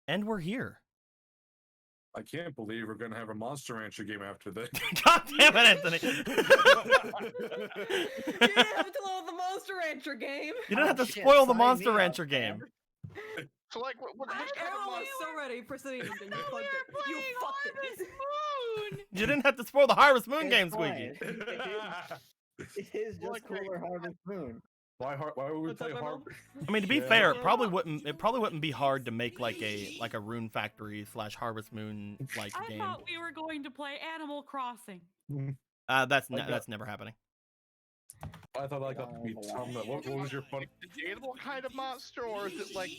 And we're here. I can't believe we're gonna have a Monster Rancher game after this. God damn it, Anthony! You didn't have to load the Monster Rancher game. You don't have to shit, spoil the sign Monster me up, Rancher game. man. So like, which kind of Everyone was monster? so ready for City. You fucked it. You fucked it. Moon. You didn't have to spoil the Harvest Moon It's game, fine. Squeaky. It is just Like, cooler Harvest Moon. Why would we What's play up, Harvest? I mean, to be Yeah. fair, it probably wouldn't be hard to make like a Rune Factory / Harvest Moon like I game. thought we were going to play Animal Crossing. That's Like that's never happening. I thought I got to be Tom. What was your fun? The animal kind of monster, or is it like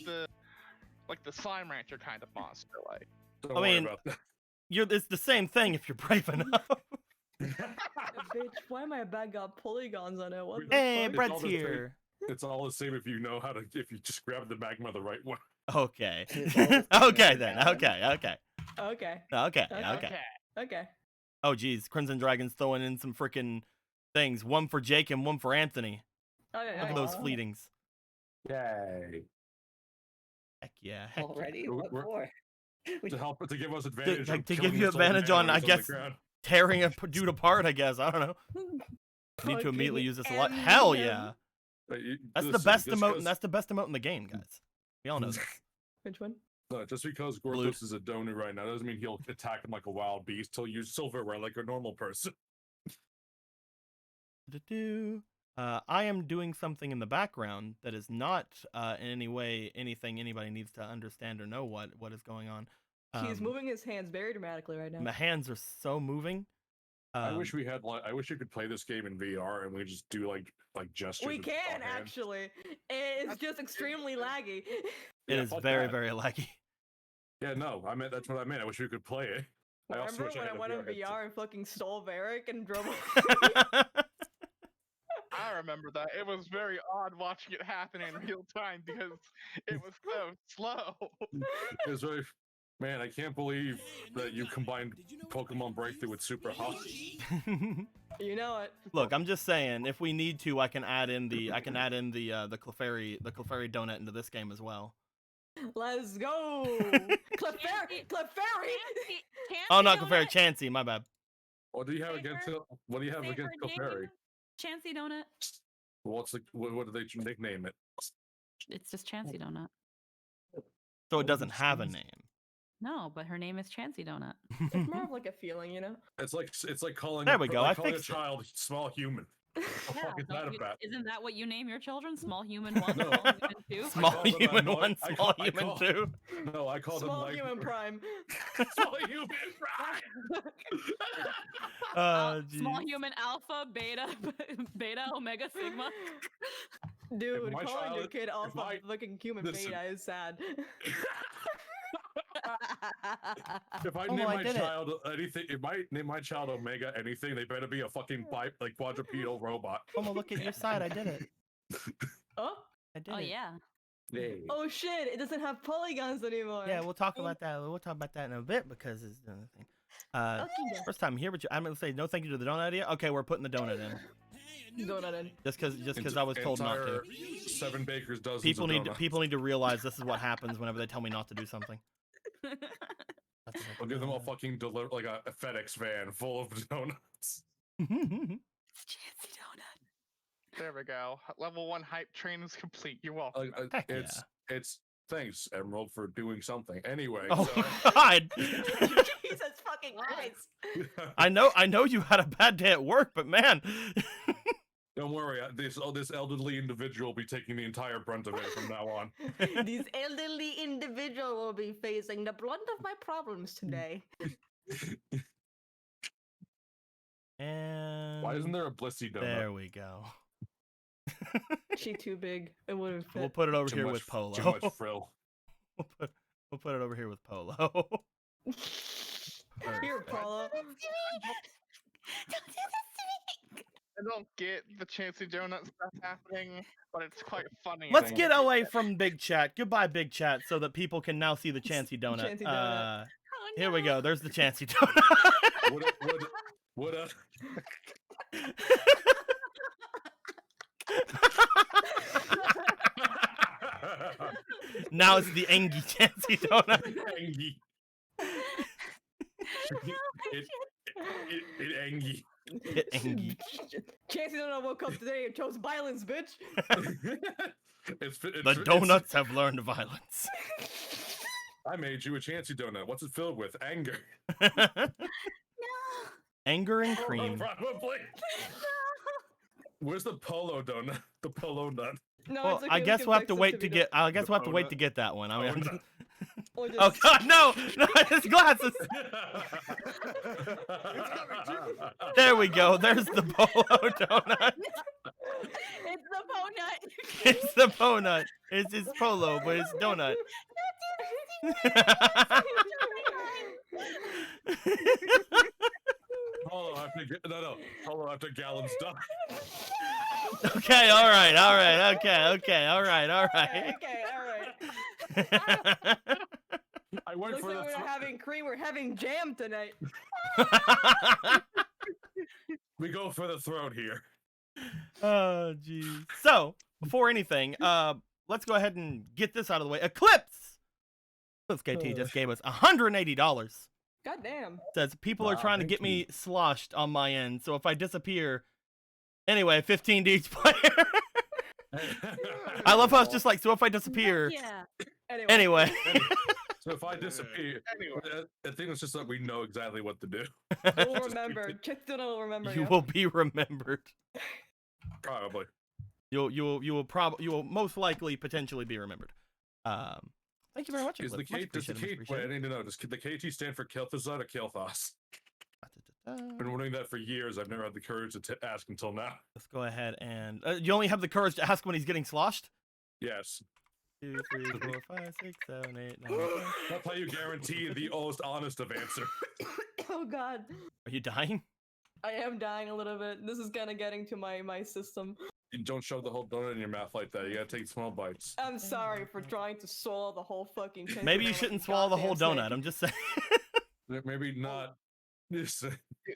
the slime rancher kind of monster? Like, Don't I worry mean- about that. It's the same thing if you're brave enough. Bitch, why my bag got polygons on it? What the Hey, fuck? Brett's all the same. here. It's all the same if you know how to. If you just grab the magma the right way. Okay. It's all the same Okay as then. that. Okay. Okay. Okay. Oh geez, Crimson Dragon's throwing in some freaking things. One for Jake and one for Anthony. Okay. Look at those fleetings. Yay! Heck yeah. Heck Already? We're- What we're- for? To help to give us advantage. like, of to give killing you this old advantage man on, when I he's the guess, ground. Tearing a dude apart, I guess. I don't know. Need to immediately use this a lot. Hell yeah. That's the best emote. That's the best emote in the game, guys. We all know this. Which one? No, just because Blue. Gorthos is a donor right now doesn't mean he'll attack him like a wild beast. He'll use silverware like a normal person. I am doing something in the background that is not in any way anything anybody needs to understand or know what is going on. He's moving his hands very dramatically right now. My hands are so moving. I wish we had like. I wish you could play this game in VR and we just do like gestures. We with can our hands. actually. It's just extremely laggy. It Yeah, is fuck very, that. very laggy. Yeah, no, I meant that's what I meant. I wish we could play it. I also Remember wish when had I a went in headset. VR and fucking stole Varric and drove? I remember that. It was very odd watching it happen in real time because it was so slow. It was very. Man, I can't believe that you combined Pokemon Breakthrough with Super Hot. You know it. Look, I'm just saying, if we need to, I can add in the Clefairy donut into this game as well. Let's go. Clefairy. Oh, not Clefairy, Chansey. My bad. What do you have Say against her- it? What do you have Say against her name, Clefairy? Chansey Donut. What's the what do they nickname it? It's just Chansey Donut. So it doesn't have a name. No, but her name is Chansey Donut. It's more of like a feeling, you know. It's like calling. There we go, I calling a fixed it. child small human. What the fuck is that about? Isn't that what you name your children? Small human one, No. small human two. Small call them human annoying- one, I small call- I human call- two. No, I call Small them like human prime. small human. Small Jeez. human alpha, beta, beta, omega, sigma. Dude, my calling your child- kid alpha my- fucking human listen. beta is sad. If I Oh, name I my did it. child anything, if I name my child Omega anything, they better be a fucking quadrupedal robot. Oh, look at your side. I did it. Oh? I did Oh it. yeah. Oh shit, it doesn't have polygons anymore. Yeah, we'll talk about that. We'll talk about that in a bit because it's another thing. Okay. First time here, but I'm gonna say no thank you to the donut idea. Okay, we're putting the donut in Donut in. just because I was told not to. Entire 7 bakers dozens People of need to, donuts. people need to realize this is what happens whenever they tell me not to do something. I'll give them a fucking like a FedEx van full of donuts. It's Chansey Donut. There we go. Level 1 hype train is complete. You're welcome. Heck It's thanks Emerald for doing something. Anyway, Oh so, God! Jesus fucking Christ. I know you had a bad day at work, but man, don't worry. This elderly individual will be taking the entire brunt of it from now on. This elderly individual will be facing the brunt of my problems today. and Why isn't there a Blissey donut? there we go. She too big. It wouldn't fit. We'll put it over Too here much- with Polo. Too much frill. We'll put it over here with Polo. Here, Paula. Don't do this to me. I don't get the Chansey Donut stuff happening, but it's quite funny. Let's get away from Big Chat. Goodbye, Big Chat, so that people can now see the Chansey donut. Chansey donut. Oh, Here we no. go. There's the Chansey donut. Would a Now it's the Engie Chancy donut. Angie. It Angie. Hit Engie. Chancey Donut woke up today and chose violence, bitch. The donuts have learned violence. I made you a Chancy donut. What's it filled with? Anger. Anger and cream. Probably. Where's the polo donut? The polo nut. No, Well, it's okay, I we guess can we'll have fix to it wait to be get. I guess we'll have to wait donut. to get that one. I mean, Or just- oh God, no, his glasses. There we go. There's the polo donut. It's the donut. It's the donut. It's polo, but it's donut. Polo after Polo after Gallon's done. Okay, all right, okay, all right. Okay, all right. I went Looks for like the. we're having cream. We're having jam tonight. We go for the throat here. Oh, jeez. So, before anything, let's go ahead and get this out of the way. Eclipse KT just gave us $180. God damn. Says people are Wow, trying to thank get you. me sloshed on my end, so if I disappear, anyway, 15 to each player. I love how it's just like, so if I disappear, Yeah. anyway. So if I disappear, Anyway. I think it's just that we know exactly what to do. We'll remember. Chancey Donut will remember. You yeah. will be remembered. Probably. You will most likely potentially be remembered. Thank you very much. Is the Eclipse. Much K? Does the appreciated, much K? Wait, I appreciated. need to know. Does the KT stand for Kilthazot or Kilthos? I've been wondering that for years. I've never had the courage to ask until now. Let's go ahead and you only have the courage to ask when he's getting sloshed. Yes. 2, 3, 4, 5, 6, 7, 8, 9, 10. That's how you guarantee the most honest of answer. Oh God. Are you dying? I am dying a little bit. This is kind of getting to my system. You don't shove the whole donut in your mouth like that. You gotta take small bites. I'm sorry for trying to swallow the whole fucking thing. Maybe you shouldn't swallow the whole donut. I'm just saying. Maybe not. Yes.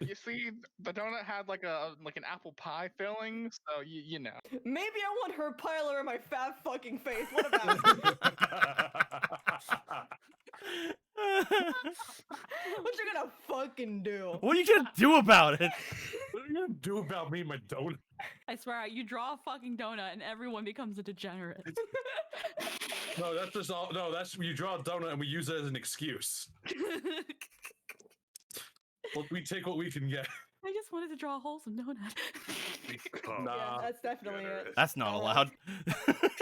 You see, the donut had like an apple pie filling, so you know. Maybe I want her parlor in my fat fucking face. What about it? What you gonna fucking do? What are you gonna do about it? What are you gonna do about me, and my donut? I swear, you draw a fucking donut and everyone becomes a degenerate. No, that's just all. No, that's you draw a donut and we use it as an excuse. Well, we take what we can get. I just wanted to draw a wholesome donut. Nah, Yeah, that's definitely it. That's not allowed.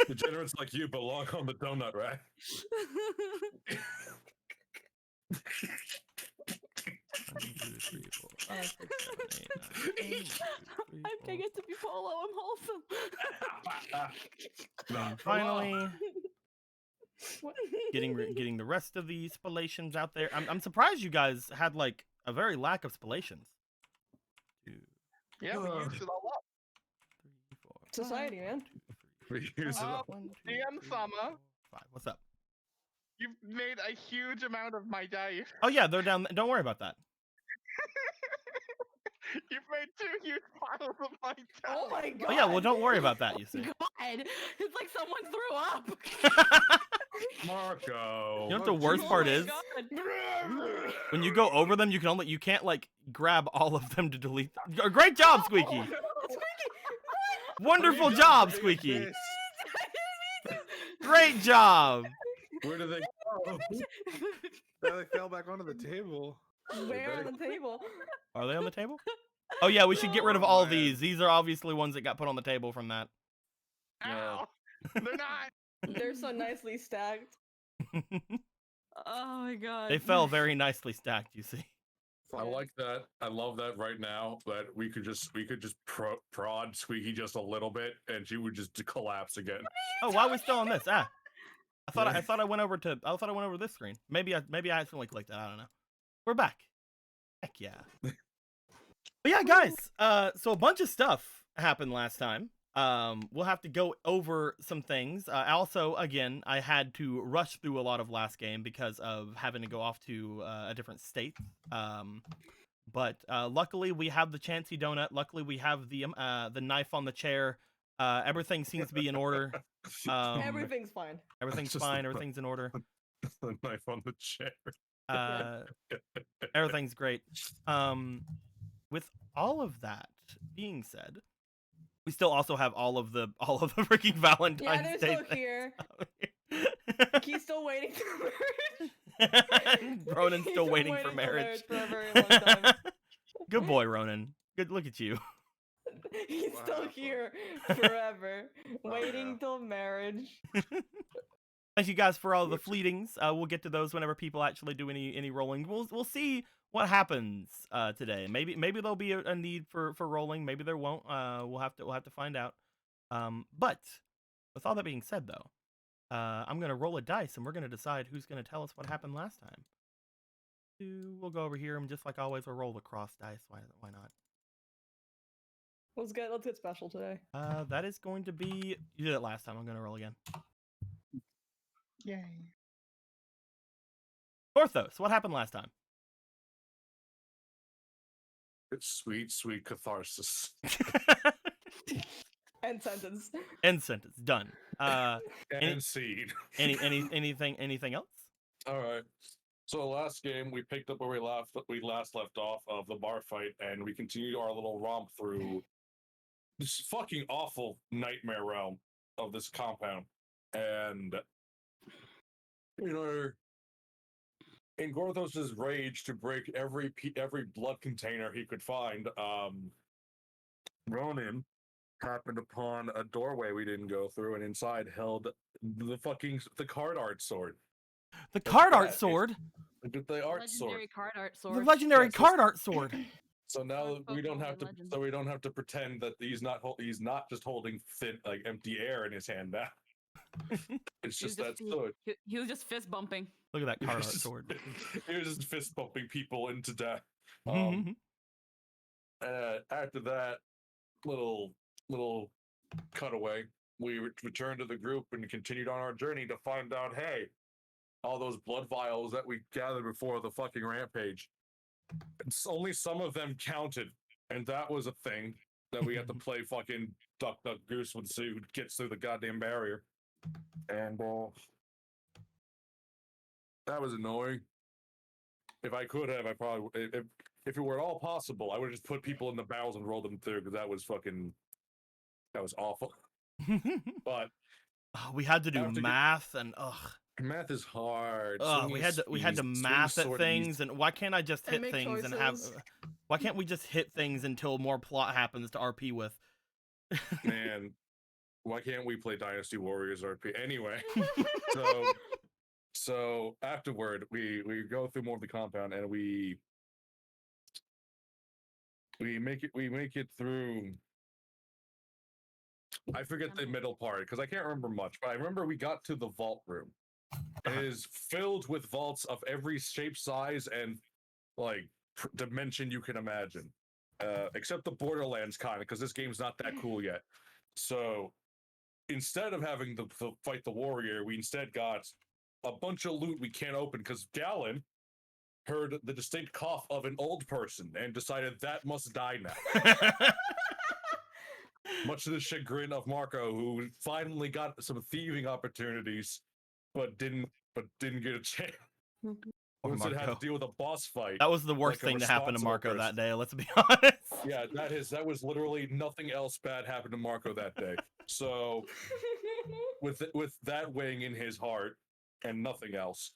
degenerates like you belong on the donut rack. 1, 2, 3, 4, 5, 6, 7, 8, 9, 10, 1, 2, 3, I'm 4. taking it to be polo. I'm wholesome. And finally, What? getting the rest of the spallations out there. I'm surprised you guys had like a very lack of spallations. 2, Yeah, we used it all up. 3, 4, Society, man. 2, 3, We use it all. 1, 2, DM 3, Sama. 4, 5. What's up? You've made a huge amount of my dice. Oh yeah, they're down. Don't worry about that. You've made 2 huge piles of my dice. Oh my God. Oh yeah, well don't worry about that. You see. God, it's like someone threw up. Marco. You know what the worst part Oh my is? God. When you go over them, you can't like grab all of them to delete. Great job, Squeaky. Wonderful job, Squeaky. Great job. Where do they go? They fell back onto the table. Where on the table? Are they on the table? Oh yeah, we should get rid of all man. these. These are obviously ones that got put on the table from that. Ow. They're not. They're so nicely stacked. Oh my God. They fell very nicely stacked. You see. I like that. I love that right now. That we could just prod Squeaky just a little bit, and she would just collapse again. Oh, why are we still on this? I thought I went over this screen. Maybe I accidentally clicked it. I don't know. We're back. Heck yeah. But yeah, guys. So a bunch of stuff happened last time. We'll have to go over some things. Also, again, I had to rush through a lot of last game because of having to go off to a different state. But luckily we have the Chancy donut. Luckily we have the knife on the chair. Everything seems to be in order. Everything's fine. Everything's Just fine. the- Everything's in order. The knife on the chair. Everything's great. With all of that being said, we still also have all of the freaking Valentine's Yeah, they're Day still here. things. He's still waiting for marriage. Ronan's He's still been waiting for marriage. for a very long time. Good boy, Ronan. Good look at you. He's What still happened? here forever, Oh, waiting yeah. till marriage. Thank you guys for all the fleetings. We'll get to those whenever people actually do any rolling. We'll see what happens today. Maybe there'll be a need for rolling. Maybe there won't. We'll have to find out. But with all that being said, though, I'm gonna roll a dice and we're gonna decide who's gonna tell us what happened last time. We'll go over here and just like always, we'll roll the cross dice. Why not? Let's get special today. That is going to be. You did it last time. I'm gonna roll again. Yay. Porthos, what happened last time? It's sweet, sweet catharsis. End sentence. End sentence. Done. And seed. Anything else? All right. So last game we picked up where we last left off of the bar fight, and we continued our little romp through this fucking awful nightmare realm of this compound. And in Gorthos's rage to break every blood container he could find, Ronan happened upon a doorway we didn't go through, and inside held the card art sword. The card art that. sword. The art sword. Legendary card art The sword. legendary Yes, card art sword. So now Sword we don't Pokemon have to. legend. So we don't have to pretend that he's not just holding thin, like empty air in his hand now. It's He was just that he- sword. He was just fist bumping. Look at that card art sword. He was just fist bumping people into death. Mhm. After that little cutaway, we returned to the group and continued on our journey to find out, hey, all those blood vials that we gathered before the fucking rampage, it's only some of them counted, and that was a thing that we had to play fucking duck goose with who gets through the goddamn barrier, and that was annoying. If I could have, I probably if it were at all possible, I would have just put people in the barrels and rolled them through, because that was awful. But Oh, we had to do After math and math is hard. we had to math at things, and why can't I just And hit make things and have? choices. Why can't we just hit things until more plot happens to RP with? Man, why can't we play Dynasty Warriors RP anyway? So afterward, we go through more of the compound, and we make it through. I forget the middle part because I can't remember much, but I remember we got to the vault room. It is filled with vaults of every shape, size, and like dimension you can imagine, except the Borderlands kind of, because this game's not that cool yet. So instead of having to fight the warrior, we instead got a bunch of loot we can't open because Galen heard the distinct cough of an old person and decided that must die now. Much to the chagrin of Marco, who finally got some thieving opportunities, but didn't get a chance. Poor Instead had to Marco. deal with a boss fight. That was the worst like a thing to happen to responsible Marco that person. day. Let's be honest. Yeah, that was literally nothing else bad happened to Marco that day. So with that weighing in his heart and nothing else,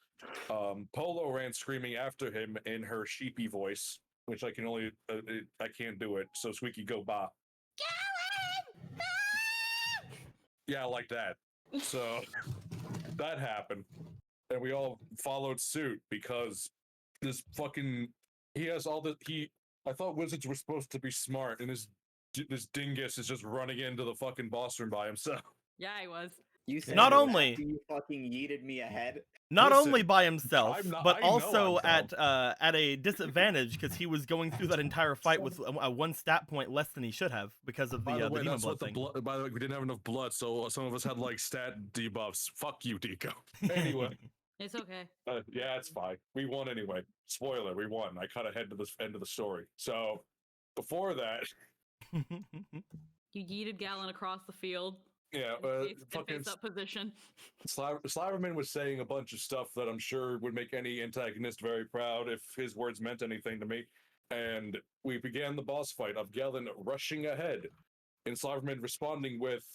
Polo ran screaming after him in her sheepy voice, which I can only I can't do it. So Squeaky, go bah. Yeah, like that. So that happened, and we all followed suit because this fucking he has all the I thought wizards were supposed to be smart, and this dingus is just running into the fucking boss room by himself. Yeah, he was. You said Not that only- after you fucking yeeted me ahead. Not Listen, only by himself, I'm not- but I know also I'm at a disadvantage because he was going through that entire fight with a one stat point less than he should have because of the By the way, demon that's what blood the thing. blood. By the way, we didn't have enough blood, so some of us had like stat debuffs. Fuck you, Deco. Anyway, It's okay. yeah, it's fine. We won anyway. Spoiler: we won. I cut ahead to this end of the story. So before that, You You yeeted Gallon across the field. Yeah, in fucking face up position. Slaverman was saying a bunch of stuff that I'm sure would make any antagonist very proud if his words meant anything to me. And we began the boss fight of Galen rushing ahead, and Slaverman responding with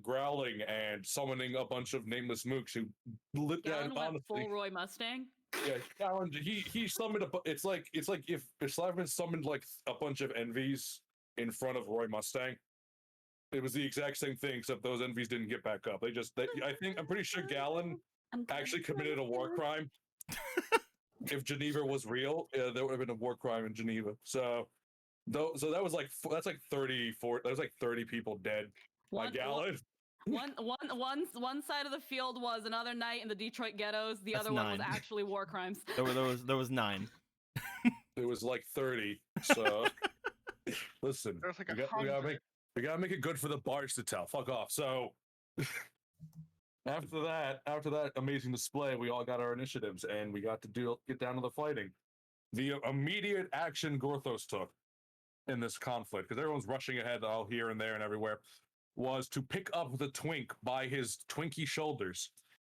growling and summoning a bunch of nameless mooks who Gallon went honestly, full Roy Mustang. yeah, Galen, he summoned it's like if Slaverman summoned like a bunch of envies in front of Roy Mustang. It was the exact same thing, except those envies didn't get back up. I'm pretty sure Gallon actually committed a war crime. If Geneva was real, there would have been a war crime in Geneva. So that was like that's like 34. That was like 30 people dead by Gallon. One side of the field was another night in the Detroit ghettos. The That's other one was 9. actually war crimes. There was 9. It was like 30. So listen, There's like we gotta make it good for the bars to tell. Fuck off. So after that amazing display, we all got our initiatives and we got to get down to the fighting. The immediate action Gorthos took in this conflict, because everyone's rushing ahead all here and there and everywhere, was to pick up the twink by his twinky shoulders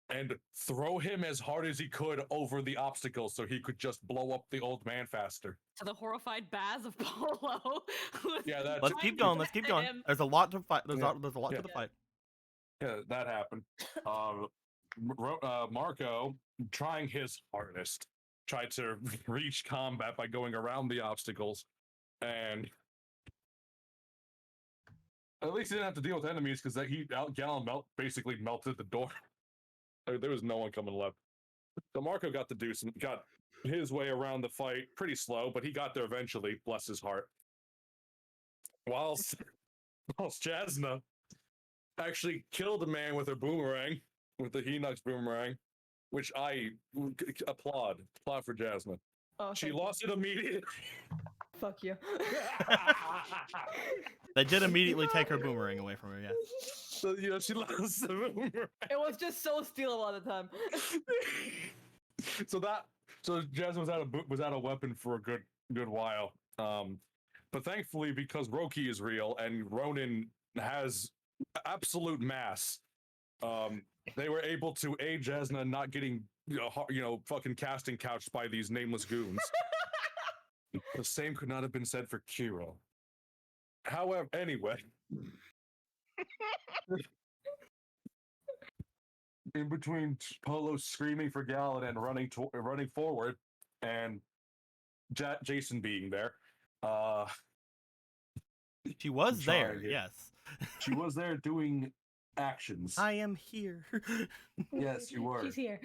and throw him as hard as he could over the obstacles so he could just blow up the old man faster. To the horrified Baz of Polo. Yeah, Let's keep going. Let's keep going. There's a lot to fight. There's a lot to the fight. Yeah, that happened. Marco, trying his hardest, tried to reach combat by going around the obstacles, and at least he didn't have to deal with enemies because Gallon basically melted the door. There was no one coming left. So Marco got his way around the fight pretty slow, but he got there eventually, bless his heart. Whilst Jasna actually killed a man with her boomerang, with the Hinox boomerang, which I applaud. Applaud for Jasna. Oh, She thank lost it immediately. Fuck you. They did immediately take her boomerang away from her. Yeah. So she lost the boomerang. It was just so stealable at the time. So Jasmine was out of weapon for a good while. But thankfully, because Roki is real and Ronin has absolute mass, they were able to aid Jasna not getting fucking casting couched by these nameless goons. The same could not have been said for Kiro. However, anyway. In between Polo screaming for Gallon and running forward, and Jason being there, she was there. Yes, she was there doing actions. I am here. Yes, you were. She's here.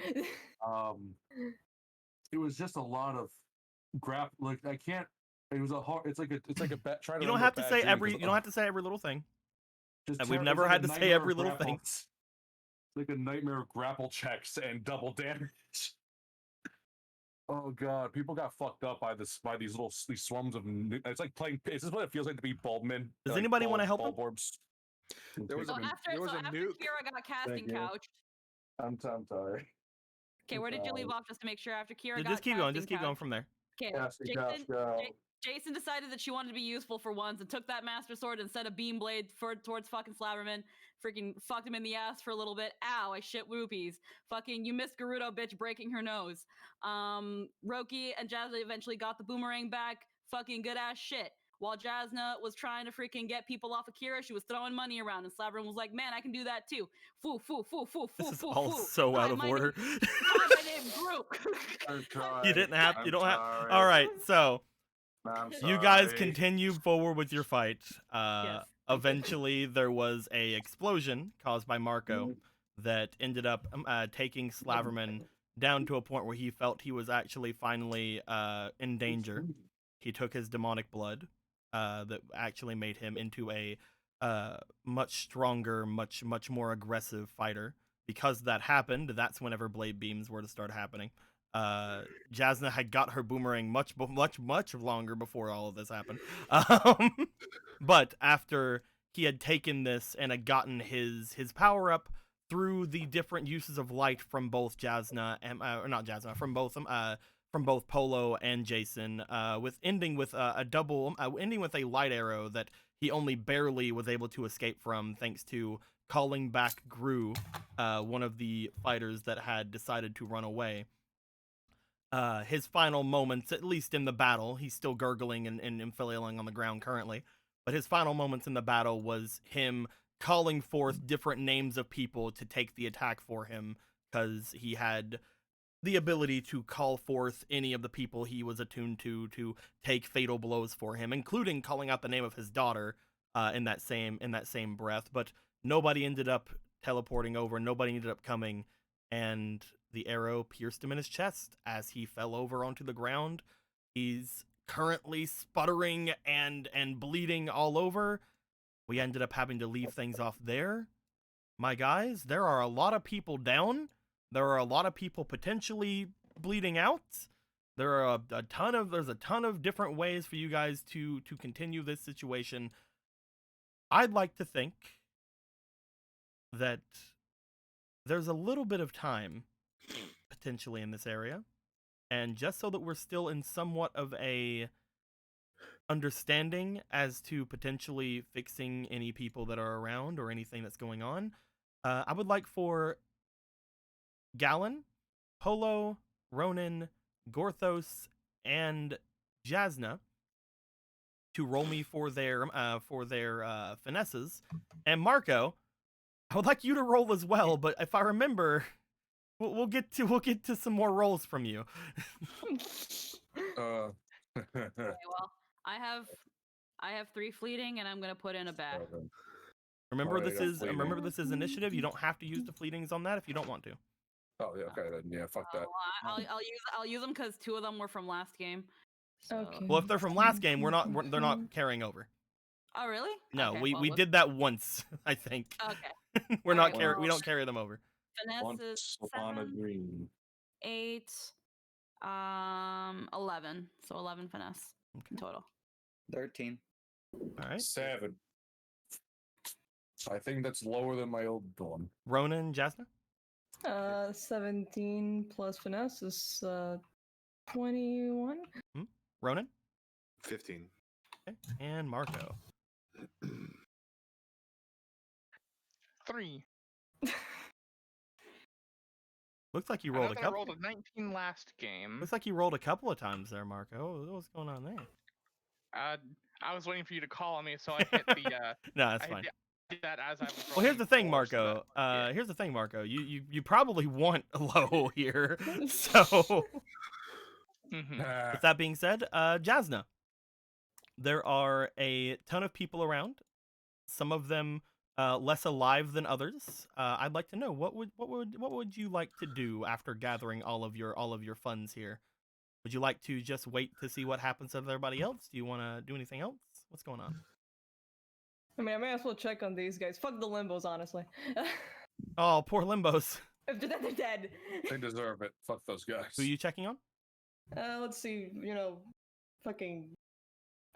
It was just a lot of like I can't. It was a hard. It's like a bet. You don't have to say every. You don't have to say every little thing. We've never had to say every little thing. Like a nightmare of grapple checks and double damage. Oh god, people got fucked up by these swarms of. It's like playing. Is this what it feels like to be Bulbman? Does anybody want to help him? There was after Kira got casting couched. I'm sorry. Okay, where did you leave off just to make sure after Kira got Just keep going. Just keep going from there. Okay, Jason decided that she wanted to be useful for once and took that Master Sword and set a beam blade towards fucking Slaverman. Freaking fucked him in the ass for a little bit. Ow, I shit whoopies. Fucking you missed Gerudo, bitch, breaking her nose. Roki and Jasna eventually got the boomerang back. Fucking good ass shit. While Jasna was trying to freaking get people off Akira, she was throwing money around, and Slaverman was like, "Man, I can do that too." Foo, foo, foo, foo, This foo, is foo, all foo. so out of order. My name group. You didn't have. You don't have. All right, so you guys continue forward with your fight. Yes. Eventually, there was a explosion caused by Marco that ended up taking Slaverman down to a point where he felt he was actually finally in danger. He took his demonic blood that actually made him into a much stronger, much more aggressive fighter. Because that happened, that's whenever blade beams were to start happening. Jasna had got her boomerang much longer before all of this happened. But after he had taken this and had gotten his power up through the different uses of light from both Jasna and not Jasna, from both Polo and Jason, ending with a light arrow that he only barely was able to escape from, thanks to calling back Gru, one of the fighters that had decided to run away. His final moments, at least in the battle, he's still gurgling and flailing on the ground currently, but his final moments in the battle was him calling forth different names of people to take the attack for him, because he had the ability to call forth any of the people he was attuned to take fatal blows for him, including calling out the name of his daughter in that same breath. But nobody ended up teleporting over, nobody ended up coming, and the arrow pierced him in his chest as he fell over onto the ground. He's currently sputtering and bleeding all over. We ended up having to leave things off there. My guys, there are a lot of people down. There are a lot of people potentially bleeding out. There's a ton of different ways for you guys to continue this situation. I'd like to think that there's a little bit of time potentially in this area, and just so that we're still in somewhat of a understanding as to potentially fixing any people that are around or anything that's going on, I would like for Gallon, Polo, Ronan, Gorthos, and Jasna to roll me for their finesses, and Marco, I would like you to roll as well. But if I remember, we'll get to some more rolls from you. Okay, well, I have 3 fleeting, and I'm gonna put in a bat. Remember, Alright, I got fleeting. this is initiative. You don't have to use the fleetings on that if you don't want to. Oh yeah, okay then. Yeah, fuck that. I'll use them because 2 of them were from last game. So. Okay. Well, if they're from last game, they're not carrying over. Oh really? No, Okay, we did that once, I think. Okay. We Alright, don't carry them over. Finesse is Once upon a 7, dream. 8, 11. So 11 finesse in total. 13. All right. 7. I think that's lower than my old one. Ronan and Jasna? 17 plus finesse is 21. Ronan? 15. Okay. And Marco. 3. Looks like you I rolled know a that I couple. rolled a 19 last game. Looks like you rolled a couple of times there, Marco. What's going on there? I was waiting for you to call on me, so I hit the. No, that's I hit fine. did that as I was. Well, here's rolling the thing, forward, so Marco. that- yeah. Here's the thing, Marco. You probably want low here. So, Mhm. with that being said, Jasna, there are a ton of people around. Some of them less alive than others. I'd like to know what would you like to do after gathering all of your funds here? Would you like to just wait to see what happens with everybody else? Do you want to do anything else? What's going on? I mean, I may as well check on these guys. Fuck the limbos, honestly. Oh, poor Limbos. If they're dead, they're dead. They deserve it. Fuck those guys. Who are you checking on? Let's see. Fucking.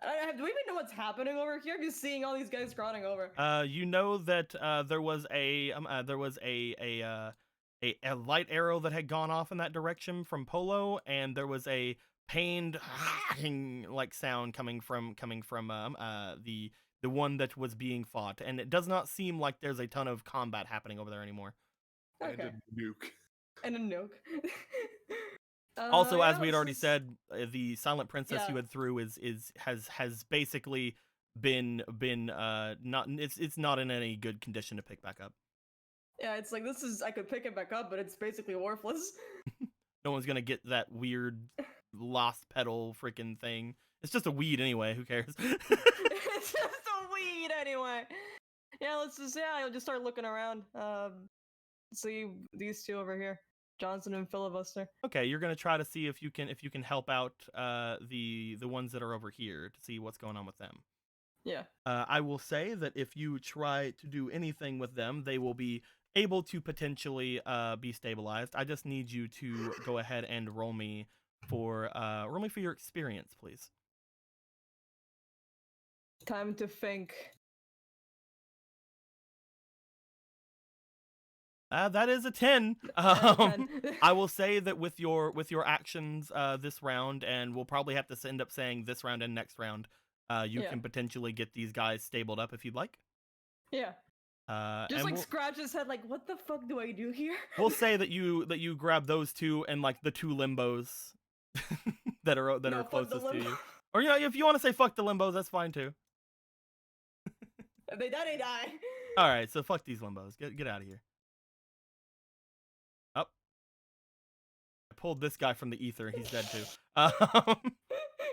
Do we even know what's happening over here? I'm just seeing all these guys crawling over. You know that there was a light arrow that had gone off in that direction from Polo, and there was a pained like sound coming from the one that was being fought, and it does not seem like there's a ton of combat happening over there anime. And Okay. a nuke. And a nuke. Also, yeah, as we had let's already just- said, the silent princess you Yeah. had through has basically been not it's not in any good condition to pick back up. Yeah, it's like I could pick it back up, but it's basically worthless. No one's gonna get that weird lost petal freaking thing. It's just a weed anyway. Who cares? It's just a weed anyway. Yeah, I'll just start looking around. See these 2 over here, Johnson and Filibuster. Okay, you're gonna try to see if you can help out the ones that are over here to see what's going on with them. Yeah. I will say that if you try to do anything with them, they will be able to potentially be stabilized. I just need you to go ahead and roll me for your experience, please. Time to think. That is a 10. Ten. I will say that with your actions this round, and we'll probably have to end up saying this round and next round, You Yeah. can potentially get these guys stabled up if you'd like. Yeah. Just And like we'll, scratch his head, like, what the fuck do I do here? we'll say that you grab those two and like the two limbos that are No, fuck the closest to limbo. you. Or if you want to say fuck the limbos, that's fine too. If they die, they die. All right, so fuck these limbos. Get out of here. Oh, I pulled this guy from the ether. He's dead too.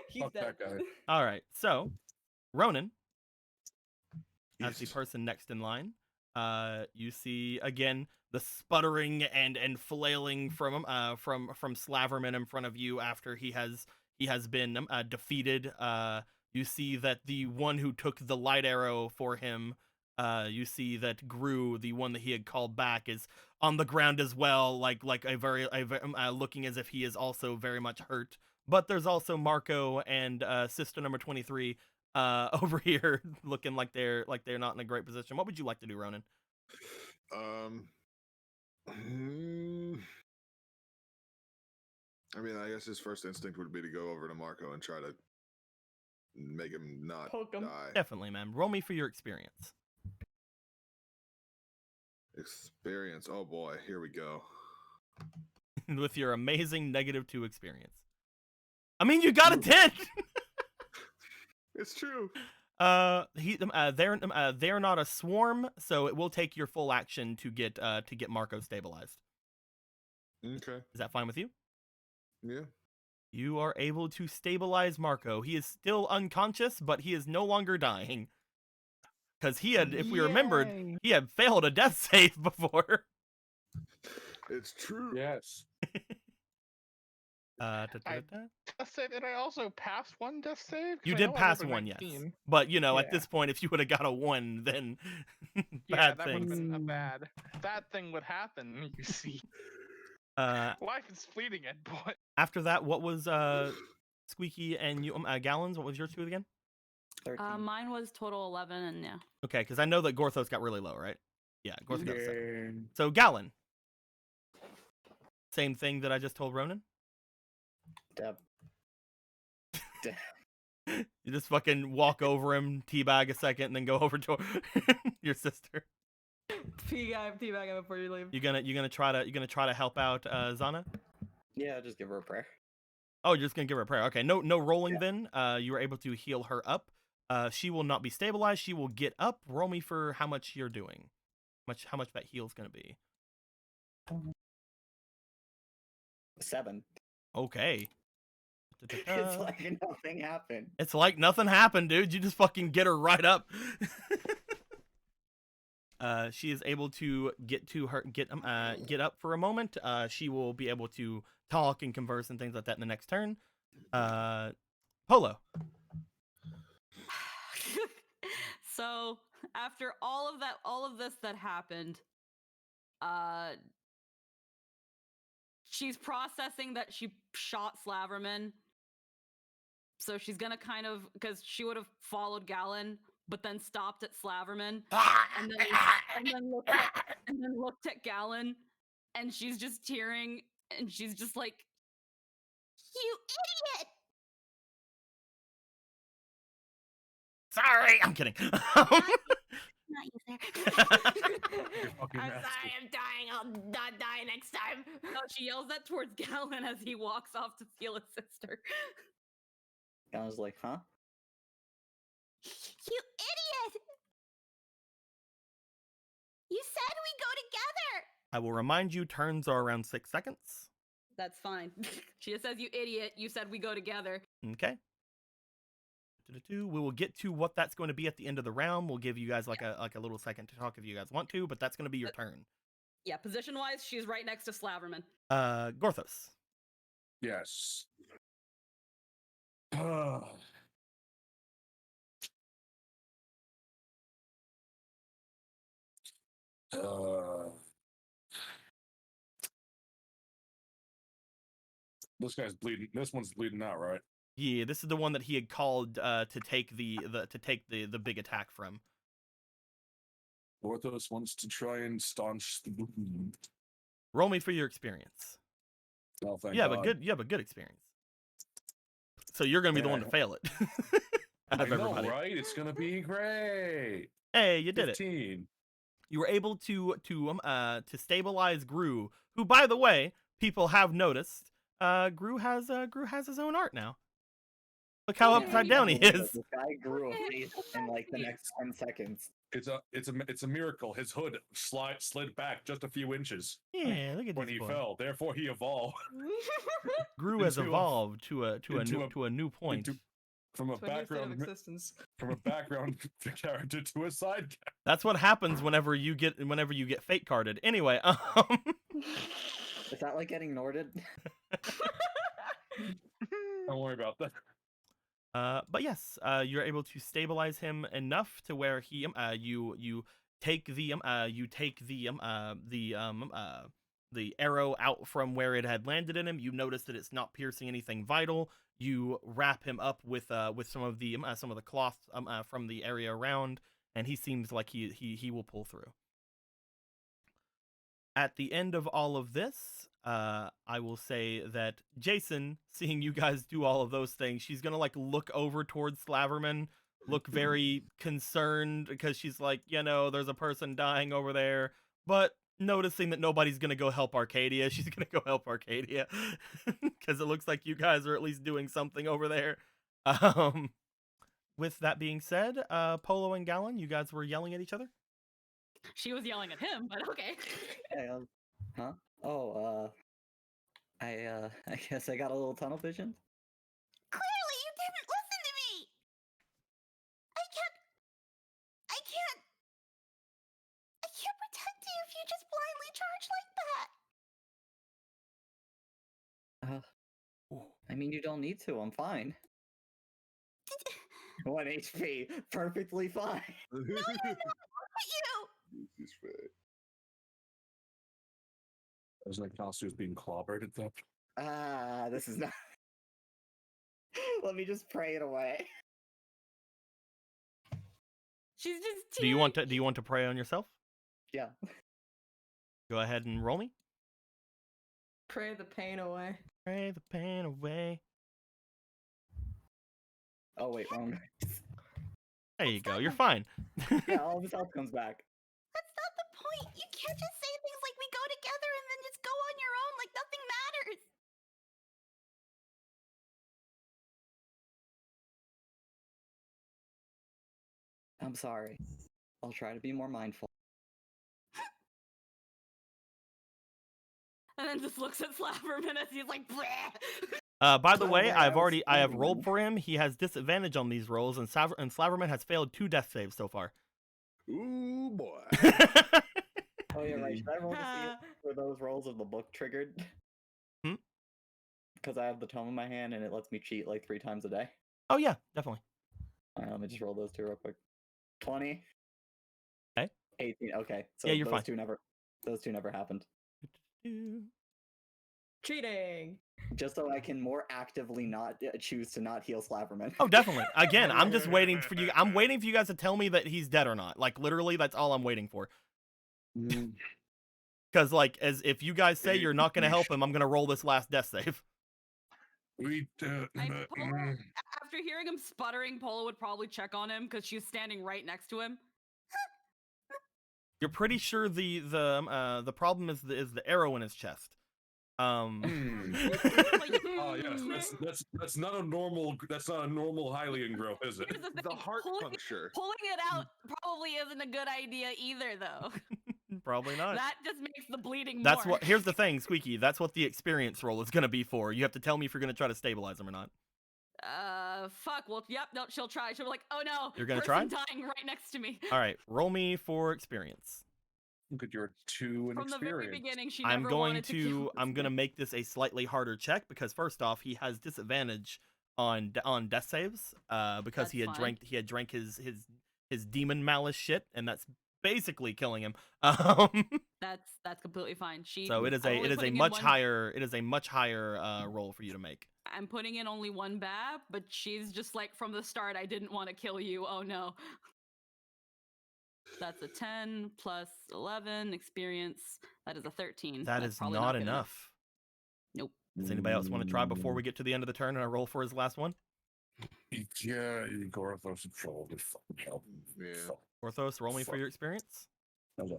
He's Fuck dead. that guy. All right, so Ronan, as the Yes. person next in line, you see again the sputtering and flailing from Slaverman in front of you after he has been defeated. You see that the one who took the light arrow for him, you see that Gru, the one that he had called back, is on the ground as well, like looking as if he is also very much hurt. But there's also Marco and sister number 23 over here looking like they're not in a great position. What would you like to do, Ronan? I mean, I guess his first instinct would be to go over to Marco and try to make him not Poke him. die. Definitely, man. Roll me for your experience. Experience. Oh boy, here we go. With your amazing -2 experience. I mean, you got a 10. It's true. They're not a swarm, so it will take your full action to get Marco stabilized. Okay. Is that fine with you? Yeah. You are able to stabilize Marco. He is still unconscious, but he is no longer dying. Because he had, if we remembered, Yay. he had failed a death save before. It's true. Yes. Death save, and I also passed one death save. 'Cause You I did know I pass rolled a one, yes. 19. But, at Yeah. this point, if you would have got a 1, then Yeah, bad that would have things. been a bad thing would happen. You see, life is fleeting, Ed boy. After that, what was Squeaky and you, Gallons? What was your 2 again? 13. Mine was total 11, and yeah. Okay, because I know that Gorthos got really low, right? Yeah, Gorthos got a 7. Yeah. So, Gallon. Same thing that I just told Ronan? Deb. You just fucking walk over him, teabag a second, and then go over to your sister. Teabag him before you leave. You gonna try to help out Zana? Yeah, I'll just give her a prayer. Oh, you're just gonna give her a prayer. Okay, no rolling Yeah. then. You were able to heal her up. She will not be stabilized. She will get up. Roll me for how much you're doing. How much that heal's gonna be. 7. Okay. It's like nothing happened. It's like nothing happened, dude. You just fucking get her right up. She is able to get up for a moment. She will be able to talk and converse and things like that in the next turn. Polo. So after all of this that happened, she's processing that she shot Slaverman. So she's gonna kind of, because she would have followed Gallon, but then stopped at Slaverman, and then looked at Gallon, and she's just tearing, and she's just like, "You idiot!" Sorry, I'm kidding. Not you, sir. fucking I'm nasty. sorry, I'm dying. I'll not die next time. No, she yells that towards Gallon as he walks off to steal his sister. I was like, huh? You idiot! You said we go together! I will remind you, turns are around 6 seconds. That's fine. She just says, "You idiot, you said we go together." Okay. We will get to what that's going to be at the end of the round. We'll give you guys like a little second to talk if you guys want to, but that's going to be your turn. Yeah, position-wise, she's right next to Slaverman. Gorthos. Yes. This guy's bleeding. This one's bleeding out, right? Yeah, this is the one that he had called to take the big attack from. Orthos wants to try and staunch the bleeding. Roll me for your experience. Oh, thank You have God. a good experience. So you're gonna be the one to fail it. I know, everybody. right? It's gonna be great. Hey, you did it. 15. You were able to stabilize Gru, who, by the way, people have noticed. Gru has his own art now. Look how Yay. upside down he is. This guy grew a Okay, face so in like the fancy. next 10 seconds. It's a miracle. His hood slid back just a few inches Yeah, look at when this he boy. fell. Therefore, he evolved Gru has into a- evolved to into a new point. from a To a new state of background existence. from a background character to a side character. That's what happens whenever you get fate carded. Anyway, Is that like getting Norded? Don't worry about that. but yes, you're able to stabilize him enough to where he you take the the arrow out from where it had landed in him. You notice that it's not piercing anything vital. You wrap him up with some of the cloth from the area around, and he seems like he will pull through. At the end of all of this, I will say that Jason, seeing you guys do all of those things, she's gonna like look over towards Slaverman, look very concerned because she's like, there's a person dying over there, but noticing that nobody's gonna go help Arcadia, she's gonna go help Arcadia because it looks like you guys are at least doing something over there. With that being said, Polo and Gallon, you guys were yelling at each other. She was yelling at him, but okay. Hey, huh? Oh, I guess I got a little tunnel vision. Clearly, you didn't listen to me. I can't protect you if you just blindly charge like that. I mean, you don't need to. I'm fine. 1 HP, perfectly fine. But you. He's fake. Isn't it Costume's being clobbered at that? This is not. Let me just pray it away. She's just. Do you want to pray on yourself? Yeah. Go ahead and roll me. Pray the pain away. Pray the pain away. Oh wait, wrong. There you go. You're fine. Yeah, all of his health comes back. That's not the point. You can't just say things like we go together and then just go on your own like nothing matters. I'm sorry. I'll try to be more mindful. And then just looks at Slaverman as he's like, bleh. By the Oh, way, yeah, I have thinking rolled that. for him. He has disadvantage on these rolls, and Slaverman has failed 2 death saves so far. Ooh boy. Oh yeah, right. Should I roll to see if those rolls of the book triggered? Hmm? Because I have the tome in my hand and it lets me cheat like 3 times a day. Oh yeah, definitely. Alright, let me just roll those 2 real quick. 20. Okay. 18. Okay. So Yeah, you're those fine. Those two never happened. Cheating. Just so I can more actively not choose to not heal Slaverman. Oh, definitely. Again, I'm just waiting for you. I'm waiting for you guys to tell me that he's dead or not. Like literally, that's all I'm waiting for. Because like, as if you guys say you're not gonna help him, I'm gonna roll this last death save. Polo, after hearing him sputtering, Polo would probably check on him because she's standing right next to him. You're pretty sure the problem is the arrow in his chest. Like, Oh yes, that's not a normal Hylian growth, is it? here's the The thing, heart pulling, puncture. pulling it out probably isn't a good idea either, though. Probably not. That just makes the bleeding That's more. what. Here's the thing, Squeaky. That's what the experience roll is gonna be for. You have to tell me if you're gonna try to stabilize him or not. Fuck. Well, yep. No, she'll try. She'll be like, oh no, You're gonna person try? dying right next to me. All right, roll me for experience. Look at your 2 in From the very experience. beginning, she I'm never going wanted to kill I'm this gonna man. make this a slightly harder check because first off, he has disadvantage on death saves because That's he had fine. drank his demon malice shit, and that's basically killing him. That's completely fine. So it is I'm a only putting in much one- higher roll for you to make. I'm putting in only 1 bab, but she's just like from the start. I didn't want to kill you. Oh no. That's a 10 plus 11 experience. That is a 13. That That's is probably not good enough. Nope. Does anybody else want to try before we get to the end of the turn and I roll for his last one? Yeah, Gorthos would probably fucking help. Yeah. Orthos, roll me for your experience. Again,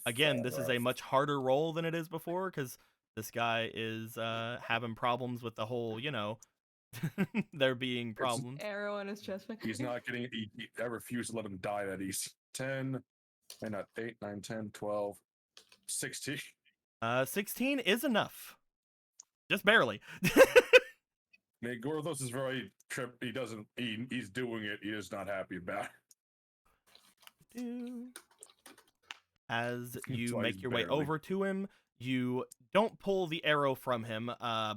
Again, this is a much harder roll than it is before because this guy is having problems with the whole, there being problems. Arrow in his chest. He's not getting. I refuse to let him die that easy. 10, and not 8, 9, 10, 12, 16. 16 is enough. Just barely. I mean, Gorthos is very trip. He doesn't. He's doing it. He is not happy about it. As you why make he's your way barely- over to him, you don't pull the arrow from him,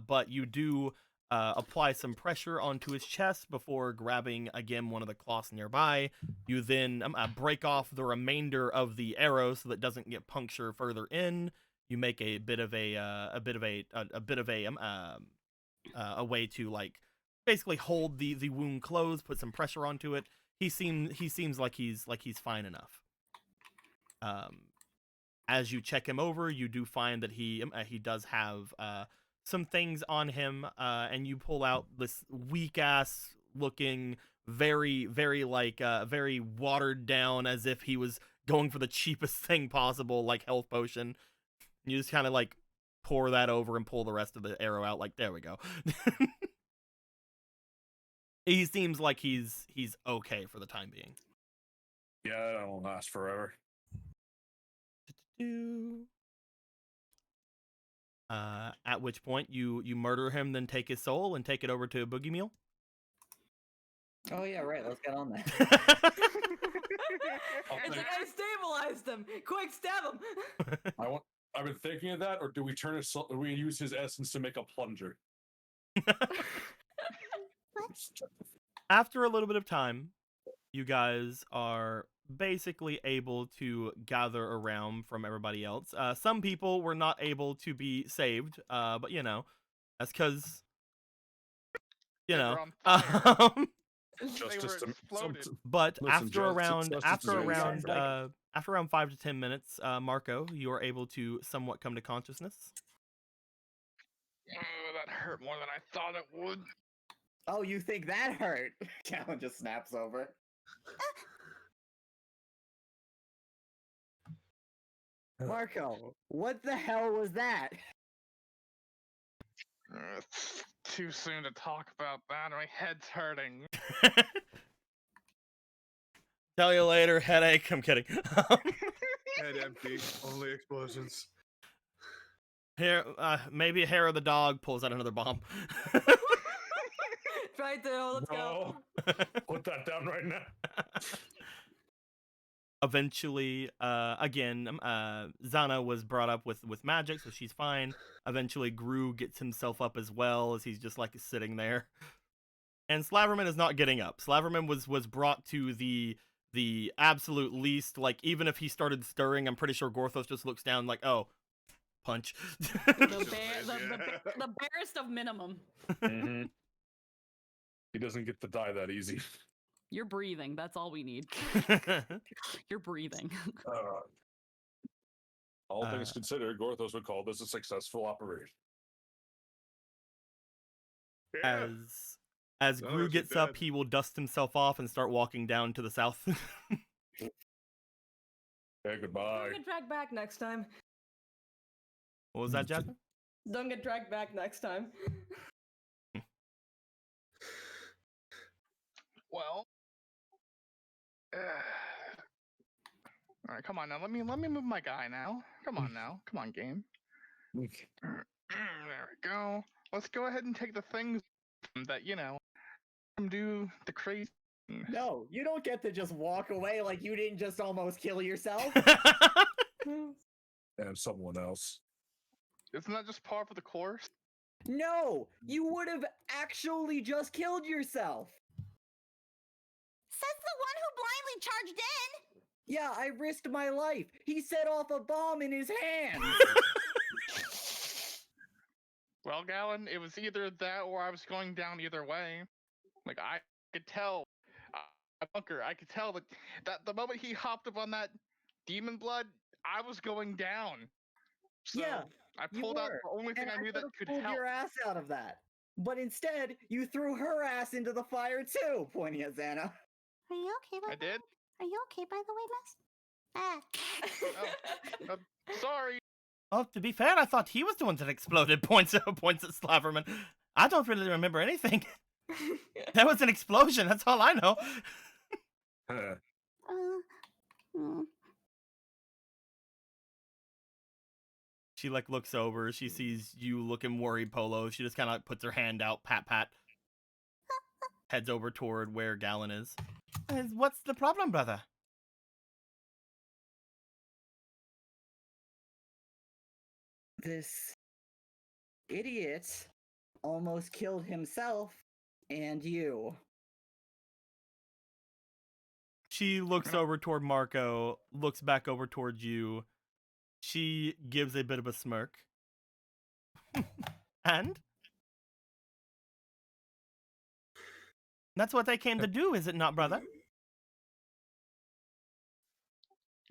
but you do apply some pressure onto his chest before grabbing again one of the cloths nearby. You then break off the remainder of the arrow so that it doesn't get puncture further in. You make a bit of a way to like basically hold the wound closed, put some pressure onto it. He seems like he's fine enough. As you check him over, you do find that he does have some things on him, and you pull out this weak ass looking, very very watered down, as if he was going for the cheapest thing possible, like health potion. You just kind of like pour that over and pull the rest of the arrow out. Like, there we go. He seems like he's okay for the time being. Yeah, that won't last forever. At which point you murder him, then take his soul and take it over to Boogie Meal. Oh yeah, right. Let's get on that. It's like, I stabilized him. Quick, stab him. I've been thinking of that, or do we turn his? Do we use his essence to make a plunger? After a little bit of time, you guys are basically able to gather around from everybody else. Some people were not able to be saved, but that's because They were on fire. They Justice were to exploded. but Listen, after justice is around very after around 5 to 10 minutes, Marco, you are able to somewhat come to consciousness. Oh, that hurt more than I thought it would. Oh, you think that hurt? Callan just snaps over. Marco, what the hell was that? It's too soon to talk about that. My head's hurting. Tell you later, headache. I'm kidding. Head empty. Only explosions. Maybe a hair of the dog pulls out another bomb. Right there. Let's go. No. Put that down right now. Eventually, again, Zana was brought up with magic, so she's fine. Eventually, Gru gets himself up as well, as he's just like sitting there. And Slaverman is not getting up. Slaverman was brought to the absolute least. Like, even if he started stirring, I'm pretty sure Gorthos just looks down like, oh, punch. The barest of minimum. Mm-hmm. He doesn't get to die that easy. You're breathing. That's all we need. You're breathing. All things considered, Gorthos would call this a successful operation. Yeah. As No, Gru you're gets up, dead. he will dust himself off and start walking down to the south. Hey, goodbye. Don't get dragged back next time. What was that, Jasmine? Don't get dragged back next time. Well. All right, come on now. Let me move my guy now. Come on now. Come on, game. There we go. Let's go ahead and take the things that do the crazy. No, you don't get to just walk away like you didn't just almost kill yourself. And someone else. Isn't that just par for the course? No, you would have actually just killed yourself. Says the one who blindly charged in. Yeah, I risked my life. He set off a bomb in his hands. Well, Gallon, it was either that or I was going down either way. Like, I could tell. Bunker, I could tell that the moment he hopped up on that demon blood, I was going down. So Yeah, I you pulled out were, the only thing and I knew that could've could pulled help. your ass out of that. But instead, you threw her ass into the fire too, pointing at Xana. Are you okay, by I the way? did. Are you okay, by the way, miss? Ah. Sorry. Oh, to be fair, I thought he was the one that exploded. Points at Slaverman. I don't really remember anything. There was an explosion. That's all I know. Hmm. She like looks over. She sees you looking worried, Polo. She just kind of puts her hand out, pat pat. Heads over toward where Gallon is. What's the problem, brother? This idiot almost killed himself and you. She looks over toward Marco, looks back over towards you. She gives a bit of a smirk. And? That's what they came to do, is it not, brother?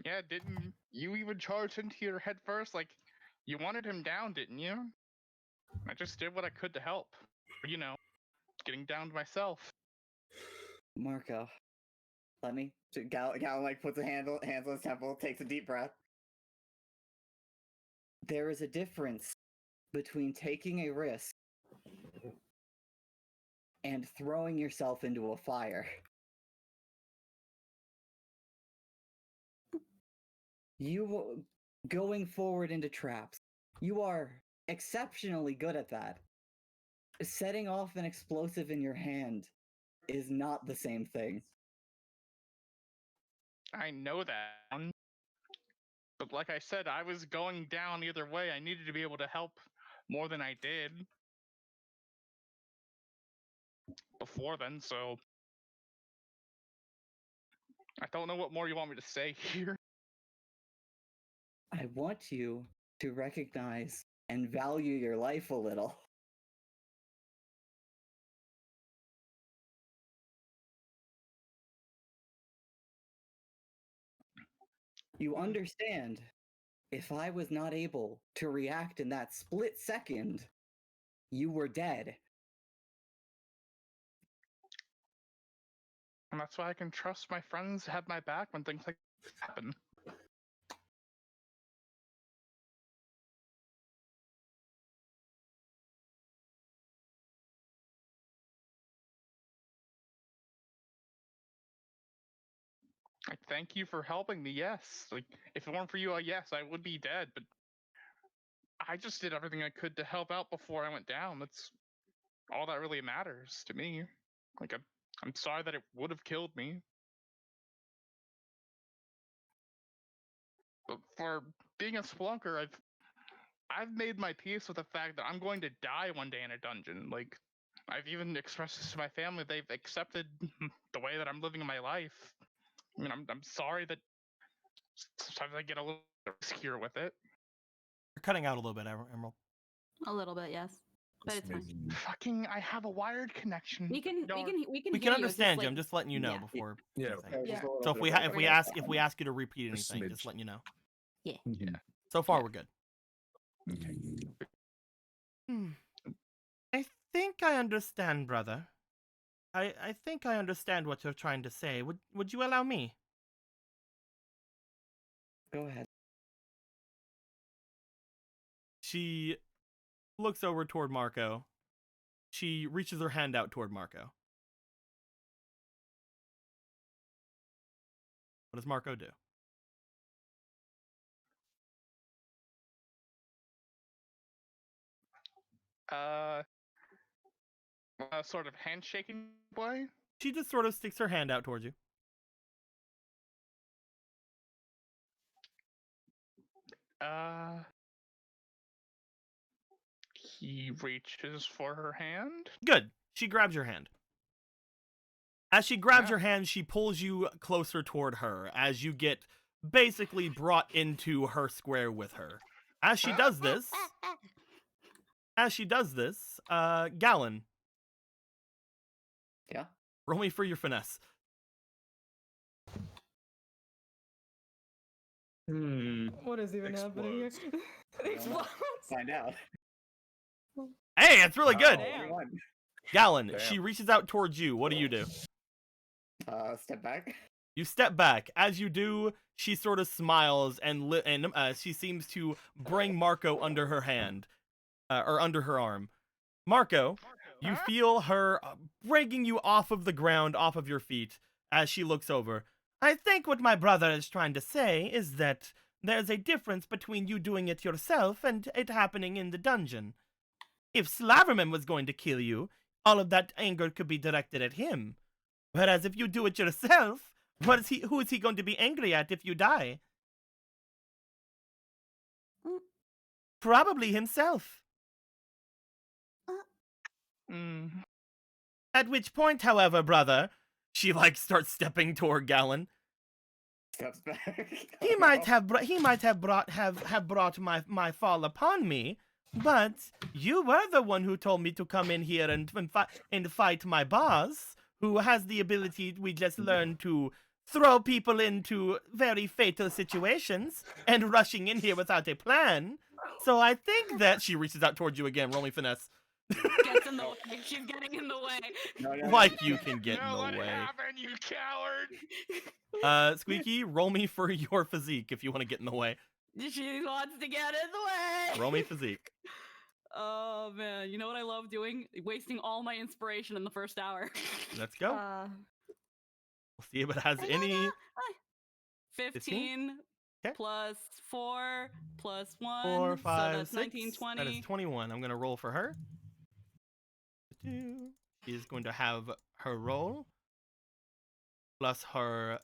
Yeah, didn't you even charge into your head first? Like, you wanted him down, didn't you? I just did what I could to help. You know, getting downed myself. Marco, let me. Gallon like puts a hands on his temple, takes a deep breath. There is a difference between taking a risk and throwing yourself into a fire. You going forward into traps. You are exceptionally good at that. Setting off an explosive in your hand is not the same thing. I know that. But like I said, I was going down either way. I needed to be able to help more than I did before then, so I don't know what more you want me to say here. I want you to recognize and value your life a little. You understand, if I was not able to react in that split second, you were dead. And that's why I can trust my friends to have my back when things like this happen. I thank you for helping me, yes. Like, if it weren't for you, yes, I would be dead, but I just did everything I could to help out before I went down. That's all that really matters to me. Like, I'm sorry that it would have killed me. But for being a spelunker, I've made my peace with the fact that I'm going to die one day in a dungeon. Like, I've even expressed this to my family. They've accepted the way that I'm living my life. I mean, I'm sorry that sometimes I get a little riskier with it. You're cutting out a little bit, Emerald. A little bit, yes, but it's fine. Fucking, I have a wired connection. We can Darn. We hear can you, it's understand you. like- I'm just letting you know yeah. before. Yeah. anything. There was just Yeah. a little So if bit we of a if we break. ask you to repeat anything, smidge. just letting you know. Mhm. So far, Yeah. we're good. Okay. I think I understand, brother. I think I understand what you're trying to say. Would you allow me? Go ahead. She looks over toward Marco. She reaches her hand out toward Marco. What does Marco do? Sort of handshaking way. She just sort of sticks her hand out towards you. He reaches for her hand. Good. She grabs your hand. As she grabs Yeah. your hand, she pulls you closer toward her as you get basically brought into her square with her. As she does this, Gallon, Yeah? roll me for your finesse. Hmm. What is even happening here? Explodes. It explodes. Find out. Hey, it's really good. Wow. Damn. 21. Gallon, Damn. she reaches out towards you. What do you do? Step back. You step back. As you do, she sort of smiles and she seems to bring Marco under her hand, or under her arm. Marco, you feel her breaking you off of the ground, off of your feet, as she looks over. I think what my brother is trying to say is that there's a difference between you doing it yourself and it happening in the dungeon. If Slaverman was going to kill you, all of that anger could be directed at him. Whereas if you do it yourself, who is he going to be angry at if you die? Mm. Probably himself. Mm. At which point, however, brother, she starts stepping toward Gallon. Steps back. He might have brought my fall upon me, but you were the one who told me to come in here and fight my boss, who has the ability we just learned to throw people into very fatal situations and rushing in here without a plan. So I think that she reaches out towards you again. Roll me finesse. Gets in the way. She's getting in the way. No. Like you can get No, in let the it way. happen, you coward! Squeaky, roll me for your physique if you want to get in the way. She wants to get in the way. Roll me physique. Oh man, you know what I love doing? Wasting all my inspiration in the first hour. Let's go. We'll see if it has any. 15 Okay. plus 4 plus 1. 4, 5, so that's 6. 19, 20. That is 21. I'm going to roll for her. She is going to have her roll plus her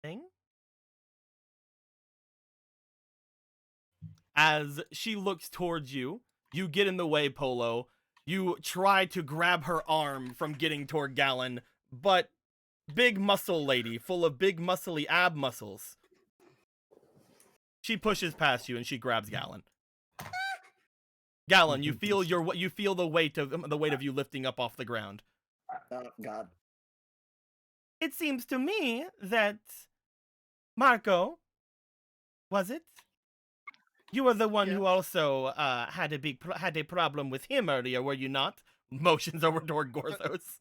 thing. As she looks towards you, you get in the way, Polo. You try to grab her arm from getting toward Gallon, but big muscle lady, full of big muscly ab muscles. She pushes past you and she grabs Gallon. Gallon, you feel the weight of you lifting up off the ground. Oh, God. It seems to me that Marco, was it? You were the one who also had a problem with him earlier, were you not? Motions over toward Gorthos.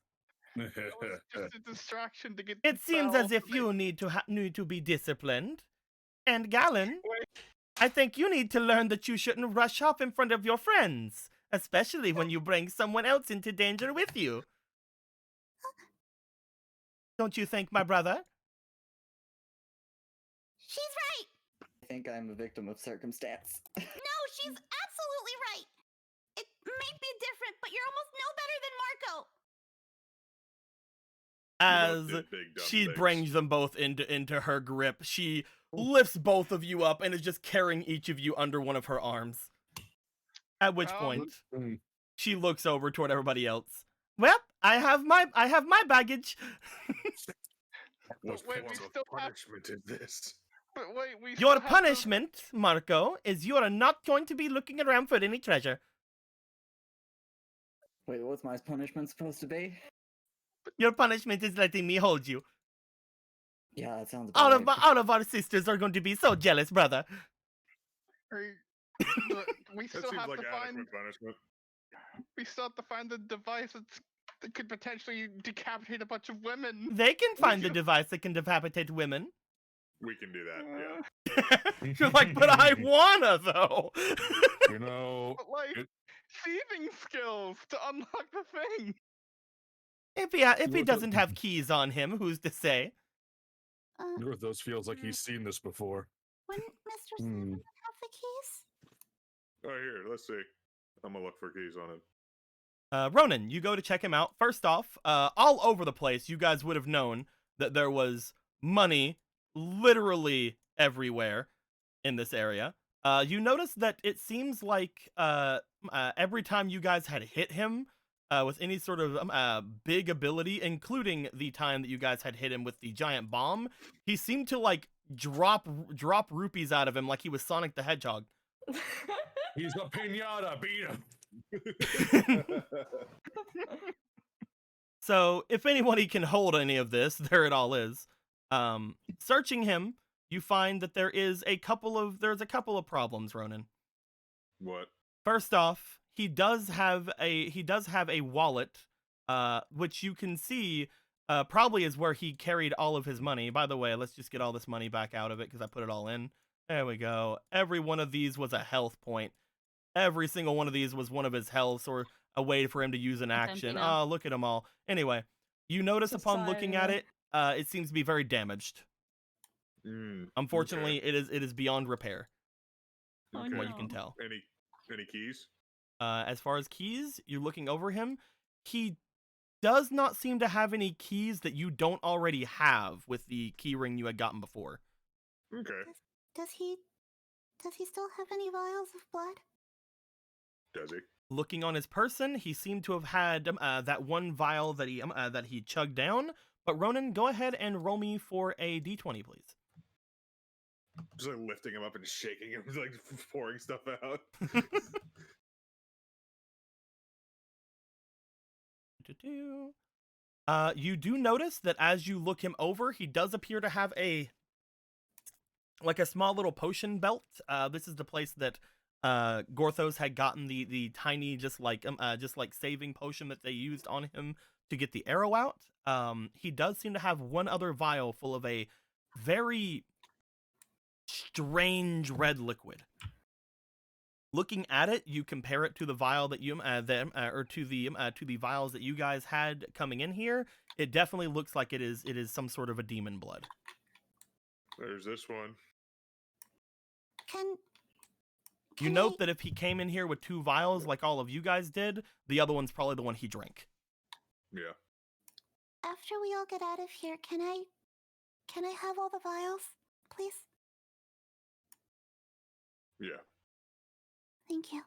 It was just a distraction to get. It seems as if you need to be disciplined. And Gallon, I think you need to learn that you shouldn't rush off in front of your friends, especially when you bring someone else into danger with you. Don't you think, my brother? She's right. I think I'm a victim of circumstance. No, she's absolutely right. It may be different, but you're almost no better than Marco. As Big dumb she things. brings them both into her grip, she lifts both of you up and is just carrying each of you under one of her arms. At which point, she looks over toward everybody else. Well, I have my baggage. What Wait, we form of still have- punishment is this? But wait, we Your still have to- punishment, Marco, is you are not going to be looking around for any treasure. Wait, what's my punishment supposed to be? Your punishment is letting me hold you. Yeah, that sounds about right. All of our sisters are going to be so jealous, brother. But we That still seems have like to adequate find. punishment. We still have to find the device that could potentially decapitate a bunch of women. They can find the device that can decapitate women. We can do that, yeah. You're like, but I wanna though. You know, But like, thieving skills to unlock the thing. If he doesn't have keys on him, who's to say? Gorthos feels like he's seen this before. Wouldn't Mr. Salmon have the keys? Oh, here, let's see. I'm gonna look for keys on it. Ronan, you go to check him out. First off, all over the place, you guys would have known that there was money literally everywhere in this area. You notice that it seems like every time you guys had hit him with any sort of big ability, including the time that you guys had hit him with the giant bomb, he seemed to like drop rupees out of him like he was Sonic the Hedgehog. He's a pinata. Beat him. So if anybody can hold any of this, there it all is. Searching him, you find that there's a couple of problems, Ronan. What? First off, he does have a wallet, which you can see probably is where he carried all of his money. By the way, let's just get all this money back out of it because I put it all in. There we go. Every one of these was a health point. Every single one of these was one of his healths or a way for him to use an It's empty action. now. Oh, look at them all. Anyway, you notice upon looking at Society. it seems to be very damaged. Mm, Unfortunately, it is beyond repair. Oh, From what you no. can tell. Any keys? As far as keys, you're looking over him. He does not seem to have any keys that you don't already have with the key ring you had gotten before. Okay. Does he still have any vials of blood? Does he? Looking on his person, he seemed to have had that one vial that he chugged down. But Ronan, go ahead and roll me for a d20, please. Just like lifting him up and shaking him, like pouring stuff out. You do notice that as you look him over, he does appear to have a small little potion belt. This is the place that Gorthos had gotten the tiny just like saving potion that they used on him to get the arrow out. He does seem to have one other vial full of a very strange red liquid. Looking at it, you compare it to the vial that you to the vials that you guys had coming in here. It definitely looks like it is some sort of a demon blood. There's this one. Can You note that if he came in here with 2 vials like all of you guys did, the other one's probably the one he drank. Yeah. after we all get out of here, can I have all the vials, please? Yeah. Thank you.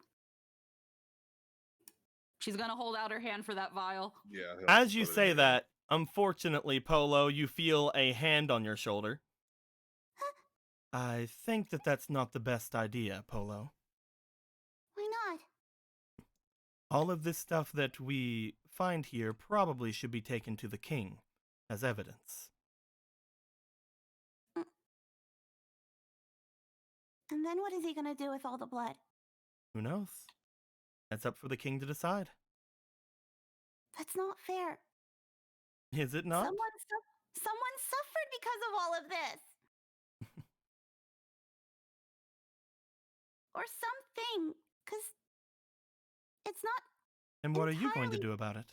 She's gonna hold out her hand for that vial. Yeah. As you say that, unfortunately, Polo, you feel a hand on your shoulder. I think that's not the best idea, Polo. Why not? All of this stuff that we find here probably should be taken to the king as evidence. And then what is he gonna do with all the blood? Who knows? That's up for the king to decide. That's not fair. Is it not? Someone suffered because of all of this. Or something, because it's not. And what are you going to entirely- do about it?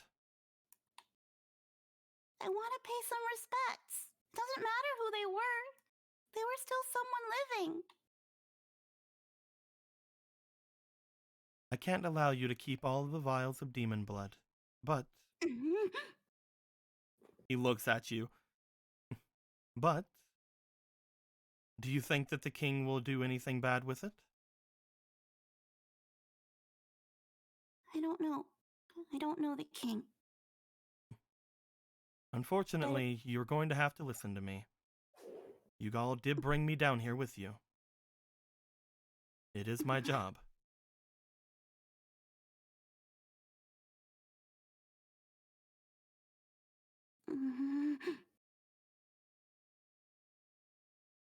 I want to pay some respects. Doesn't matter who they were. They were still someone living. I can't allow you to keep all of the vials of demon blood, but he looks at you. But do you think that the king will do anything bad with it? I don't know. I don't know the king. Unfortunately, you're going to have to listen to me. You all did bring me down here with you. It is my job.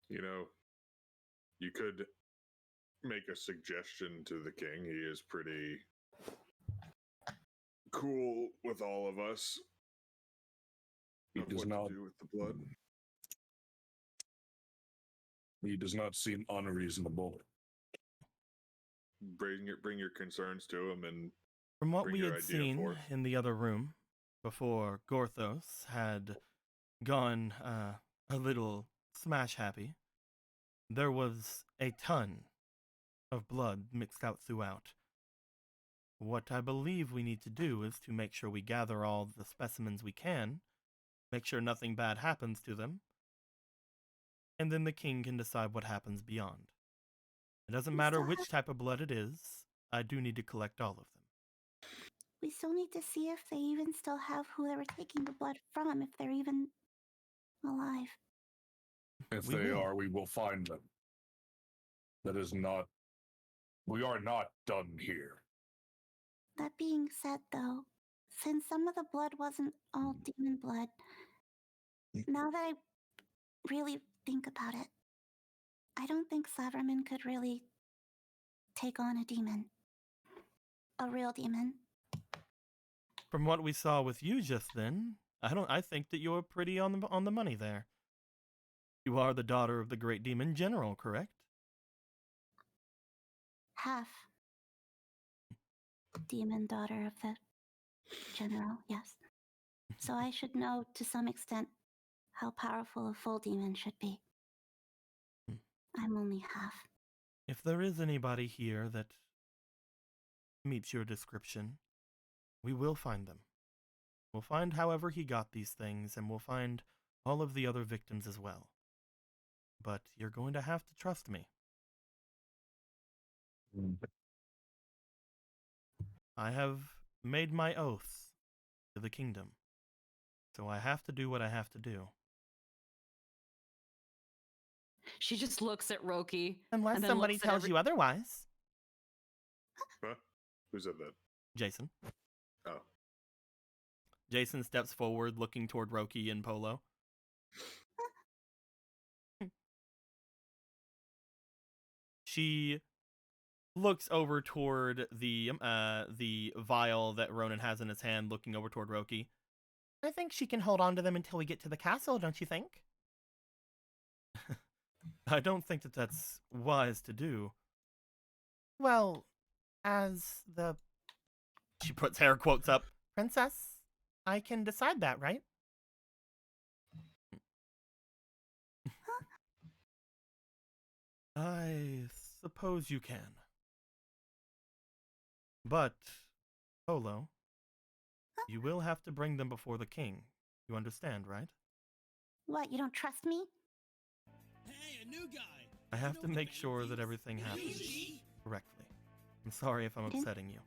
You know, you could make a suggestion to the king. He is pretty cool with all of us. He of does what not. to do with the blood. He does not seem unreasonable. Bring your concerns to him, and From what Bring we your had idea seen forth. in the other room, before Gorthos had gone a little smash happy, there was a ton of blood mixed out throughout. What I believe we need to do is to make sure we gather all the specimens we can, make sure nothing bad happens to them, and then the king can decide what happens beyond. It doesn't We matter still which have- type of blood it is, I do need to collect all of them. We still need to see if they even still have who they were taking the blood from, if they're even alive. If We they will. are, we will find them. That is not. We are not done here. That being said, though, since some of the blood wasn't all demon blood, now that I really think about it, I don't think Slaverman could really take on a demon. a real demon. From what we saw with you just then, I think that you're pretty on the money there. You are the daughter of the great demon general, correct? Half demon daughter of the general, yes. So I should know to some extent how powerful a full demon should be. Hmm. I'm only half. If there is anybody here that meets your description, we will find them. We'll find however he got these things, and we'll find all of the other victims as well. But you're going to have to trust me. I have made my oath to the kingdom, so I have to do what I have to do. She just looks at Roki. Unless and then somebody looks at tells you otherwise. Huh? Who said that? Jason. Oh. Jason steps forward, looking toward Roki and Polo. She looks over toward the vial that Ronan has in his hand, looking over toward Roki. I think she can hold on to them until we get to the castle, don't you think? I don't think that that's wise to do. Well, as the... She puts hair quotes up. Princess, I can decide that, right? I suppose you can. But, Polo, you will have to bring them before the king. You understand, right? What, you don't trust me? Hey, a new guy. I have to make sure that everything happens correctly. I'm sorry if I'm upsetting you.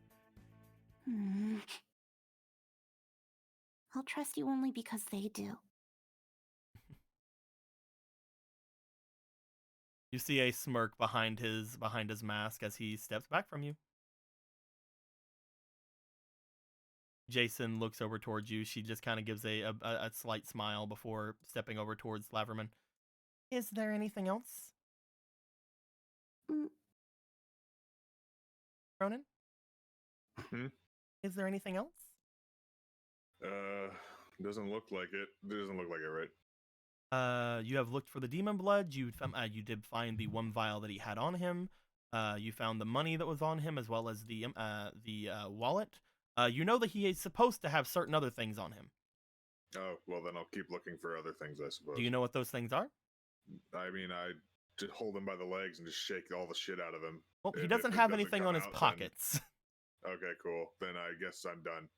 I'll trust you only because they do. You see a smirk behind his mask as he steps back from you. Jason looks over towards you. She just kind of gives a slight smile before stepping over towards Slaverman. Is there anything else? Ronan? Is there anything else? Doesn't look like it. Doesn't look like it, right? You have looked for the demon blood. You did find the one vial that he had on him. You found the money that was on him, as well as the wallet. You know that he is supposed to have certain other things on him. Oh, well then I'll keep looking for other things, I suppose. Do you know what those things are? I mean, I just hold him by the legs and just shake all the shit out of him. Well, he And doesn't if it have doesn't anything come on his out, then- pockets. Okay, cool. Then I guess I'm done.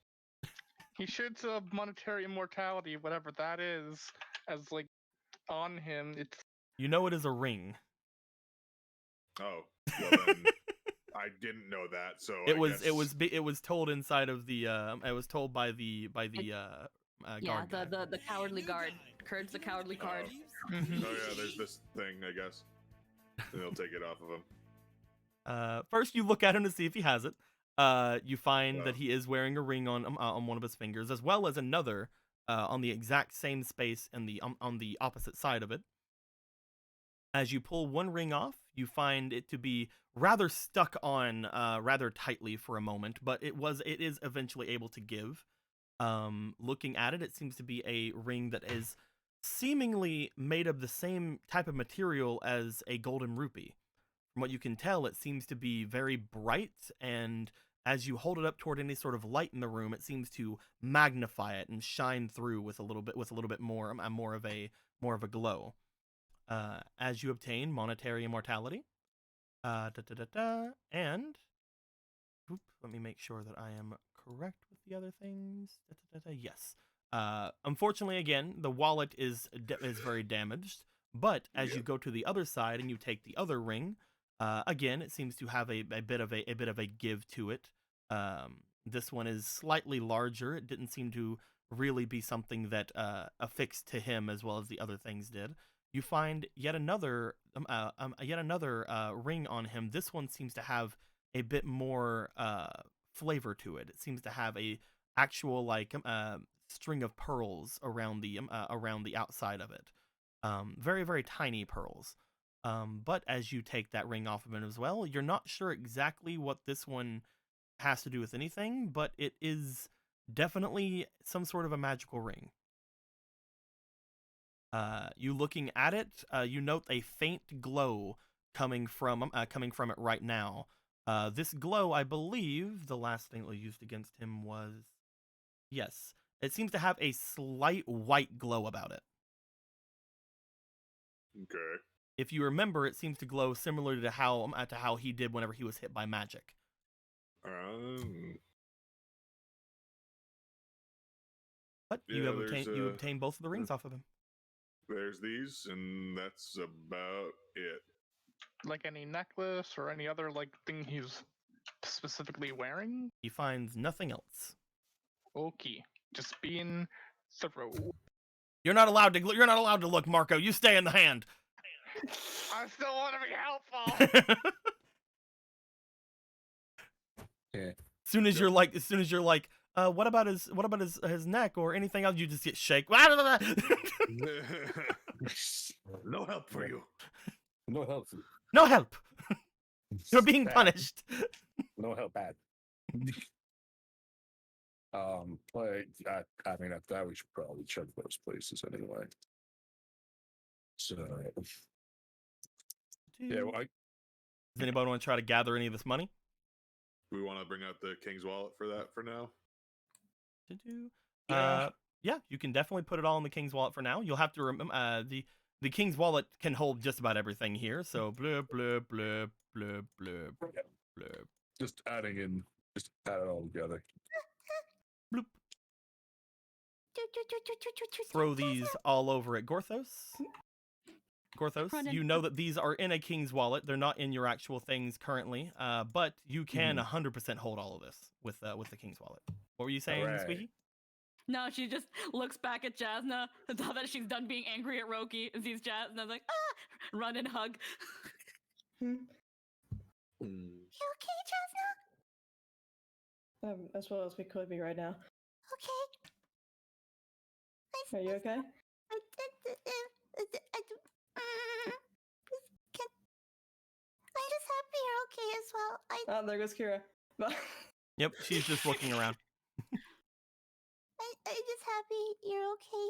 He shoots a monetary immortality, whatever that is, as like on him. It's You know it is a ring. Oh, well then I didn't know that, so It I guess... was told inside of the it was told by the yeah, guard guy. the cowardly guard. Courage the cowardly guard. Oh yeah, there's this thing, I guess. And they'll take it off of him. First you look at him to see if he has it. You find that he is wearing a ring on one of his fingers, as well as another on the exact same space and on the opposite side of it. As you pull one ring off, you find it to be rather stuck on rather tightly for a moment, but it is eventually able to give. Looking at it, it seems to be a ring that is seemingly made of the same type of material as a golden rupee. From what you can tell, it seems to be very bright, and as you hold it up toward any sort of light in the room, it seems to magnify it and shine through with a little bit more of a glow. As you obtain monetary immortality, and let me make sure that I am correct with the other things. Yes. Unfortunately, again, the wallet is very damaged. But as you go to the other side and you take the other ring, again, it seems to have a bit of a give to it. This one is slightly larger. It didn't seem to really be something that affixed to him as well as the other things did. You find yet another ring on him. This one seems to have a bit more flavor to it. It seems to have a actual string of pearls around the outside of it. Very, very tiny pearls. But as you take that ring off of it as well, you're not sure exactly what this one has to do with anything, but it is definitely some sort of a magical ring. You looking at it, you note a faint glow coming from it right now. This glow, I believe, the last thing that was used against him was, yes, it seems to have a slight white glow about it. Okay. If you remember, it seems to glow similar to how he did whenever he was hit by magic. But you Yeah, have obtained both of the rings off of him. There's these, and that's about it. Like any necklace or any other like thing he's specifically wearing? He finds nothing else. Okay. Just being thorough. You're not allowed to look, Marco. You stay in the hand. I still want to be helpful. Yeah. As soon as you're like, what about his neck or anything else, you just get shake. No help for you. No help. No help. You're being Bad. punished. No help, bad. But I mean, after that, we should probably check those places anyway. So, yeah. Well, Does anybody want to try to gather any of this money? We want to bring out the king's wallet for that for now. Yeah, you can definitely put it all in the king's wallet for now. You'll have to remember the king's wallet can hold just about everything here. So blub blub blub blub blub blub. just add it all together. Bloop. Throw these all over at Gorthos. Gorthos, you know that these are in a king's wallet. They're not in your actual things currently, but you can 100% hold all of this with the king's wallet. What were you saying, Hooray. Squeaky? No, she just looks back at Jasna, now that she's done being angry at Roki, and sees Jasna like, run and hug. You okay, Jasna? As well as we could be right now. Okay. Are you okay? I'm just happy you're okay as well. Oh, there goes Kira. Yep, she's just looking around. I'm just happy you're okay.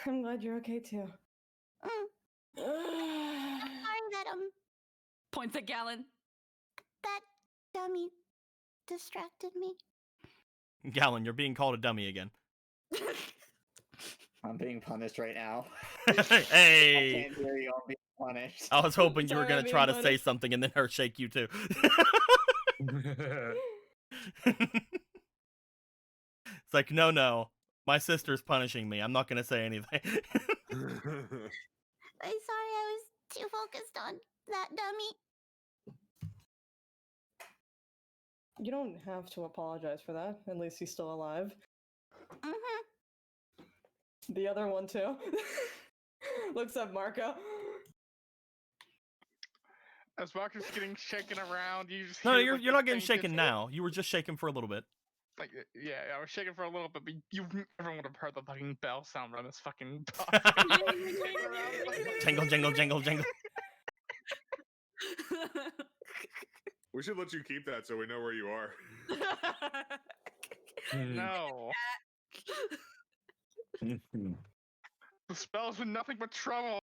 I'm glad you're okay too. Sorry that Points at Gallon. that dummy distracted me. Gallon, you're being called a dummy again. I'm being punished right now. Hey! I can't hear you. I'm being punished. I was hoping you were Sorry, gonna I'm try being to say punished. something and then her shake you too. It's like, no. My sister's punishing me. I'm not gonna say anything. I'm sorry I was too focused on that dummy. You don't have to apologize for that. At least he's still alive. Mm-hmm. The other one too. Looks at Marco. As Marco's getting shaken around, you just No, hear, you're like, not the getting faintest- shaken now. You were just shaken for a little bit. Like, yeah, I was shaking for a little bit, but everyone would have heard the fucking bell sound around this fucking. Jangle, jangle, jangle, jangle. We should let you keep that so we know where you are. No, the spell's been nothing but trouble.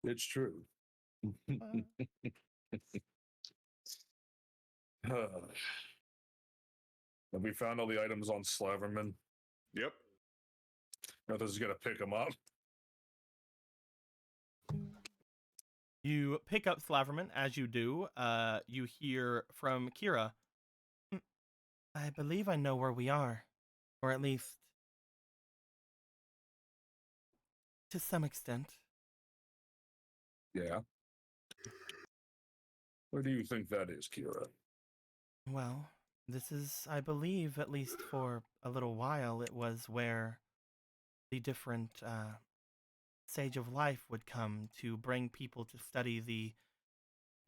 It's true. Have we found all the items on Slaverman? Yep. Nothing's is gonna pick them up. You pick up Slaverman. As you do, you hear from Kira. I believe I know where we are. Or at least to some extent. Yeah. Where do you think that is, Kira? Well, this is, I believe, at least for a little while, it was where the different Sage of Life would come to bring people to study the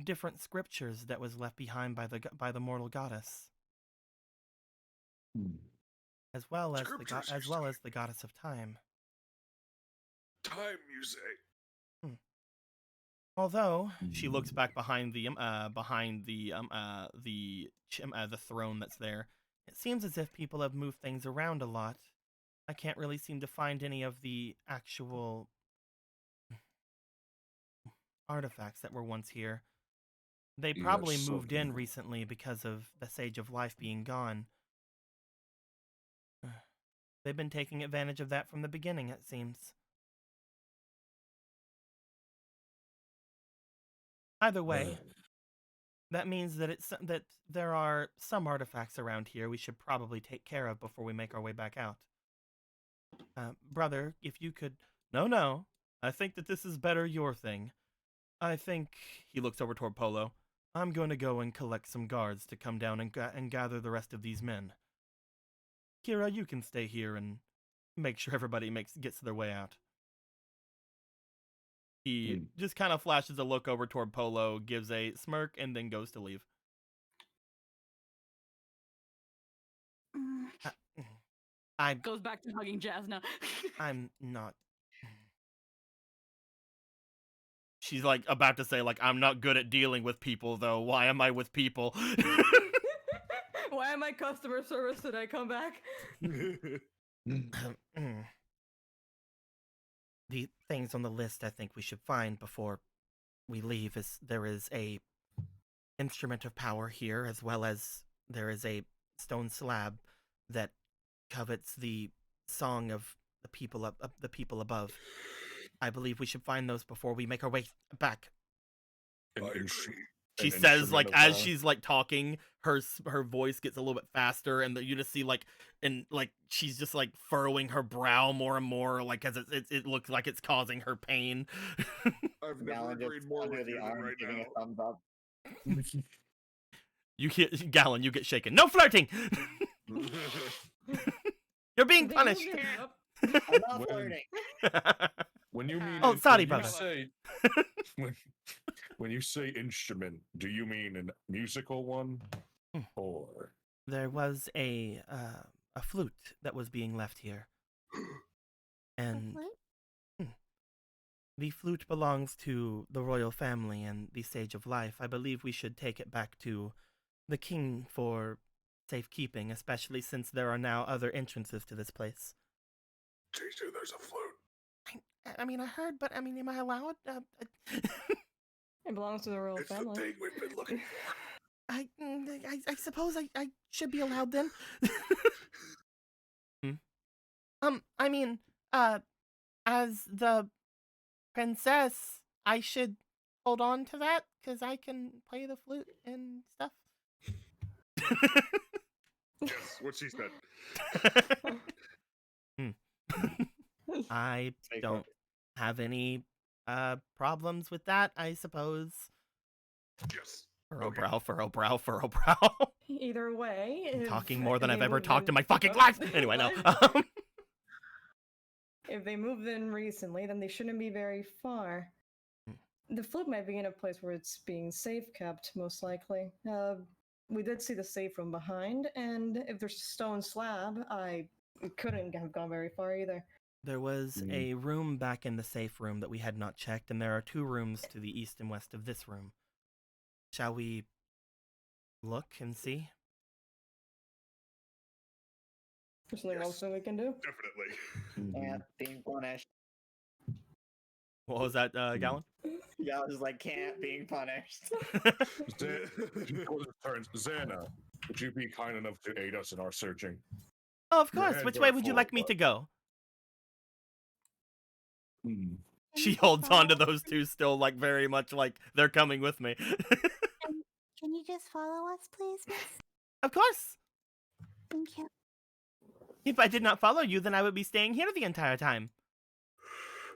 different scriptures that was left behind by the mortal goddess, as well as the goddess of time. Time, you say? Although she looks Hmm. back behind the the throne that's there, it seems as if people have moved things around a lot. I can't really seem to find any of the actual artifacts that were once here. They probably Yes, moved in recently because of the Sage of Life being gone. They've been taking advantage of that from the beginning, it seems. Either way, that means that that there are some artifacts around here we should probably take care of before we make our way back out. Brother, if you could... No. I think that this is better your thing. I think... He looks over toward Polo. I'm going to go and collect some guards to come down and gather the rest of these men. Kira, you can stay here and make sure everybody gets their way out. He just kind of flashes a look over toward Polo, gives a smirk, and then goes to leave. I Goes back to hugging Jazz now. I'm not. She's like about to say like I'm not good at dealing with people though. Why am I with people? Why am I customer service today? Come back. The things on the list I think we should find before we leave is there is a instrument of power here, as well as there is a stone slab that covets the song of the people above. I believe we should find those before we make our way back. She says, like, as she's like talking, her voice gets a little bit faster, and you just see she's just like furrowing her brow more and more, like as it looks like it's causing her pain. I've never agreed more with you than right giving now. a thumbs up. You get Gallon, you get shaken. No flirting. You're being punished. I'm not flirting. When you mean Oh, sorry, when you brother. say when you say instrument, do you mean a musical one, or There was a flute that was being left here, and the flute belongs to the royal family and the Sage of Life. I believe we should take it back to the king for safekeeping, especially since there are now other entrances to this place. Jason, there's a flute. I mean, I heard, but I mean, am I allowed? It belongs to the royal It's family. the thing we've been looking for. I suppose I should be allowed then. I mean, as the princess, I should hold on to that because I can play the flute and stuff. Yes, what she said. I don't have any problems with that, I suppose. Yes. Furrow brow, furrow brow, furrow brow. Either way, I'm if talking more than they I've ever moved talked in my fucking up- life. Anyway, no. If they moved in recently, then they shouldn't be very far. The flute might be in a place where it's being safe kept, most likely. We did see the safe room behind, and if there's a stone slab, it couldn't have gone very far either. There was a room back in the safe room that we had not checked, and there are 2 rooms to the east and west of this room. Shall we look and see? There's something Yes. else that we can do. Definitely. Yeah, being punished. What was that, Gallon? Yeah, I was like, can't being punished. turns Xana, would you be kind enough to aid us in our searching? Oh, of Your course. hands Which are way would you full, like me but- to go? Hmm. She holds on to those 2 still, like, very much like they're coming with me. Can you just follow us, please, miss? Of course. Thank you. If I did not follow you, then I would be staying here the entire time.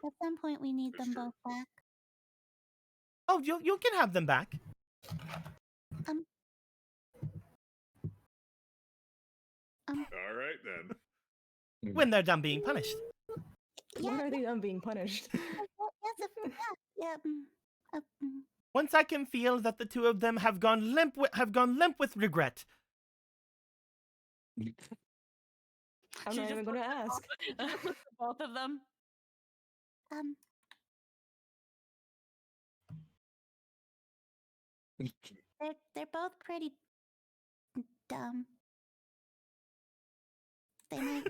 At some point, we need It's them true. both back. Oh, you can have them back. All right then. When they're done being punished. Why are they being punished? Yeah. Once I can feel that the 2 of them have gone limp with regret. I'm She not just even gonna ask. Both of them. They're both pretty dumb. They might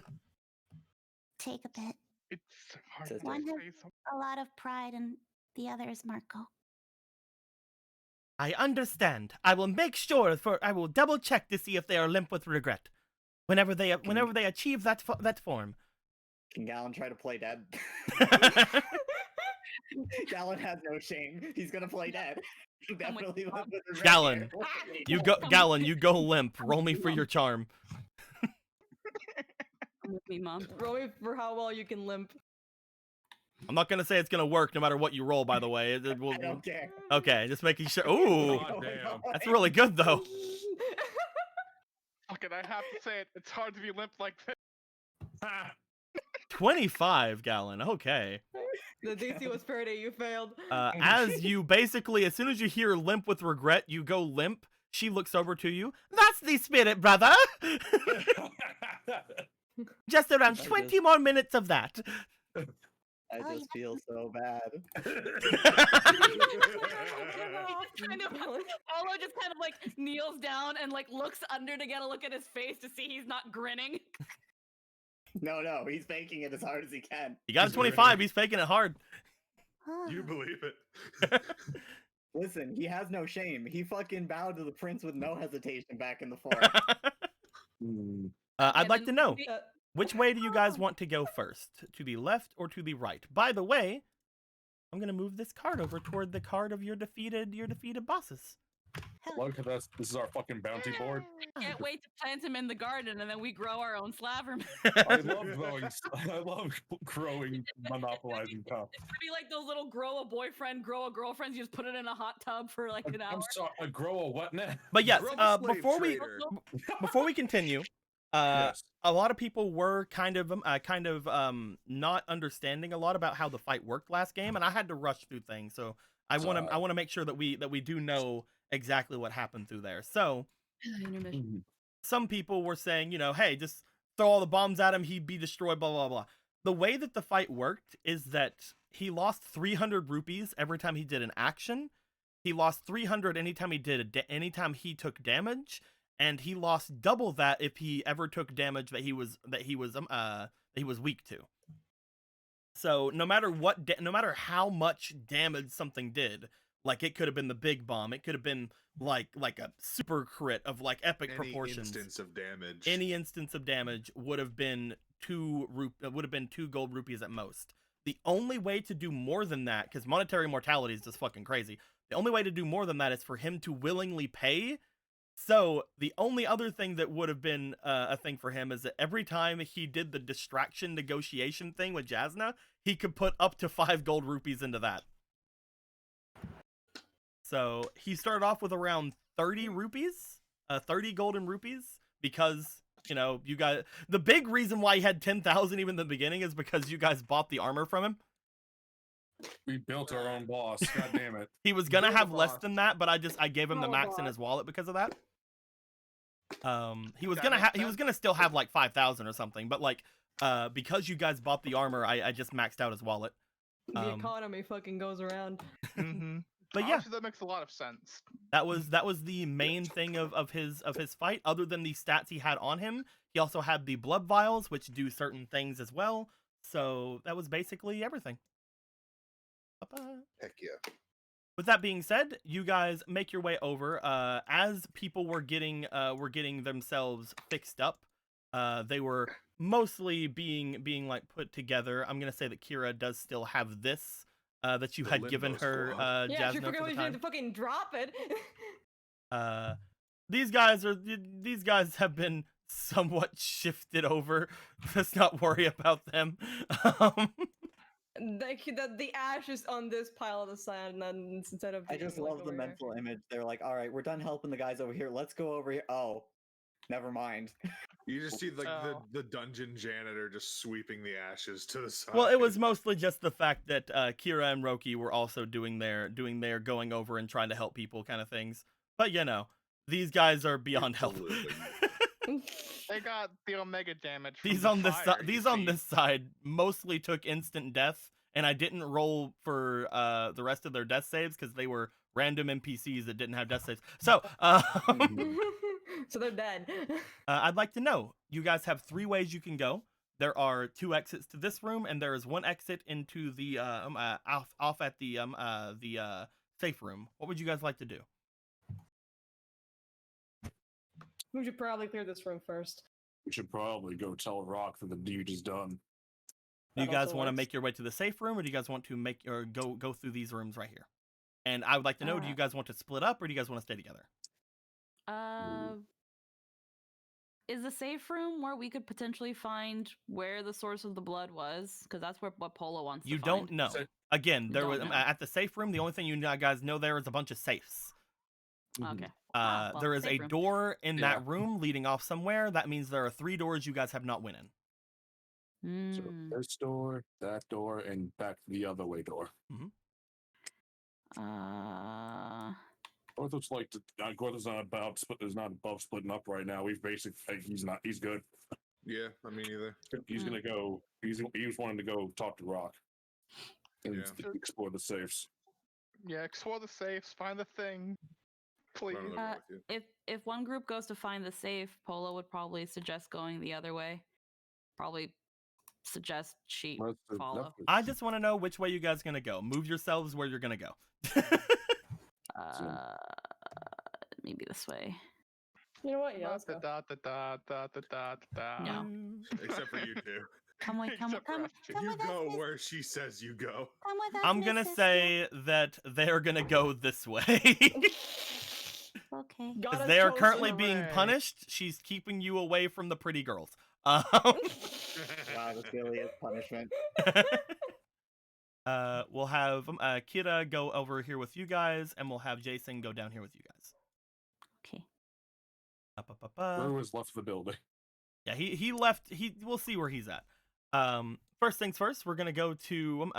take a bit. It's hard Says to One has say something. a lot of pride, and the other is Marco. I understand. I will make sure I will double check to see if they are limp with regret. Whenever they achieve that form. Can Gallon try to play dead? Gallon has no shame. He's gonna play dead. He Come with definitely lives with his red Gallon, hair. Gallon, you go limp. Roll me for your charm. Come with me, Mom. Roll me for how well you can limp. I'm not gonna say it's gonna work no matter what you roll. By the way, I don't care. okay, just making sure. Ooh, God damn. that's really good though. Fuck it, I have to say it. It's hard to be limp like this. Ha! 25 Gallon. Okay. The DC was parody. You failed. As you basically, as soon as you hear limp with regret, you go limp. She looks over to you. That's the spirit, brother. Just around 20 more minutes of that. I just feel so bad. Kind of, Olo just kind of like kneels down and like looks under to get a look at his face to see he's not grinning. No, he's faking it as hard as he can. You got a 25. He's faking it hard. You believe it. Listen, he has no shame. He fucking bowed to the prince with no hesitation back in the forest. I'd like to know, Uh, which way do you guys want to go first? To the left or to the right? By the way, I'm gonna move this card over toward the card of your defeated bosses. Look at this. This is our fucking bounty board. Can't wait to plant him in the garden and then we grow our own Slaverman. I love growing, monopolizing cup. It's gonna be like those little grow a boyfriend, grow a girlfriend. You just put it in a hot tub for like an hour. I'm sorry, I grow a what now? But yes, Grub a slave before we trader. before we continue, Yes. a lot of people were kind of not understanding a lot about how the fight worked last game, and I had to rush through things. So I want to make sure that we do know exactly what happened through there. So some people were saying, hey, just throw all the bombs at him, he'd be destroyed, blah blah blah. The way that the fight worked is that he lost 300 rupees every time he did an action. He lost 300 anytime he took damage, and he lost double that if he ever took damage that he was weak to. So no matter how much damage something did, like it could have been the big bomb, it could have been like a super crit of like epic proportions. Any instance of damage would have been 2 gold rupees at most. The only way to do more than that, because monetary mortality is just fucking crazy. The only way to do more than that is for him to willingly pay. So the only other thing that would have been a thing for him is that every time he did the distraction negotiation thing with Jasna, he could put up to 5 gold rupees into that. So he started off with around 30 rupees, 30 golden rupees, because, you guys, the big reason why he had 10,000 even in the beginning is because you guys bought the armor from him. We built our own boss. God damn it. He was gonna Build a have less boss. than that, but I gave him the max in his wallet because of that. He was gonna still have like 5,000 or something, but like because you guys bought the armor, I just maxed out his wallet. the economy fucking goes around. But yeah, Honestly, that makes a lot of sense. that was the main thing of his fight. Other than the stats he had on him, he also had the blood vials, which do certain things as well. So that was basically everything. Heck yeah. With that being said, you guys make your way over. As people were getting themselves fixed up, they were mostly being like put together. I'm gonna say that Kira does still have this that you The had given limbo her, squad. Yeah, she Jasna, forgot for we the had time. to fucking drop it. These guys have been somewhat shifted over. Let's not worry about them. The ash is on this pile of the sand, and then instead of I just being, like, love the over here. mental image. They're like, all right, we're done helping the guys over here. Let's go over here. Oh, never mind. You just see like Oh. the dungeon janitor just sweeping the ashes to the side. Well, it was mostly just the fact that Kira and Roki were also doing their going over and trying to help people kind of things. But these guys are beyond help. Absolutely. They got the omega damage. From These the on this fire, side, you these on see. this side mostly took instant death, and I didn't roll for the rest of their death saves because they were random NPCs that didn't have death saves. So, So they're dead. I'd like to know. You guys have 3 ways you can go. There are 2 exits to this room, and there is 1 exit into the off at the safe room. What would you guys like to do? We should probably clear this room first. We should probably go tell Rock that the deed is done. Do That you guys also want to works. make your way to the safe room, or do you guys want to make or go through these rooms right here? And I would like to know: do you guys want to split up, or do you guys want to stay together? Is the safe room where we could potentially find where the source of the blood was? Because that's what Polo wants You to don't find. know. So- Again, You there don't was know. at the safe room. The only thing you guys know there is a bunch of safes. Okay. Well, There is a safe room. door in Yeah. that room leading off somewhere. That means there are 3 doors you guys have not went in. So Mm. this door, that door, and back the other way door. Gorthos like to. Gorthos not about split. Is not above splitting up right now. We've basically. He's not. He's good. Yeah, I mean either. He's gonna go. He was wanting to go talk to Rock and Yeah. explore the safes. Yeah, explore the safes, find the thing, please. Run along with you. If one group goes to find the safe, Polo would probably suggest going the other way. Probably suggest she follow. I just want to know which way you guys gonna go. Move yourselves where you're gonna go. Maybe this way. You know what? Yeah, let's go. No. Except for you two. Come with Except for us two. Come You with us, go Miss- where she says you go. Come with us, I'm Miss gonna Sister. say that they're gonna go this way. Okay. God Because has they are chosen currently a being way. punished. She's keeping you away from the pretty girls. Wow, this really is punishment. We'll have Kira go over here with you guys, and we'll have Jason go down here with you guys. Okay. Who was left the building? Yeah, he left. We'll see where he's at. First things first, we're gonna go to Team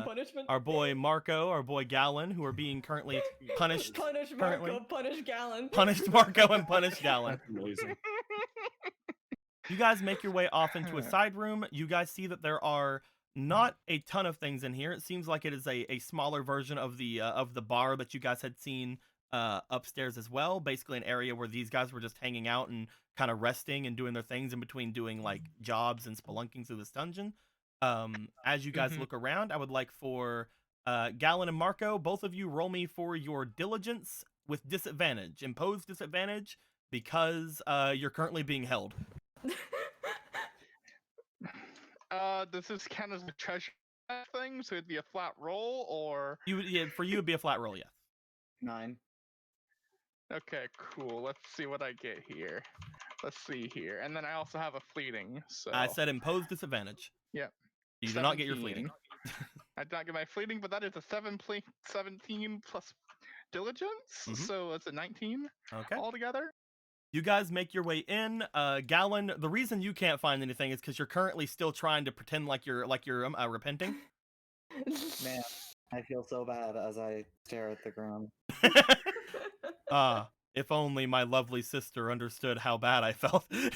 punishment. our boy Marco, our boy Gallon, who are being currently punished. Punish currently. Marco, punish Gallon. Punished Marco and punished Gallon. That's amazing. You guys make your way off into a side room. You guys see that there are not a ton of things in here. It seems like it is a smaller version of the bar that you guys had seen upstairs as well. Basically an area where these guys were just hanging out and kind of resting and doing their things in between doing like jobs and spelunking through this dungeon. As you guys look around, I would like for Gallon and Marco, both of you roll me for your diligence with disadvantage. Impose disadvantage because you're currently being held. Does this count as a treasure thing? So it'd be a flat roll, or For you it'd be a flat roll, yes. 9. okay, cool. Let's see what I get here. Let's see here, and then I also have a fleeting. So I said impose disadvantage. Yep. You do not get your 17. fleeting. I did not get my fleeting, but that is a 17 plus diligence, Mhm. so it's a 19 Okay. altogether. You guys make your way in. Gallon, the reason you can't find anything is because you're currently still trying to pretend like you're repenting. Man, I feel so bad as I stare at the ground. If only my lovely sister understood how bad I felt. If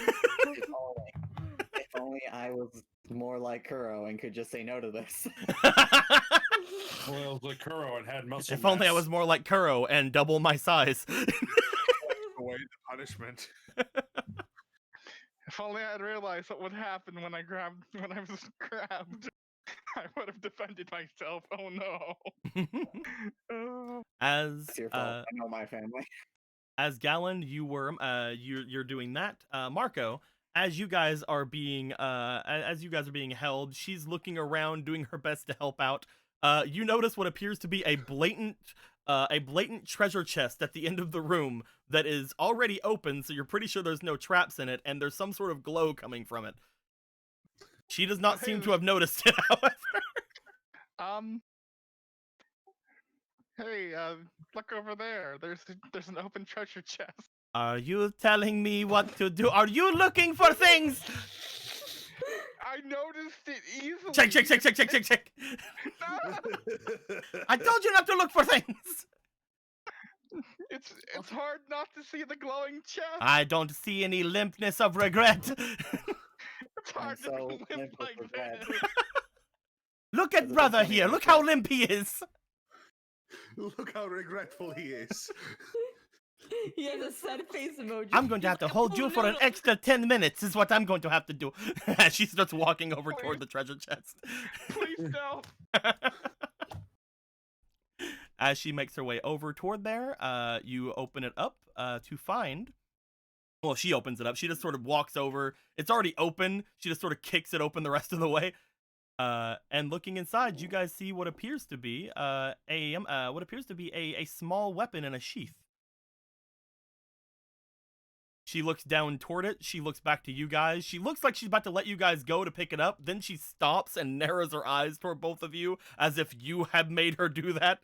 only I was more like Kuro and could just say no to this. Well, the Kuro had muscle. If only I mass. was more like Kuro and double my size. Away the punishment. If only I'd realized what would happen when I was grabbed. I would have defended myself. Oh no. As It's your fault. I know my family. as Gallon, you're doing that. Marco, as you guys are being held, she's looking around, doing her best to help out. You notice what appears to be a blatant treasure chest at the end of the room that is already open, so you're pretty sure there's no traps in it, and there's some sort of glow coming from it. She does not seem to have noticed it, however. Hey, look over there. There's an open treasure chest. Are you telling me what to do? Are you looking for things? I noticed it easily. Check. I told you not to look for things. It's hard not to see the glowing chest. I don't see any limpness of regret. It's hard so to be limp limp with like regret. this. Look at Is it brother funny here. like Look that? how limp he is. Look how regretful he is. He has a sad face emoji. I'm going to have to hold you for an extra 10 minutes is what I'm going to have to do. As she starts walking over toward the treasure chest. Please don't. As she makes her way over toward there, you open it up to find... Well, she opens it up. She just sort of walks over. It's already open. She just sort of kicks it open the rest of the way. And looking inside, you guys see what appears to be a small weapon in a sheath. She looks down toward it. She looks back to you guys. She looks like she's about to let you guys go to pick it up. Then she stops and narrows her eyes toward both of you as if you have made her do that.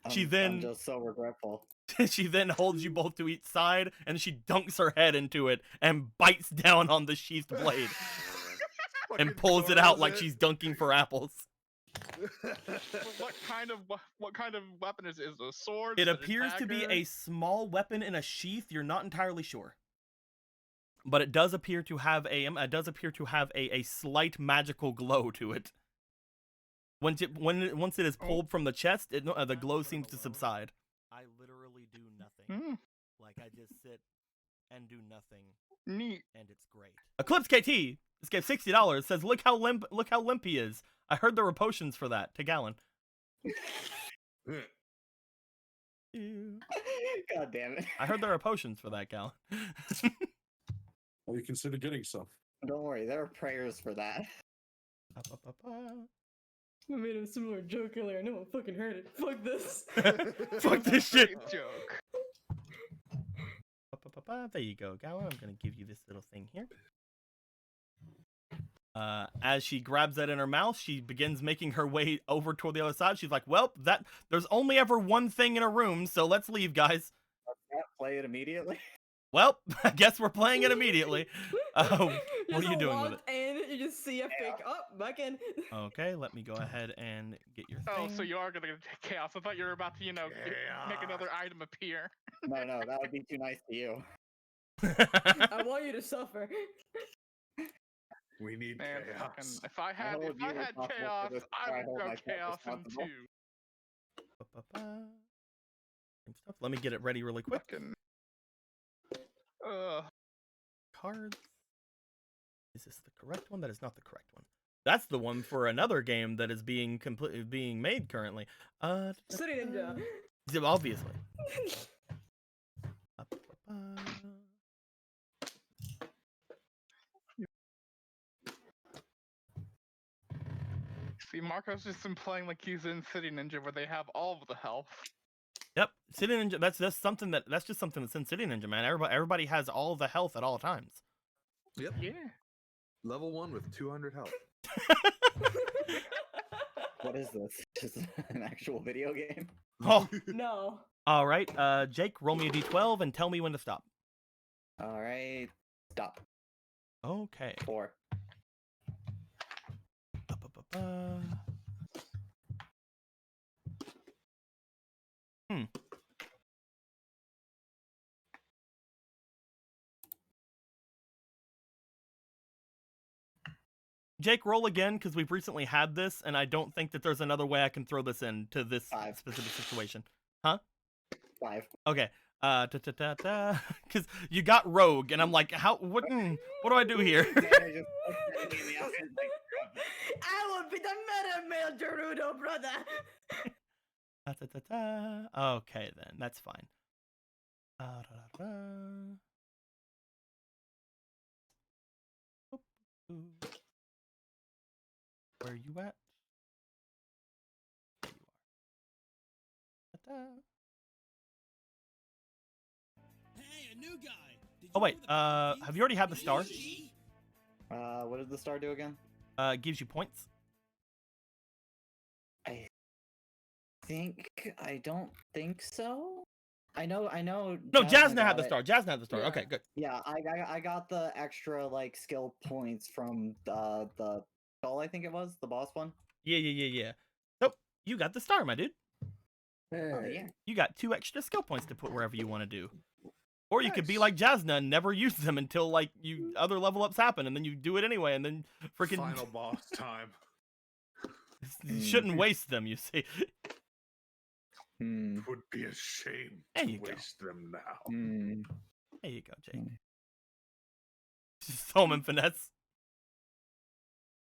I'm just so regretful. She then holds you both to each side, and she dunks her head into it and bites down on the sheathed blade and pulls it out like she's dunking for apples. What kind of weapon is it? Is it a sword? It Is appears to be dagger? a small weapon in a sheath. You're not entirely sure, but it does appear to have a slight magical glow to it. Once it is pulled from the chest, the glow seems to subside. I literally do nothing. Like I just sit and do nothing. Neat. And it's great. Eclipse KT, this gave $60. Says, look how limp he is. I heard there were potions for that. To Gallon. God damn it. I heard there are potions for that, Gallon. Well, you consider getting some. Don't worry, there are prayers for that. I made a similar joke earlier. No one fucking heard it. Fuck this. Fuck this shit. Great joke. There you go, Gallon. I'm gonna give you this little thing here. As she grabs that in her mouth, she begins making her way over toward the other side. She's like, well, there's only ever one thing in a room, so let's leave, guys. Let's play it immediately. Well, I guess we're playing it immediately. What are you doing with it? And you just see a fake back in. Okay, let me go ahead and get your thing. Oh, so you are gonna get chaos. I thought you were about to, make another item appear. No, that would be too nice to you. I want you to suffer. We need Man, chaos. if I had chaos, I would go chaos in two. Let me get it ready really quick. Cards. Is this the correct one? That is not the correct one. That's the one for another game that is being made currently. City Ninja. Obviously. See, Marco's just been playing like he's in City Ninja, where they have all of the health. Yep, City Ninja. That's just something that's in City Ninja, man. Everybody has all the health at all times. Yep. Yeah. Level 1 with 200 health. What is this? Just an actual video game? Oh No. All right, Jake, roll me a d12 and tell me when to stop. All right, stop. Okay. 4. Jake, roll again, because we've recently had this, and I don't think that there's another way I can throw this into this 5. specific situation. Huh? 5. Okay. Because you got rogue, and I'm like, what do I do here? I will be the meta male Gerudo, brother. Okay, then. That's fine. Where are you at? There you are. Hey, a new guy. Did Oh you wait, know the have you already had the star? What did the star do again? It gives you points. I don't think so. I know. No, Jasna got had the it. star. Jasna had the star. Yeah. Okay, good. Yeah, I got the extra like skill points from the skull. I think it was the boss one. Yeah. So you got the star, my dude. Oh yeah. You got 2 extra skill points to put wherever you want to do. Or you could be Nice. like Jasna and never use them until like other level ups happen, and then you do it anyway, and then freaking Final boss time. You shouldn't waste them, you see. It would be a shame There to you go. waste them now. There you go, Jake. Just throw them in finesse.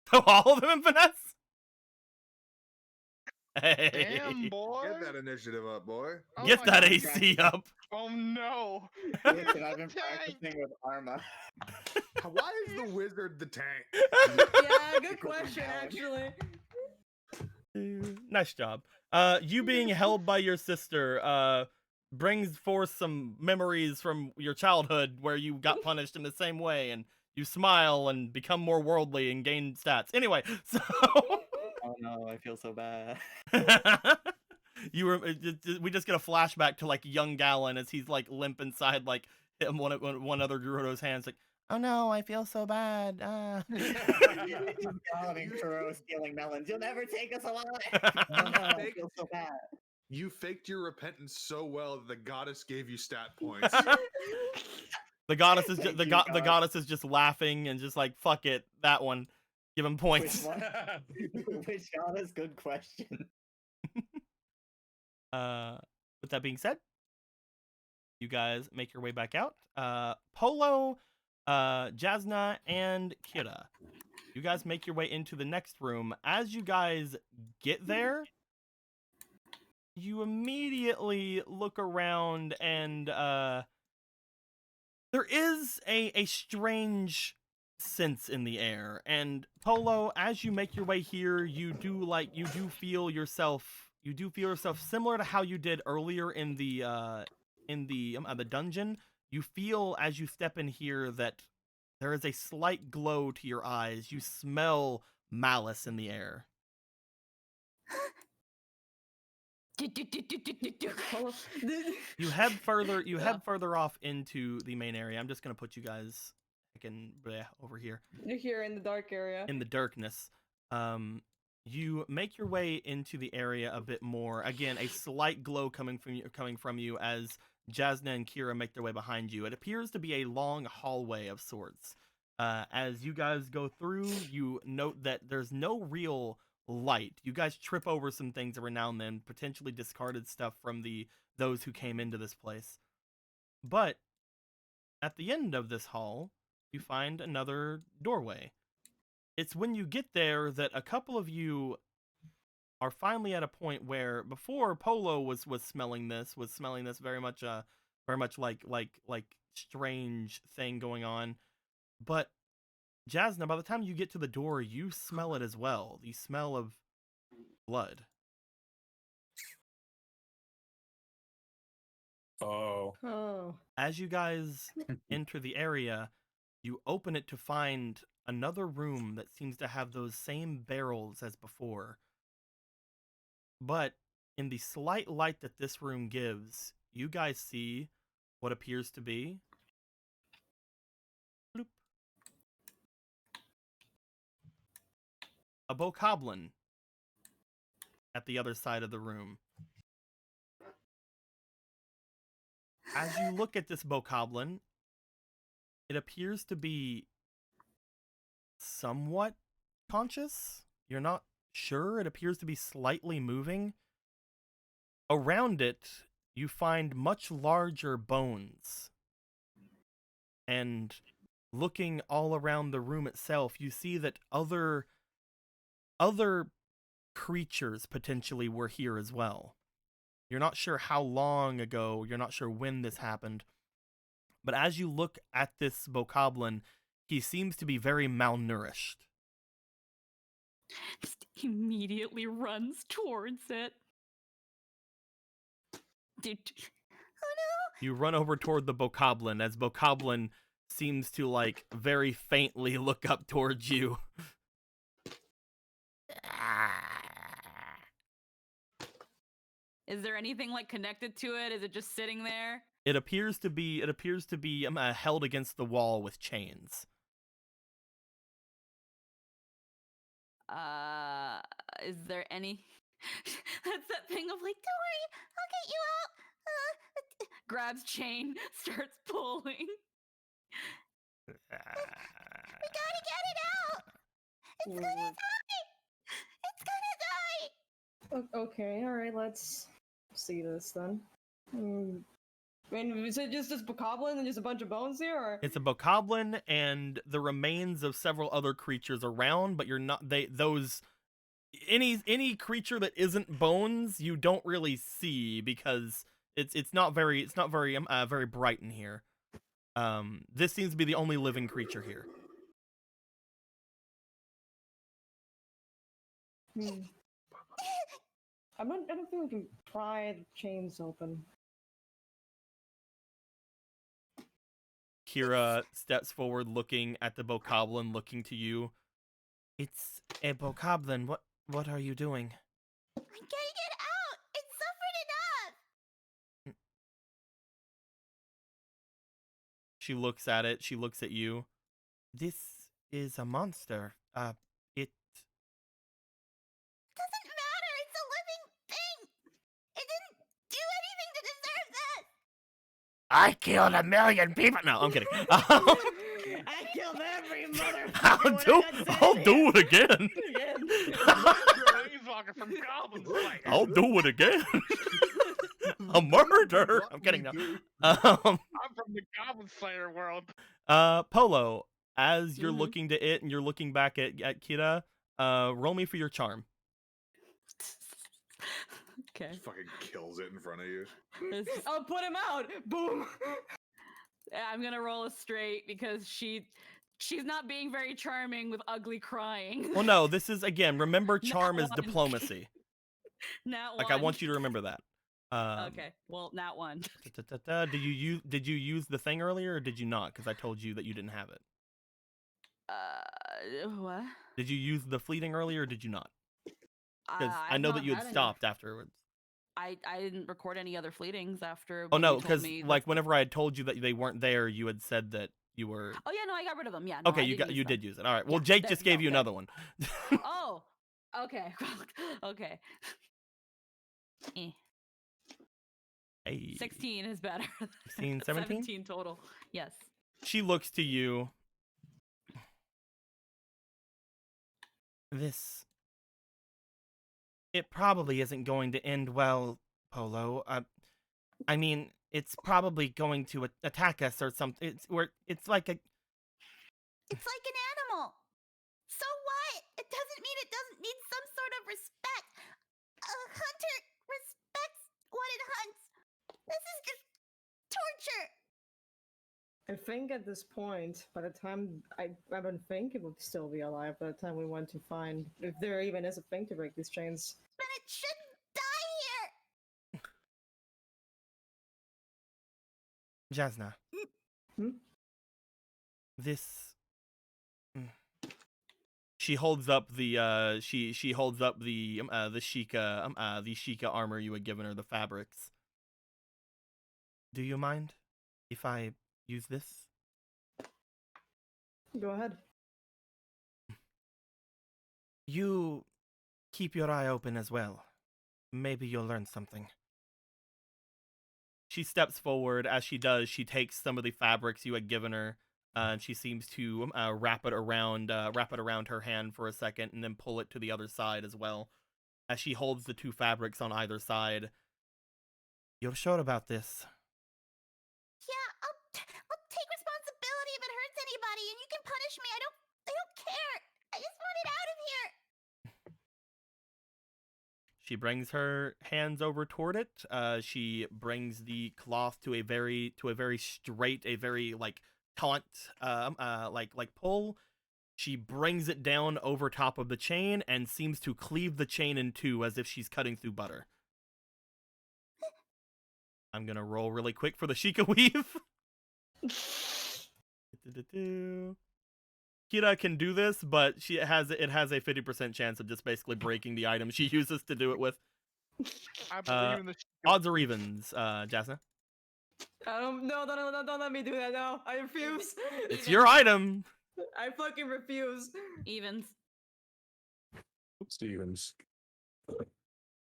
Throw all of them in finesse? Hey. Damn, boy. Get that initiative up, boy. Oh Get my that God. AC up. Oh no. Listen, I've been Tank. practicing with Arma. Why is the wizard the tank? Yeah, good question, actually. Nice job. You being held by your sister brings forth some memories from your childhood where you got punished in the same way, and you smile and become more worldly and gain stats. Anyway, so Oh no, I feel so bad. we just get a flashback to like young Gallon as he's like limp inside like him one other Gerudo's hands, like, oh no, I feel so bad. Gallon and Kuro stealing melons. You'll never take us alive. Oh no, I feel so bad. You faked your repentance so well that the goddess gave you stat points. The goddess is Thank the you, God. goddess is just laughing and just like, fuck it, that one, give him points. Which one? Which goddess? Good question. With that being said, you guys make your way back out. Polo, Jasna, and Kira, you guys make your way into the next room. As you guys get there, you immediately look around and there is a strange sense in the air. And Polo, as you make your way here, you do feel yourself similar to how you did earlier in the dungeon. You feel as you step in here that there is a slight glow to your eyes. You smell malice in the air. You head further off into the main area. I'm just gonna put you guys over here. You're here in the dark area. In the darkness. You make your way into the area a bit more. Again, a slight glow coming from you as Jasna and Kira make their way behind you. It appears to be a long hallway of sorts. As you guys go through, you note that there's no real light. You guys trip over some things every now and then, potentially discarded stuff from those who came into this place. But at the end of this hall, you find another doorway. It's when you get there that a couple of you are finally at a point where before Polo was smelling this very much like strange thing going on. But Jasna, by the time you get to the door, you smell it as well. The smell of blood. Oh. As you guys enter the area, you open it to find another room that seems to have those same barrels as before. But in the slight light that this room gives, you guys see what appears to be bloop, a bokoblin at the other side of the room. As you look at this bokoblin, it appears to be somewhat conscious. You're not sure. It appears to be slightly moving. Around it, you find much larger bones. And looking all around the room itself, you see that other creatures potentially were here as well. You're not sure how long ago, you're not sure when this happened. But as you look at this bokoblin, he seems to be very malnourished. Just immediately runs towards it. Dude. Oh no! You run over toward the bokoblin as bokoblin seems to like very faintly look up towards you. Is there anything like connected to it? Is it just sitting there? It appears to be held against the wall with chains. Is there any? That's that thing of like, don't worry, I'll get you out. Grabs chain, starts pulling. We gotta get it out. It's gonna die. It's gonna die. Okay, alright, let's see this then. I mean, is it just this bokoblin and just a bunch of bones here, or? It's a bokoblin and the remains of several other creatures around, but you're not any creature that isn't bones you don't really see because it's not very very bright in here. This seems to be the only living creature here. I don't think we can pry the chains open. Kira steps forward, looking at the bokoblin, looking to you. It's a bokoblin. What are you doing? I'm getting it out! It suffered enough! She looks at it. She looks at you. This is a monster. It Doesn't matter, it's a living thing! It didn't do anything to deserve this! I killed 1,000,000 people. No, I'm kidding. I killed every motherfucker. I'll do it again. From Goblin Slayer. I'll do it again. A murder. I'm kidding. No. I'm from the Goblin Slayer world. Polo, as you're looking to it and you're looking back at Kira, roll me for your charm. Okay. Just fucking kills it in front of you. I'll put him out. Boom. I'm gonna roll a straight because she's not being very charming with ugly crying. Well, no, this is again. Remember, charm is diplomacy. Nat one. Like I want you to remember that. Okay. Well, nat one. Did you use the thing earlier or did you not? Because I told you that you didn't have it. What? Did you use the fleeting earlier or did you not? Because I I've know that not you had had any. stopped afterwards. I didn't record any other fleetings after. Oh when no, you told because me like that's- whenever I had told you that they weren't there, you had said that you were. Oh yeah, no, I got rid of them. Yeah. No, Okay, I you didn't use them. did use it. All right. Well, Yeah, Jake there- just gave no, you there. another one. Oh. Okay. Okay. Hey. 16 is better. 16, 17? 17 total. Yes. She looks to you. This. It probably isn't going to end well, Polo. I mean, it's probably going to attack us or something. It's like a. It's like an animal! So what? It doesn't mean it doesn't need some sort of respect. A hunter respects what it hunts. This is just torture! I think at this point, by the time I don't think it would still be alive by the time we went to find if there even is a thing to break these chains. But it shouldn't die here! Jasna. Hmm? This. She holds up the she holds up the Sheikah armor you had given her, the fabrics. Do you mind if I use this? Go ahead. You keep your eye open as well. Maybe you'll learn something. She steps forward. As she does, she takes some of the fabrics you had given her. And she seems to wrap it around her hand for a second, and then pull it to the other side as well. As she holds the two fabrics on either side. You're sure about this? Yeah, I'll take responsibility if it hurts anybody, and you can punish me. I don't care. I just want it out of here. She brings her hands over toward it. She brings the cloth to a very straight, a very like taut, like pull. She brings it down over top of the chain and seems to cleave the chain in two as if she's cutting through butter. I'm gonna roll really quick for the Sheikah weave. Kira can do this, but it has a 50% chance of just basically breaking the item she uses to do it with. I believe in the Odds or evens, Jasna? No, don't let me do that. No, I refuse. It's your item. I fucking refuse. Evens. Stevens.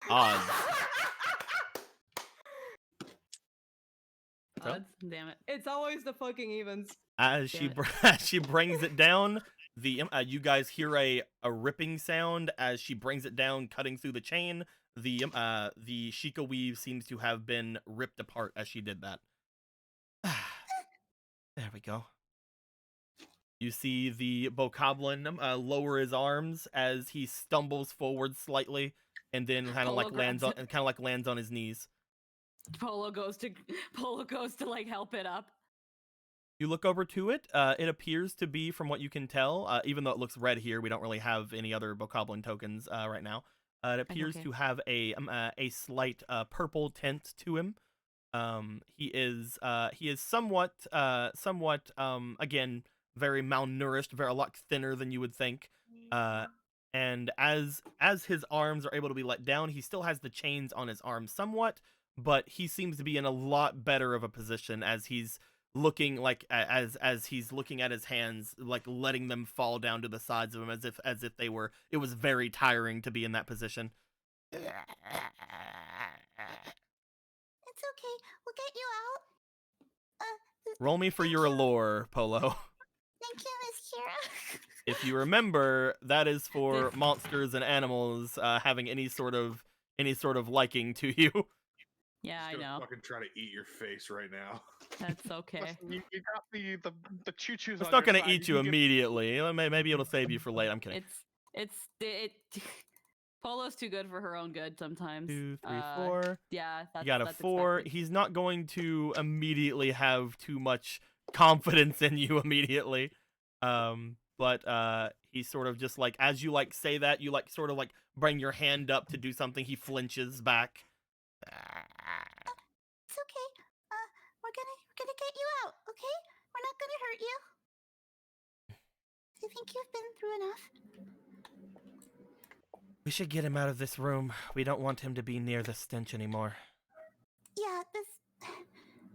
Odds. Odds. Damn it. It's always the fucking evens. As she brings it down, the you guys hear a ripping sound as she brings it down, cutting through the chain. the Sheikah weave seems to have been ripped apart as she did that. There we go. You see the bokoblin lower his arms as he stumbles forward slightly, and then kind of Polo grabs lands on his knees. Polo goes to like help it up. You look over to it. It appears to be, from what you can tell, even though it looks red here, we don't really have any other bokoblin tokens right now. It appears okay. to have a slight purple tint to him. He is somewhat again, very malnourished, very a lot thinner than you would think. And as his arms are able to be let down, he still has the chains on his arms somewhat, but he seems to be in a lot better of a position as he's looking like as he's looking at his hands, like letting them fall down to the sides of him as if they were. It was very tiring to be in that position. It's okay. We'll get you out. Roll me for your allure, Polo. Thank you, Miss Kira. If you remember, that is for monsters and animals having any sort of liking to you. Yeah, I Just gonna know. fucking try to eat your face right now. That's okay. Listen, you got the choo-choos. It's on not your gonna side. eat you can get- immediately. Maybe it'll save you for late. I'm kidding. It Polo's too good for her own good sometimes. 2, 3, 4. Yeah, that's, You got a that's 4. expected. He's not going to immediately have too much confidence in you immediately. But he's sort of just like, as you like say that, you like sort of like bring your hand up to do something. He flinches back. It's okay. We're gonna get you out, okay? We're not gonna hurt you. I think you've been through enough. We should get him out of this room. We don't want him to be near the stench anymore. Yeah,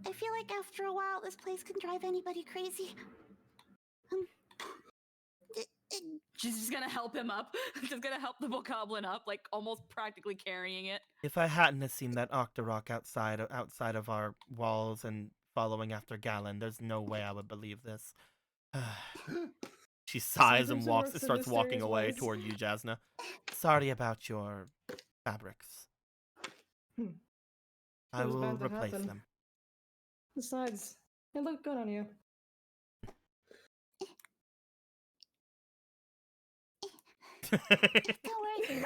I feel like after a while, this place can drive anybody crazy. She's just gonna help him up. She's gonna help the bokoblin up, like almost practically carrying it. If I hadn't have seen that Octorok outside of our walls and following after Galen, there's no way I would believe this. She sighs and Sometimes it works in starts walking mysterious away ways. toward you, Jasna. Sorry about your fabrics. I It was will bound to replace happen. them. Besides, it looked good on you. Don't worry.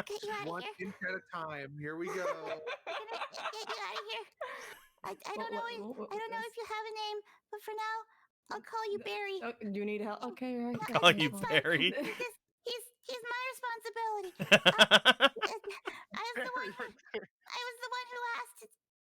Get you out of One here. inch at a time. Here we go. We're gonna get you out of here. I don't know. I don't know if you have a name, but for now, I'll call you Barry. Do you need help? Okay, all right. Yeah, Call that's you fine. Barry. Because he's my responsibility. I was the one who asked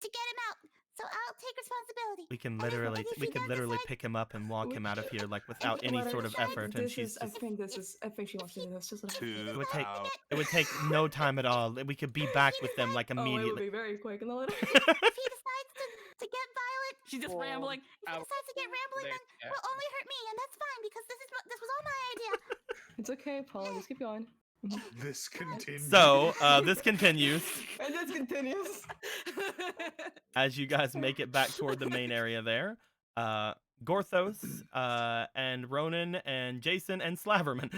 to get him out, so I'll take responsibility. We can And if literally he does decide- pick him up and walk him out of here like without any Let her- sort of effort, and This she's is. I just. think she wants to do this. Just let her. Two It would take out. it would take no time at all. We could be back with them like Oh, it would immediately. be very quick in the letter. If he decides to get violent, She's just Well, rambling. if he decides to get rambling, then Yeah. will only hurt me, and that's fine because this was all my idea. It's okay, Paul. Just keep going. This continues. So this continues And this continues. as you guys make it back toward the main area there. Gorthos, and Ronan and Jason and Slaverman.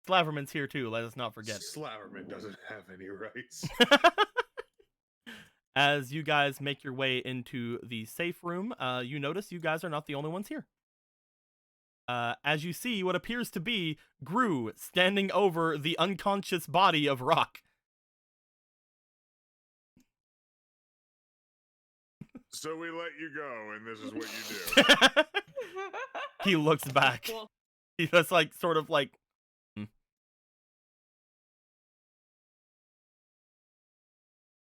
Slaverman's here too. Let us not forget. Slaverman doesn't have any rights. As you guys make your way into the safe room, you notice you guys are not the only ones here. As you see what appears to be Gru standing over the unconscious body of Rock. So we let you go, and this is what you do. He looks back. Well, He just like sort of like.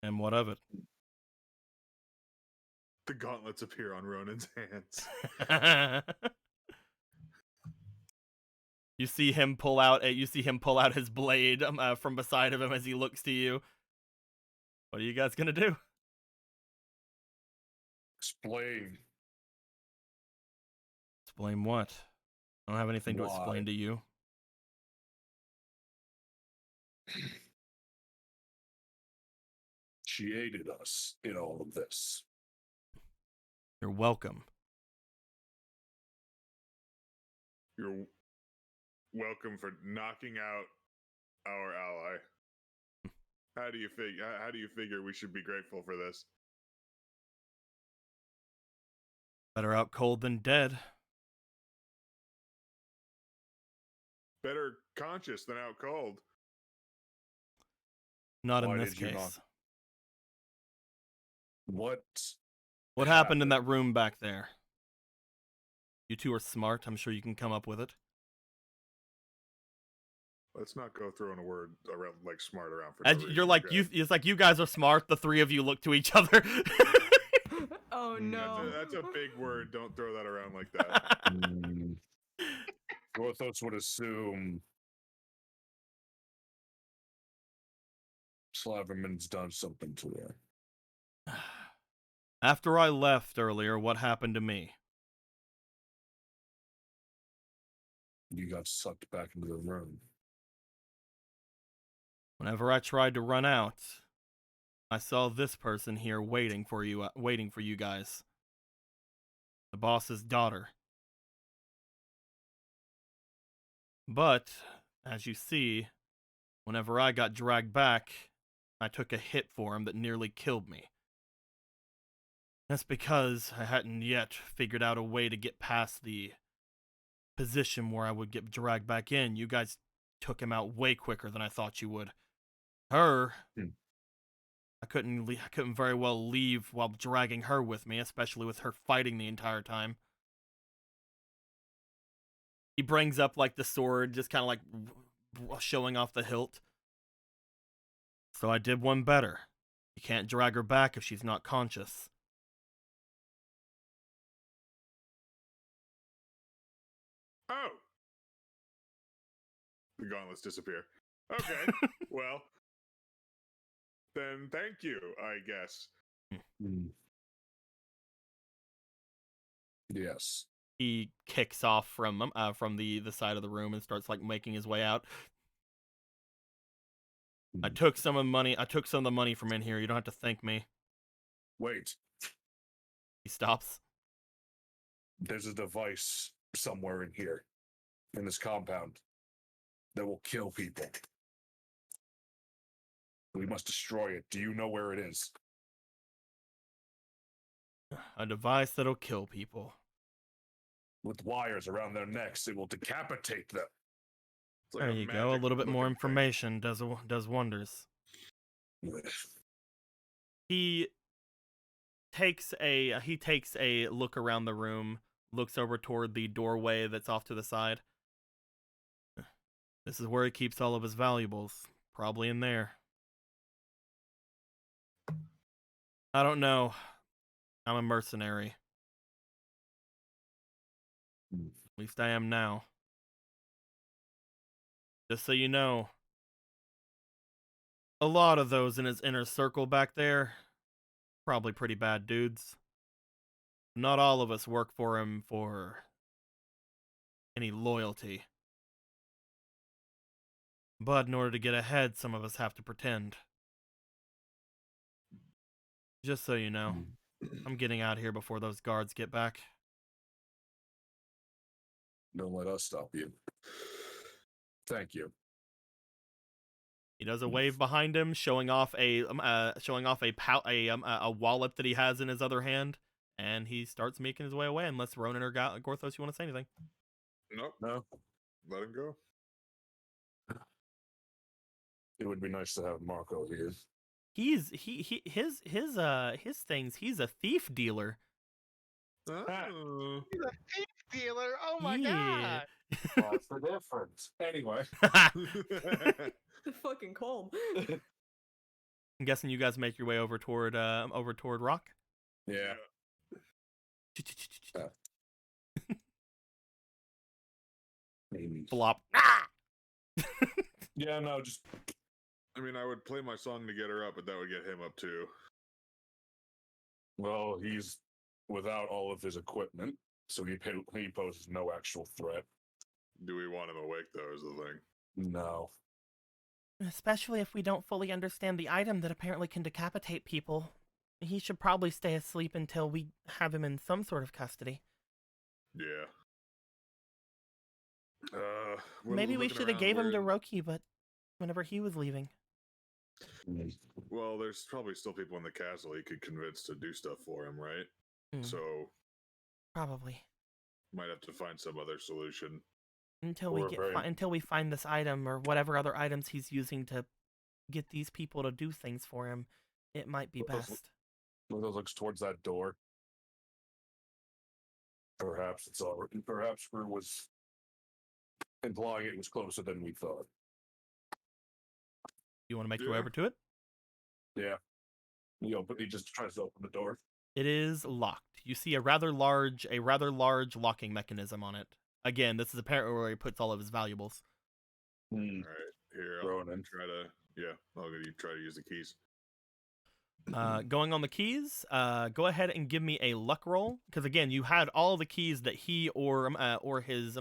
And what of it? The gauntlets appear on Ronan's hands. You see him pull out his blade from beside of him as he looks to you. What are you guys gonna do? Explain. Explain what? I don't have anything to Why? explain to you. She aided us in all of this. You're welcome. You're welcome for knocking out our ally. How do you figure we should be grateful for this? Better out cold than dead. Better conscious than out cold. Not in Why this did you case. not? What? What happened in that room back there? You two are smart. I'm sure you can come up with it. Let's not go throwing a word around like smart around for. And No you're reason, like okay? it's like you guys are smart. The three of you look to each other. Oh no. That's a big word. Don't throw that around like that. Gorthos would assume Slaverman's done something to her. After I left earlier, what happened to me? You got sucked back into the room. Whenever I tried to run out, I saw this person here waiting for you guys. The boss's daughter. But, as you see, whenever I got dragged back, I took a hit for him that nearly killed me. That's because I hadn't yet figured out a way to get past the position where I would get dragged back in. You guys took him out way quicker than I thought you would. Her, I couldn't very well leave while dragging her with me, especially with her fighting the entire time. He brings up like the sword, just kind of like showing off the hilt. So I did one better. You can't drag her back if she's not conscious. Oh, the gauntlets disappear. Okay, well, then thank you, I guess. Yes. He kicks off from the side of the room and starts like making his way out. I took some of the money from in here. You don't have to thank me. Wait. He stops. There's a device somewhere in here, in this compound, that will kill people. We must destroy it. Do you know where it is? A device that'll kill people. With wires around their necks, it will decapitate them. It's like There you go. A little bit more information does wonders. He takes a look around the room, looks over toward the doorway that's off to the side. This is where he keeps all of his valuables. Probably in there. I don't know. I'm a mercenary. At least I am now. Just so you know, a lot of those in his inner circle back there, probably pretty bad dudes. Not all of us work for him for any loyalty. But in order to get ahead, some of us have to pretend. Just so you know, I'm getting out of here before those guards get back. Don't let us stop you. Thank you. He does a wave behind him, showing off a wallet that he has in his other hand, and he starts making his way away. Unless Ronan or Gorthos, you want to say anything? Nope. No. Let him go. It would be nice to have Marco here. His things. He's a thief dealer. Oh. He's a thief dealer. Oh my Yeah. god. What's the difference? Anyway. Fucking cold. I'm guessing you guys make your way over toward Rock. Yeah. Maybe. Flop. Yeah, no, just I mean, I would play my song to get her up, but that would get him up too. well, he's without all of his equipment, so he poses no actual threat. Do we want him awake though? Is the thing. No. Especially if we don't fully understand the item that apparently can decapitate people. He should probably stay asleep until we have him in some sort of custody. Yeah. Maybe we should have gave him to Roki, but whenever he was leaving. Well, there's probably still people in the castle he could convince to do stuff for him, right? So Probably. might have to find some other solution. Until we find this item or whatever other items he's using to get these people to do things for him, it might be best. One of those looks towards that door. Perhaps it's already. Perhaps Screw was implying it was closer than we thought. You want to make your way over to it? Yeah. He just tries to open the door. It is locked. You see a rather large locking mechanism on it. Again, this is apparently where he puts all of his valuables. All right, here I'll try to use the keys. Going on the keys, go ahead and give me a luck roll, because again, you had all the keys that he or his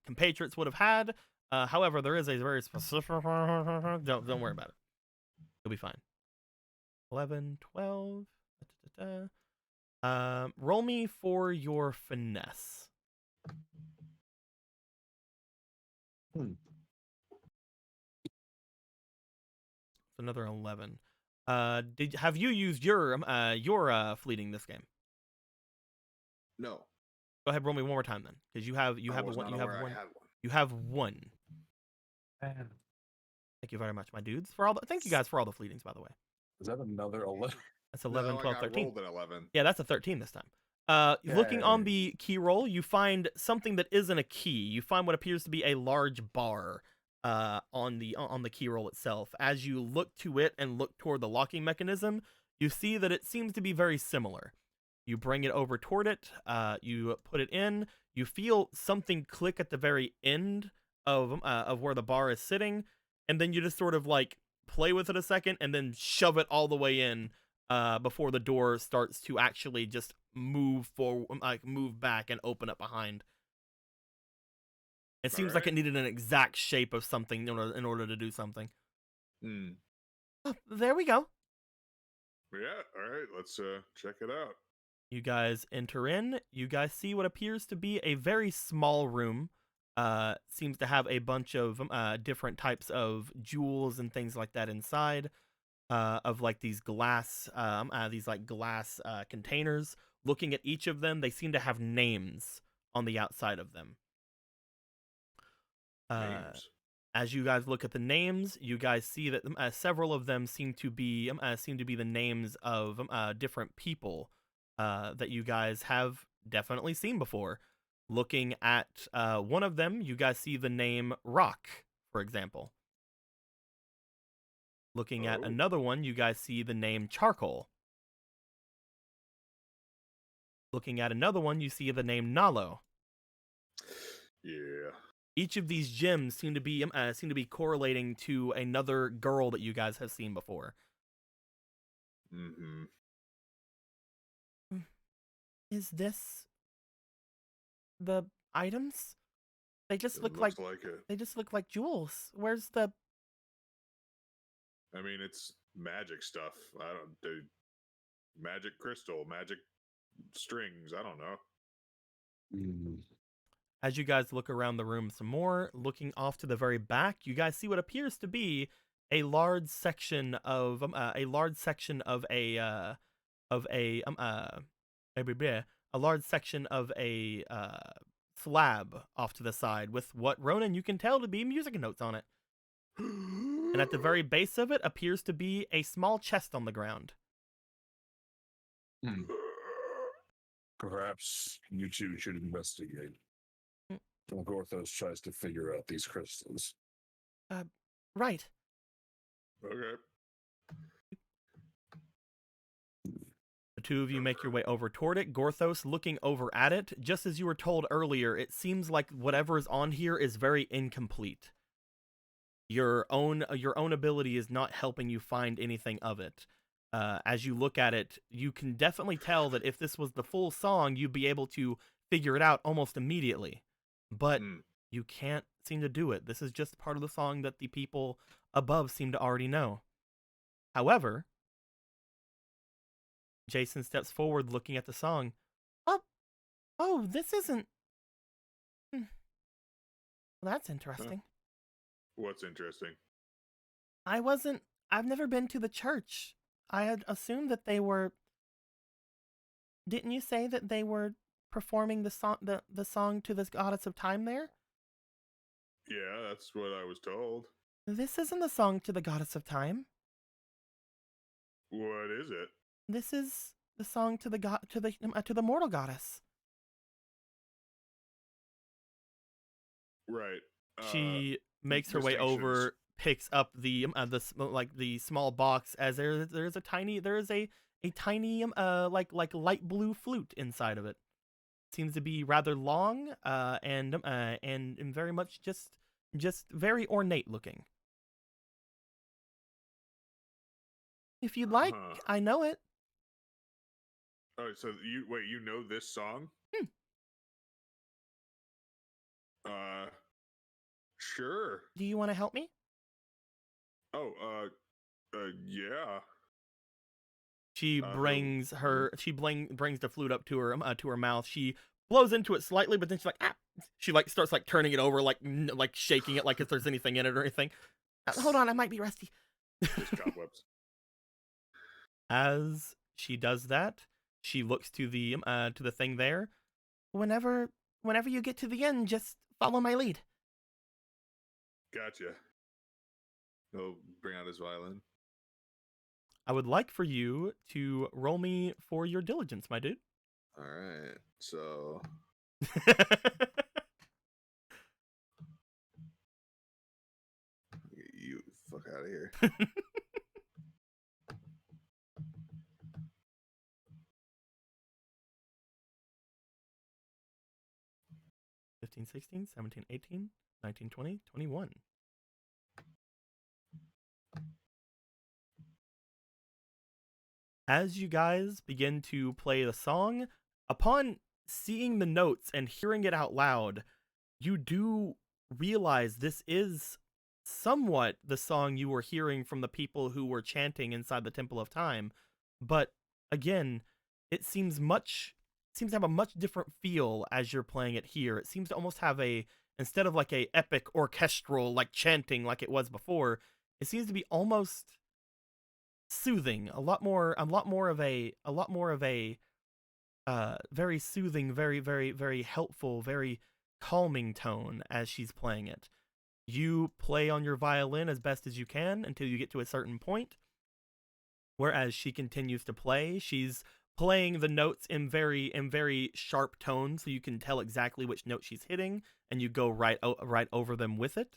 compatriots would have had. However, there is a very specific. Don't worry about it. You'll be fine. 11, 12. Roll me for your finesse. Another 11. Have you used your fleeting this game? No. Go ahead, roll me one more time then, because you have one. You have one. Thank you very much, my dudes. Thank you guys for all the fleetings, by the way. Is that another 11? That's 11, 12, 13. I rolled an 11. Yeah, that's a 13 this time. Looking on the key roll, you find something that isn't a key. You find what appears to be a large bar on the key roll itself. As you look to it and look toward the locking mechanism, you see that it seems to be very similar. You bring it over toward it, you put it in, you feel something click at the very end of where the bar is sitting, and then you just sort of like play with it a second and then shove it all the way in before the door starts to actually just move back and open up behind. It seems like it needed an exact shape of something in order to do something. Oh, there we go. Yeah, all right, let's check it out. You guys enter in. You guys see what appears to be a very small room. Seems to have a bunch of different types of jewels and things like that inside. Of like these glass containers. Looking at each of them, they seem to have names on the outside of them. As you guys look at the names, you guys see that several of them seem to be the names of different people that you guys have definitely seen before. Looking at one of them, you guys see the name Rock, for example. Looking at another one, you guys see the name Charcoal. Looking at another one, you see the name Nalo. Yeah. Each of these gems seem to be correlating to another girl that you guys have seen before. Mm-hmm. Is this the items? They just look like it. They just look like jewels. Where's the? I mean, it's magic stuff. I don't do magic crystal, magic strings. I don't know. As you guys look around the room some more, looking off to the very back, you guys see what appears to be a large section of a large section of a slab off to the side with what, Ronan, you can tell to be music notes on it. And at the very base of it appears to be a small chest on the ground. Perhaps you two should investigate. Gorthos tries to figure out these crystals. Right. Okay. The two of you make your way over toward it. Gorthos looking over at it. Just as you were told earlier, it seems like whatever is on here is very incomplete. Your own ability is not helping you find anything of it. As you look at it, you can definitely tell that if this was the full song, you'd be able to figure it out almost immediately. But you can't seem to do it. This is just part of the song that the people above seem to already know. However, Jason steps forward looking at the song. Oh, this isn't... Well, that's interesting. What's interesting? I've never been to the church. I had assumed that they were. Didn't you say that they were performing the song to the goddess of time there? Yeah, that's what I was told. This isn't the song to the goddess of time. What is it? This is the song to the mortal goddess. Right. She makes her way over, picks up the small box as there's a tiny like light blue flute inside of it. Seems to be rather long and very much just very ornate looking. If you'd like, I know it. Oh, so you know this song? Sure. Do you want to help me? Oh, yeah. She brings the flute up to her mouth. She blows into it slightly, but then she's like, ah. She starts turning it over, like shaking it, like if there's anything in it or anything. Hold on, I might be rusty. Just cobwebs. As she does that, she looks to the thing there. Whenever you get to the end, just follow my lead. Gotcha. He'll bring out his violin. I would like for you to roll me for your diligence, my dude. All right. So you fuck out of here. 15, 16, 17, 18, 19, 20, 21. As you guys begin to play the song, upon seeing the notes and hearing it out loud, you do realize this is somewhat the song you were hearing from the people who were chanting inside the Temple of Time. But again, it seems to have a much different feel as you're playing it here. It seems to almost have instead of like a epic orchestral chanting like it was before, it seems to be almost soothing, a lot more of a very soothing, very, very, very helpful, very calming tone as she's playing it. You play on your violin as best as you can until you get to a certain point, whereas she continues to play. She's playing the notes in very sharp tones, so you can tell exactly which note she's hitting, and you go right over them with it.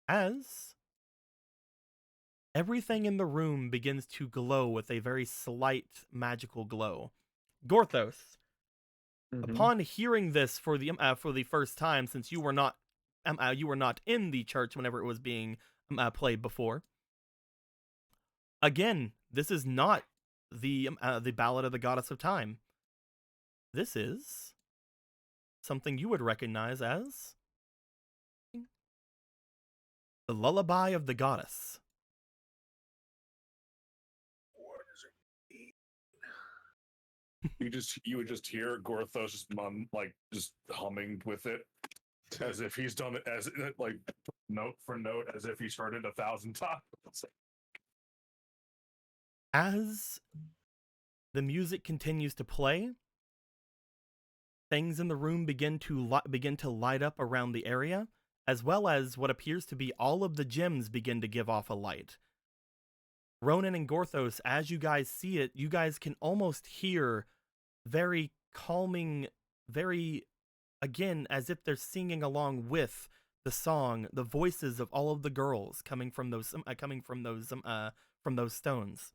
As everything in the room begins to glow with a very slight magical glow. Gorthos, upon hearing this for the first time, since you were not in the church whenever it was being played before. Again, this is not the Ballad of the Goddess of Time. This is something you would recognize as the Lullaby of the Goddess. You would just hear Gorthos' mum just humming with it, as if he's done it as note for note, as if he's heard it 1,000 times. As the music continues to play, things in the room begin to light up around the area, as well as what appears to be all of the gems begin to give off a light. Ronan and Gorthos, as you guys see it, you guys can almost hear very calming, very, again, as if they're singing along with the song, the voices of all of the girls coming from those stones.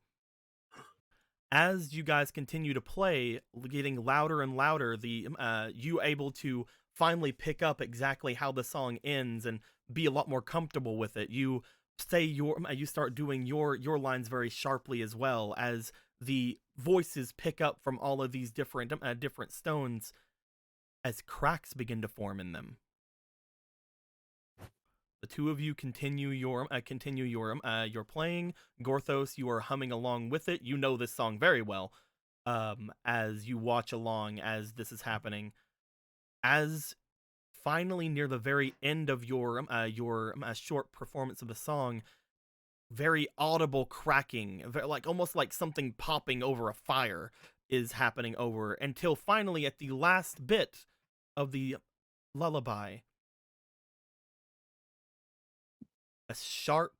As you guys continue to play, getting louder and louder, you able to finally pick up exactly how the song ends and be a lot more comfortable with it. You start doing your lines very sharply as well, as the voices pick up from all of these different stones as cracks begin to form in them. The two of you continue your playing. Gorthos, you are humming along with it. You know this song very well. As you watch along as this is happening, as finally near the very end of your short performance of the song, very audible cracking, like almost like something popping over a fire is happening over, until finally at the last bit of the lullaby, a sharp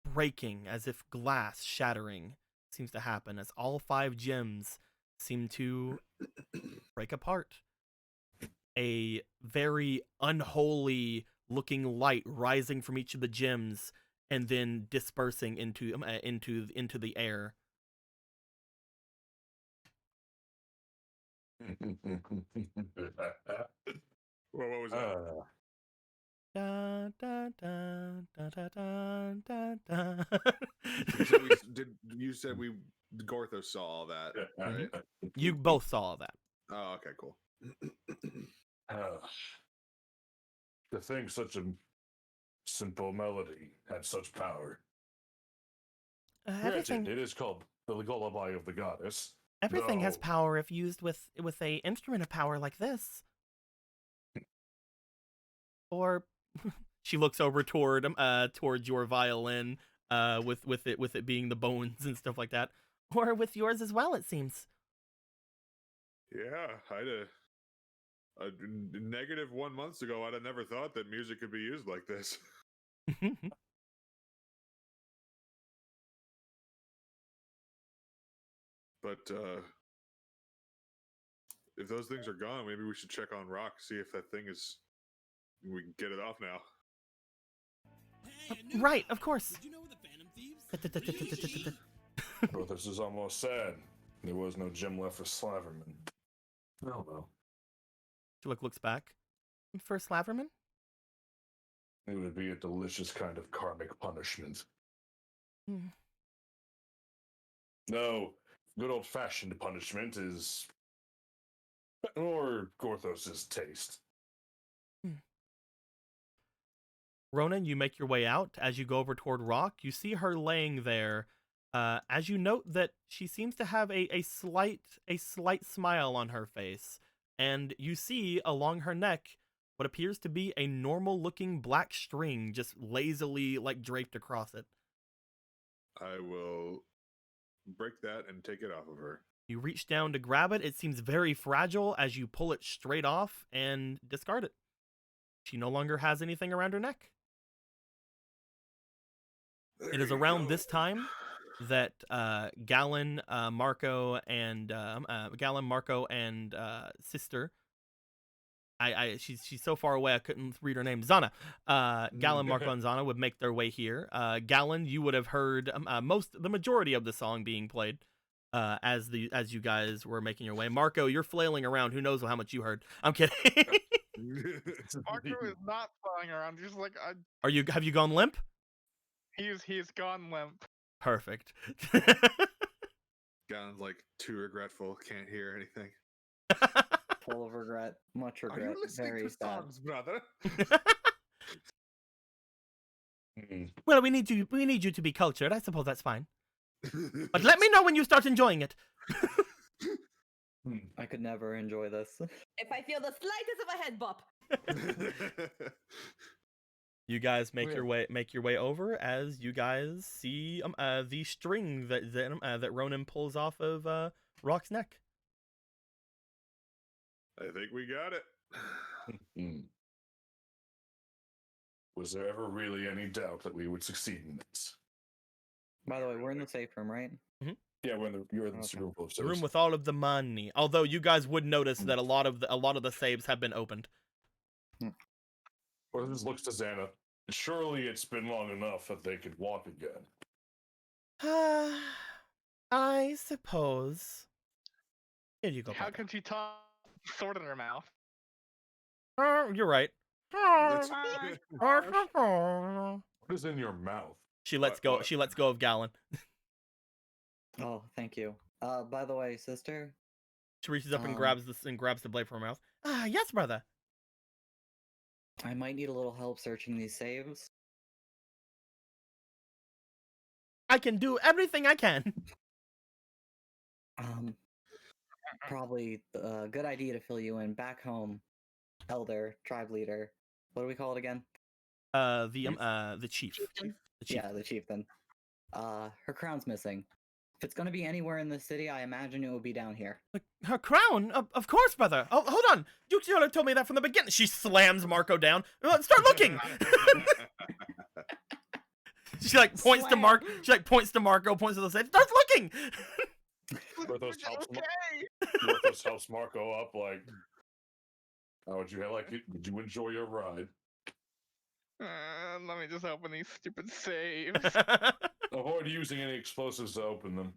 breaking, as if glass shattering, seems to happen as all 5 gems seem to break apart. A very unholy looking light rising from each of the gems and then dispersing into the air. Well, what was that? Da, da, da, da, da, da, da, da. You said we Gorthos saw all that, Mhm. right? You both saw that. Oh, okay, cool. To think such a simple melody had such power. Everything Granted, it is called the lullaby of the goddess. everything has though- power if used with a instrument of power like this. Or she looks over towards your violin, with it being the bones and stuff like that. Or with yours as well, it seems. Yeah, a negative 1 month ago, I'd have never thought that music could be used like this. But if those things are gone, maybe we should check on Rock, see if that thing is. We can get it off now. Hey, a new Right, guy. of course. Did you know the Phantom Thieves? Well, this is almost sad. There was no gem left for Slaverman. Oh well. She looks back. For Slaverman? It would be a delicious kind of karmic punishment. Hmm. No, good old-fashioned punishment is more Gorthos's taste. Ronan, you make your way out. As you go over toward Rock, you see her laying there. As you note that she seems to have a slight smile on her face, and you see along her neck what appears to be a normal-looking black string just lazily draped across it. I will break that and take it off of her. You reach down to grab it. It seems very fragile as you pull it straight off and discard it. She no longer has anything around her neck. It is around this time that Galen, Marco, and sister. She's so far away I couldn't read her name. Zana. Galen, Marco, and Zana would make their way here. Galen, you would have heard the majority of the song being played as you guys were making your way. Marco, you're flailing around. Who knows how much you heard? I'm kidding. Marco is not flying around. He's like, Have you gone limp? he's gone limp. Perfect. Galen's like too regretful, can't hear anything. Full of regret, much Are regret, you listening very to sad. songs, brother? Well, we need you to be cultured. I suppose that's fine. But let me know when you start enjoying it. I could never enjoy this. If I feel the slightest of a head bop. You guys make your way over as you guys see the string that Ronan pulls off of Rock's neck. I think we got it. Was there ever really any doubt that we would succeed in this? By the way, we're in the safe room, right? Yeah, you're in the Okay. room full of The room safes. with all of the money. Although you guys would notice that a lot of the safes have been opened. Well, this looks to Xana. Surely it's been long enough that they could walk again. I suppose. Here you go. How Papa. can she talk sword in her mouth? You're right. What is in your mouth? She lets What- go. what? She lets go of Galen. Oh, thank you. By the way, sister, She reaches up and grabs the blade from her mouth. Yes, brother. I might need a little help searching these saves. I can do everything I can. Probably a good idea to fill you in. Back home, elder, tribe leader. What do we call it again? The chief. Chieftain. The chief. Yeah, the chieftain. Her crown's missing. If it's gonna be anywhere in the city, I imagine it would be down here. Like, her crown? Of course, brother. Oh, hold on. You should have told me that from the beginning. She slams Marco down. Start looking. She like points to Mark. She like points to Marco. Points to the safe. Starts looking. Porthos helps, Okay. Porthos helps Marco up. Like, how would you like it? Did you enjoy your ride? Let me just open these stupid saves. Avoid using any explosives to open them.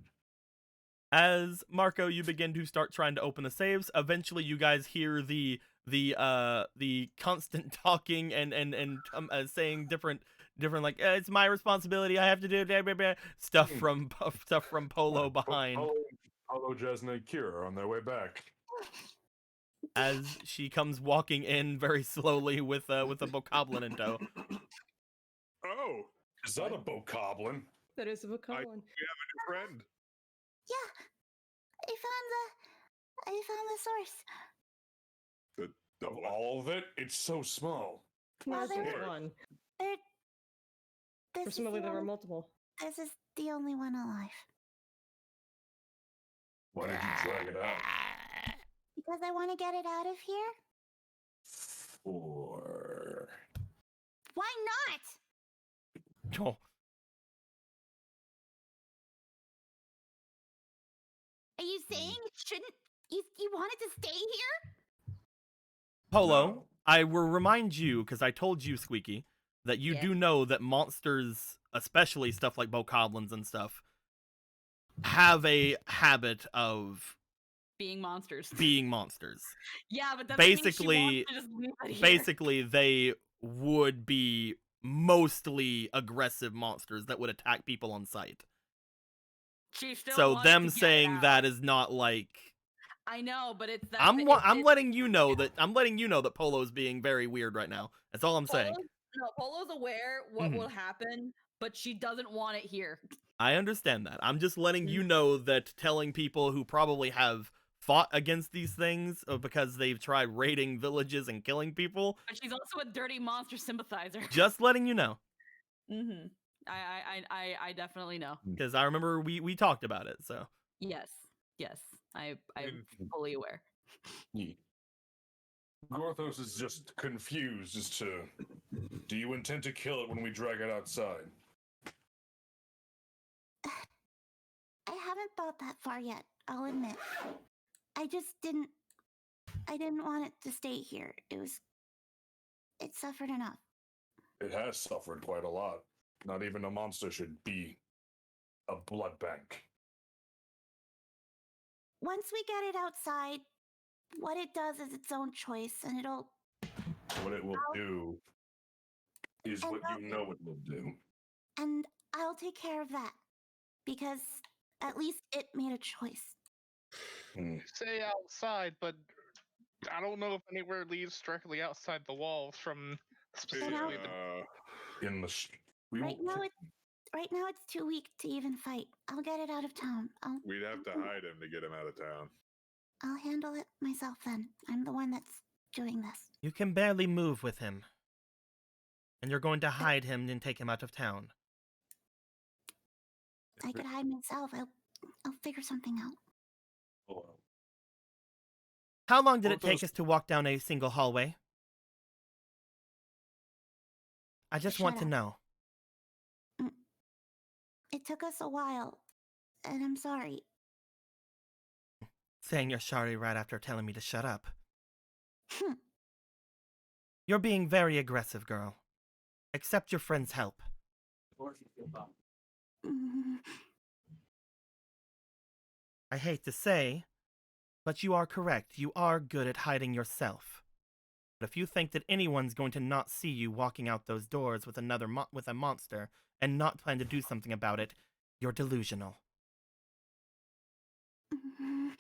As Marco, you begin to start trying to open the saves. Eventually, you guys hear the constant talking and saying different like it's my responsibility. I have to do blah, blah, blah, stuff from Polo behind. Polo, Jasna, and Kira are on their way back. As she comes walking in very slowly with a bokoblin in tow. Oh, Is that a bokoblin? That is a Bokoblin. we have a new friend. Yeah, I found the source. Of all of it, it's so small. No, Well, there's there- just one. There, this, is Presumably the there were only, multiple. this is the only one alive. Why did you drag it out? Because I want to get it out of here. For Why not? Oh, Are you saying it shouldn't? You wanted to stay here? Polo, No. I will remind you, because I told you, Squeaky, that you Yeah. do know that monsters, especially stuff like bokoblins and stuff, have a habit of Being monsters. being monsters. Yeah, but that Basically- wants to just leave it here. Basically, they would be mostly aggressive monsters that would attack people on sight. She still So wants them to get saying out. that is not like I know, but it's that. I'm letting you know that Polo's being very weird right now. That's all I'm saying. Polo's aware what Mhm. will happen, but she doesn't want it here. I understand that. I'm just letting Mm. you know that telling people who probably have fought against these things because they've tried raiding villages and killing people, But she's also a dirty monster sympathizer. just letting you know. Mm-hmm. I definitely know. Because I remember we talked about it, so. Yes. I'm In- fully aware. Gorthos is just confused as to, do you intend to kill it when we drag it outside? I haven't thought that far yet. I'll admit. I didn't want it to stay here. It suffered enough. It has suffered quite a lot. Not even a monster should be a blood bank. Once we get it outside, what it does is its own choice, and it'll. What it will do is And what I'll- you know it will do. And I'll take care of that. Because at least it made a choice. Say outside, but I don't know if anywhere leads directly outside the walls from specifically the. In the we Right will now it's too weak to even fight. I'll get it out of town. We'd have to hide him to get him out of town. I'll handle it myself then. I'm the one that's doing this. You can barely move with him. And you're going to hide him and take him out of town. I could hide myself. I'll figure something out. How long did it Porthos- take us to walk down a single hallway? I just want Shut to up. know. It took us a while, and I'm sorry. Saying you're sorry right after telling me to shut up. Hmm. You're being very aggressive, girl. Accept your friend's help. Mm, I hate to say, but you are correct. You are good at hiding yourself. But if you think that anyone's going to not see you walking out those doors with with a monster and not plan to do something about it, you're delusional. mm,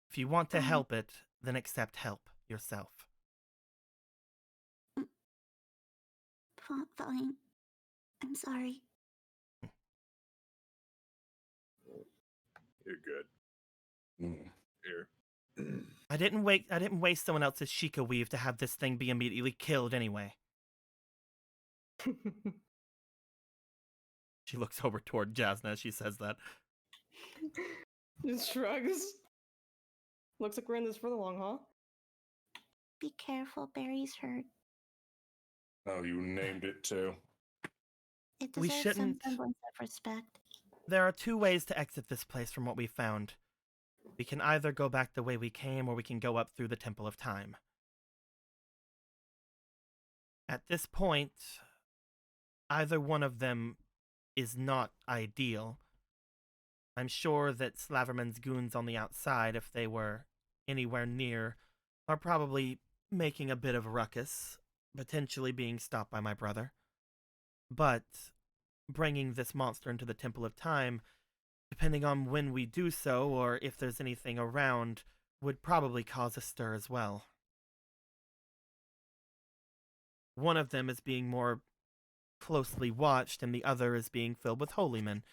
If you want to help it, then accept help yourself. Fine. I'm sorry. You're good. here. I didn't waste someone else's Sheikah weave to have this thing be immediately killed anyway. She looks over toward Jasna as she says that. Just shrugs. Looks like we're in this for the long haul. Be careful, Barry's hurt. Oh, you named it too. It We deserves shouldn't- some semblance of respect. There are two ways to exit this place from what we found. We can either go back the way we came, or we can go up through the Temple of Time. At this point, either one of them is not ideal. I'm sure that Slaverman's goons on the outside, if they were anywhere near, are probably making a bit of a ruckus, potentially being stopped by my brother. But bringing this monster into the Temple of Time, depending on when we do so, or if there's anything around, would probably cause a stir as well. One of them is being more closely watched, and the other is being filled with holy men.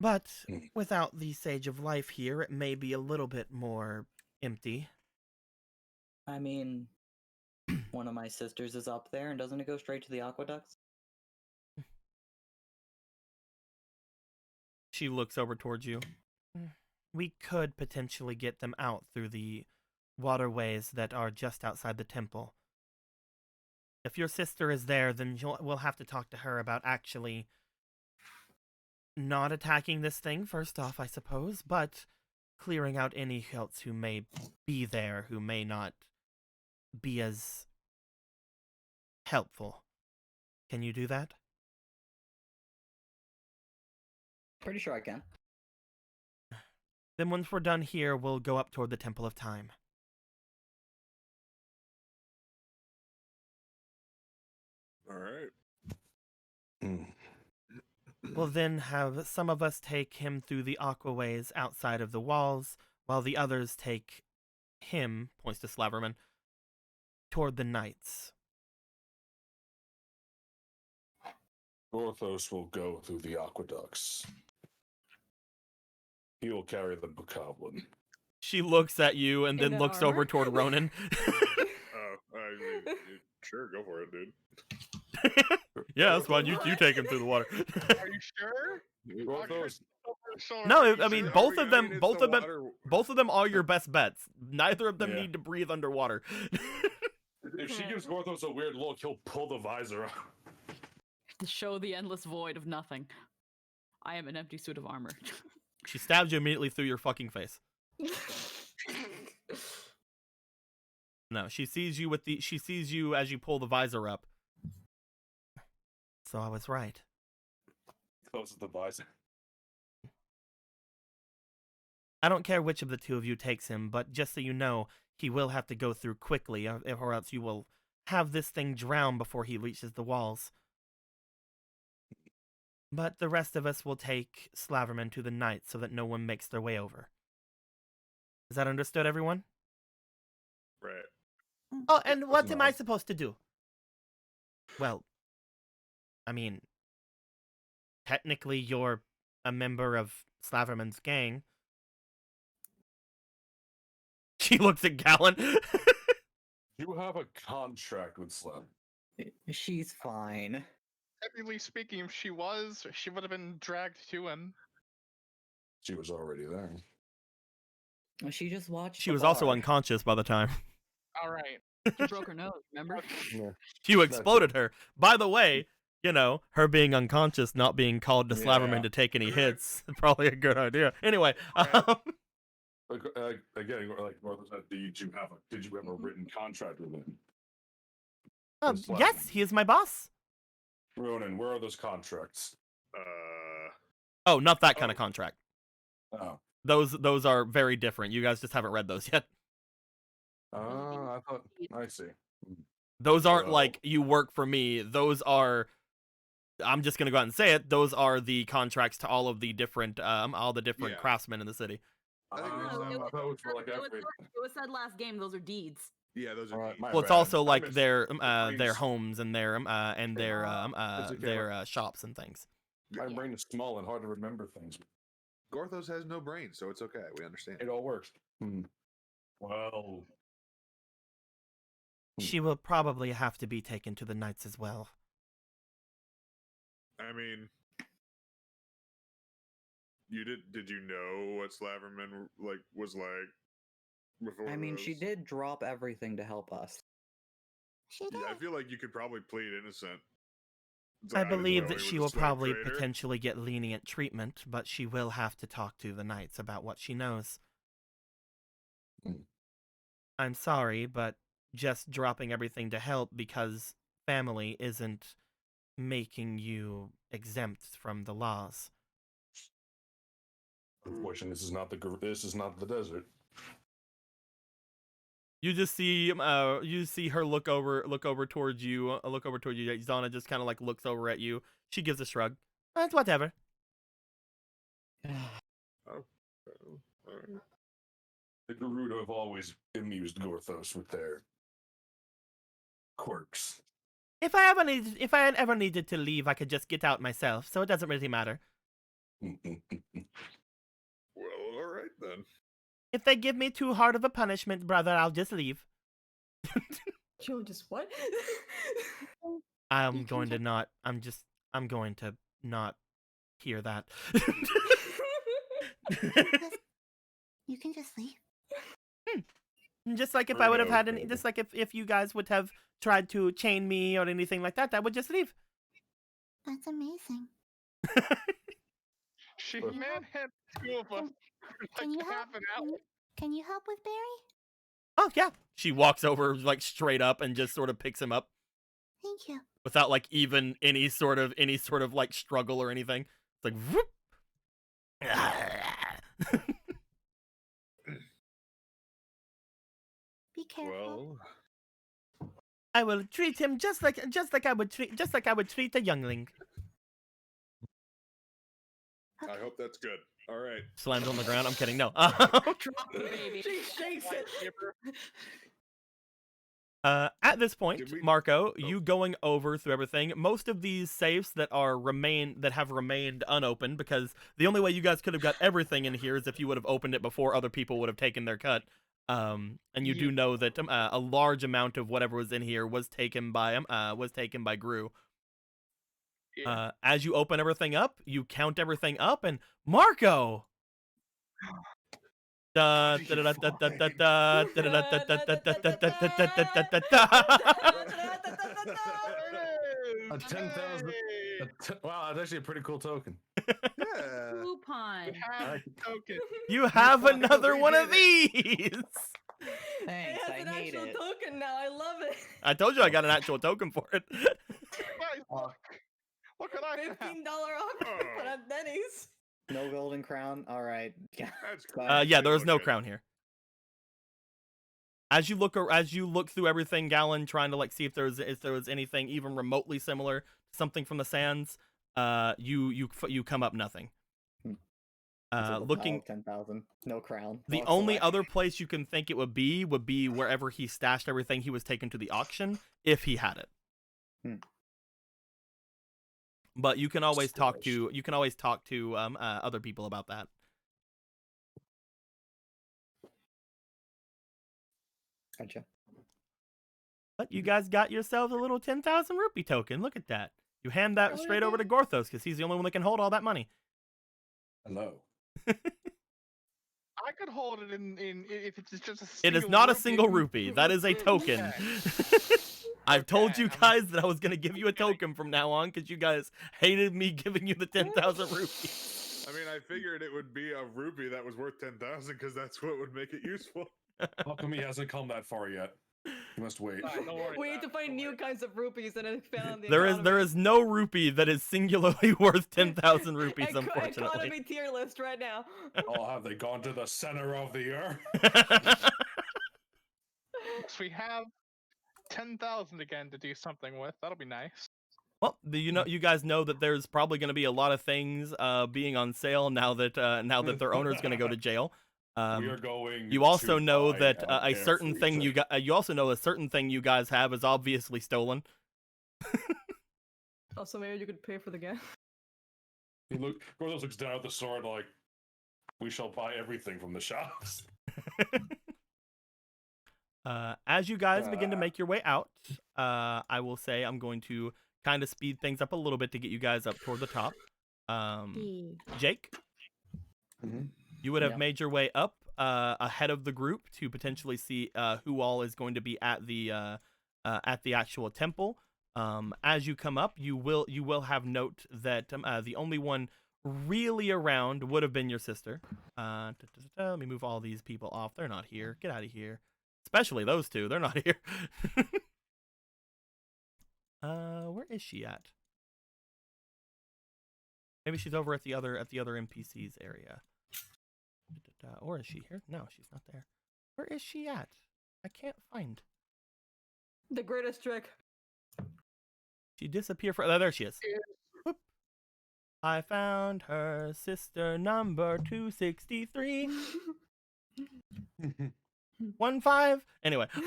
But without the Sage of Life here, it may be a little bit more empty. I mean, one of my sisters is up there, and doesn't it go straight to the aqueducts? She looks over towards you. We could potentially get them out through the waterways that are just outside the temple. If your sister is there, then we'll have to talk to her about actually not attacking this thing, first off, I suppose, but clearing out any else who may be there, who may not be as helpful. Can you do that? Pretty sure I can. Then once we're done here, we'll go up toward the Temple of Time. All right. We'll then have some of us take him through the aquaways outside of the walls, while the others take him, points to Slaverman, toward the knights. Gorthos will go through the aqueducts. He will carry the bokoblin. She looks at you and then In looks armor? over toward Ronan. Sure, go for it, dude. Yeah, that's fine. You take him through the water. Are you sure? Gorthos, No, I mean Sure, both of them, it's both the of them, water- both of them are your best bets. Neither of them Yeah. need to breathe underwater. if she gives Gorthos a weird look, he'll pull the visor off. To show the endless void of nothing. I am an empty suit of armor. She stabs you immediately through your fucking face. No, she sees you as you pull the visor up. So I was right. Closes the visor. I don't care which of the two of you takes him, but just so you know, he will have to go through quickly, or else you will have this thing drown before he reaches the walls. But the rest of us will take Slaverman to the knights so that no one makes their way over. Is that understood, everyone? Right. Oh, and what That's am I nice. supposed to do? Well, I mean, technically you're a member of Slaverman's gang. She looks at Gallon. You have a contract with Slim. She's fine. Technically speaking, if she would have been dragged to him. She was already there. She just watched. She the was also bar. unconscious by the time. All right. She broke her nose, remember? You exploded her. By the way, you know, her being unconscious, not being called to Slaverman Yeah. to take any hits, probably a good idea. Anyway, Again, like Gorthos said, did you have a written contract with him? yes, he is my boss. Ronan, where are those contracts? Oh, not that kind of contract. Oh. Those are very different. You guys just haven't read those yet. I thought. I see. Those aren't Well- like you work for me. Those are. I'm just gonna go out and say it. Those are the contracts to all the different Yeah. craftsmen in the city. I think No, there's it some- was- I thought it was for like It was, every. it was said last game, those are deeds. Yeah, those are. Alright, neat. my Well, it's bad. also I like missed their the brains. homes and their It's okay. shops and things. My brain is small and hard to remember things. Gorthos has no brain, so it's okay. We understand. It all works. Well, She will probably have to be taken to the knights as well. I mean, did you know what Slaverman was like before? I mean, she this? did drop everything to help us. She did. Yeah, I feel like you could probably plead innocent. So I didn't believe know that he she was a will slave probably trader. potentially get lenient treatment, but she will have to talk to the knights about what she knows. I'm sorry, but just dropping everything to help because family isn't making you exempt from the laws. unfortunately, this is not the desert. You just see her look over towards you. Look over towards you. Zana just kind of like looks over at you. She gives a shrug. It's whatever. Oh, alright. The Gerudo have always amused Gorthos with their quirks. If I ever needed to leave, I could just get out myself, so it doesn't really matter. Well, all right then. If they give me too hard of a punishment, brother, I'll just leave. Joe, just what? I'm You going to can not. I'm going to not hear that. You can just leave. Just like if We're I would have gonna- had any, just like if you guys would have tried to chain me or anything like that, I would just leave. That's amazing. She But- manhandled two of us for Can like you help? half an hour. Can you help with Barry? Oh yeah. She walks over like straight up and just sort of picks him up Thank you. without like even any sort of like struggle or anything. It's like whoop. Be careful. Well, I will treat him just like I would treat a youngling. I hope that's good. All right. Slams on the ground. I'm kidding. No. Drop the baby. She shakes it. At this point, Did we- Marco, you going over through everything. Most of these safes that have remained unopened, because the only way you guys could have got everything in here is if you would have opened it before other people would have taken their cut. And you do know that a large amount of whatever was in here was taken by Gru. Yeah. As you open everything up, you count everything up, and Marco. Da, da, da, da, da, da, da, da, da, da, da, da, da, da, da, da, da, da. A 10,000. Wow, that's actually a pretty cool token. Yeah. Coupon. Half token. You have finally another one of did these. Thanks, It has I an hate actual it. token now. I love it. I told you I got an actual token for it. Guys, look. Look what I have. $15 off Oh. at Denny's. No golden crown. All right. Yeah. That's Fine. cool. Yeah, there was no Okay. crown here. As you look through everything, Gallon, trying to like see if there was anything even remotely similar, something from the sands, you come up nothing. Looking, 10,000. No crown. the Walks only away. other place you can think it would be wherever he stashed everything he was taken to the auction, if he had it. But you can always talk to other people about that. Gotcha. But you guys got yourselves a little 10,000 rupee token. Look at that. You hand that straight over to Gorthos because he's the only one that can hold all that money. Hello. I could hold it in if it's just a It is not a single rupee. That is a token. I've told you Okay, guys that I was going to give you a token from now on because you guys hated me giving you the 10,000 rupees. I mean, I figured it would be a rupee that was worth 10,000 because that's what would make it useful. How come he hasn't come that far yet? He must wait. Fine, don't worry We need about to it, find don't new worry. kinds of rupees and expand on the There economy. is no rupee that is singularly worth 10,000 rupees, Eco- unfortunately. Economy tier list right now. Oh, have they gone to the center of the earth? So we have 10,000 again to do something with. That'll be nice. Well, you guys know that there's probably going to be a lot of things being on sale now that their owner's going to go to jail. We are going. You also to know buy that our a certain air thing freezer. you also know a certain thing you guys have is obviously stolen. Also, maybe you could pay for the gas. Gorthos looks down at the sword like, we shall buy everything from the shops. As you guys begin to make your way out, I will say I'm going to kind of speed things up a little bit to get you guys up toward the top. Jake, you would have Yeah. made your way up ahead of the group to potentially see who all is going to be at the actual temple. As you come up, you will have note that the only one really around would have been your sister. Let me move all these people off. They're not here. Get out of here. Especially those two. They're not here. Where is she at? Maybe she's over at the other NPC's area. Or is she here? No, she's not there. Where is she at? I can't find. The greatest trick. She disappeared for. Oh, there she is. Whoop. I found her, sister number 263. 15. Anyway, For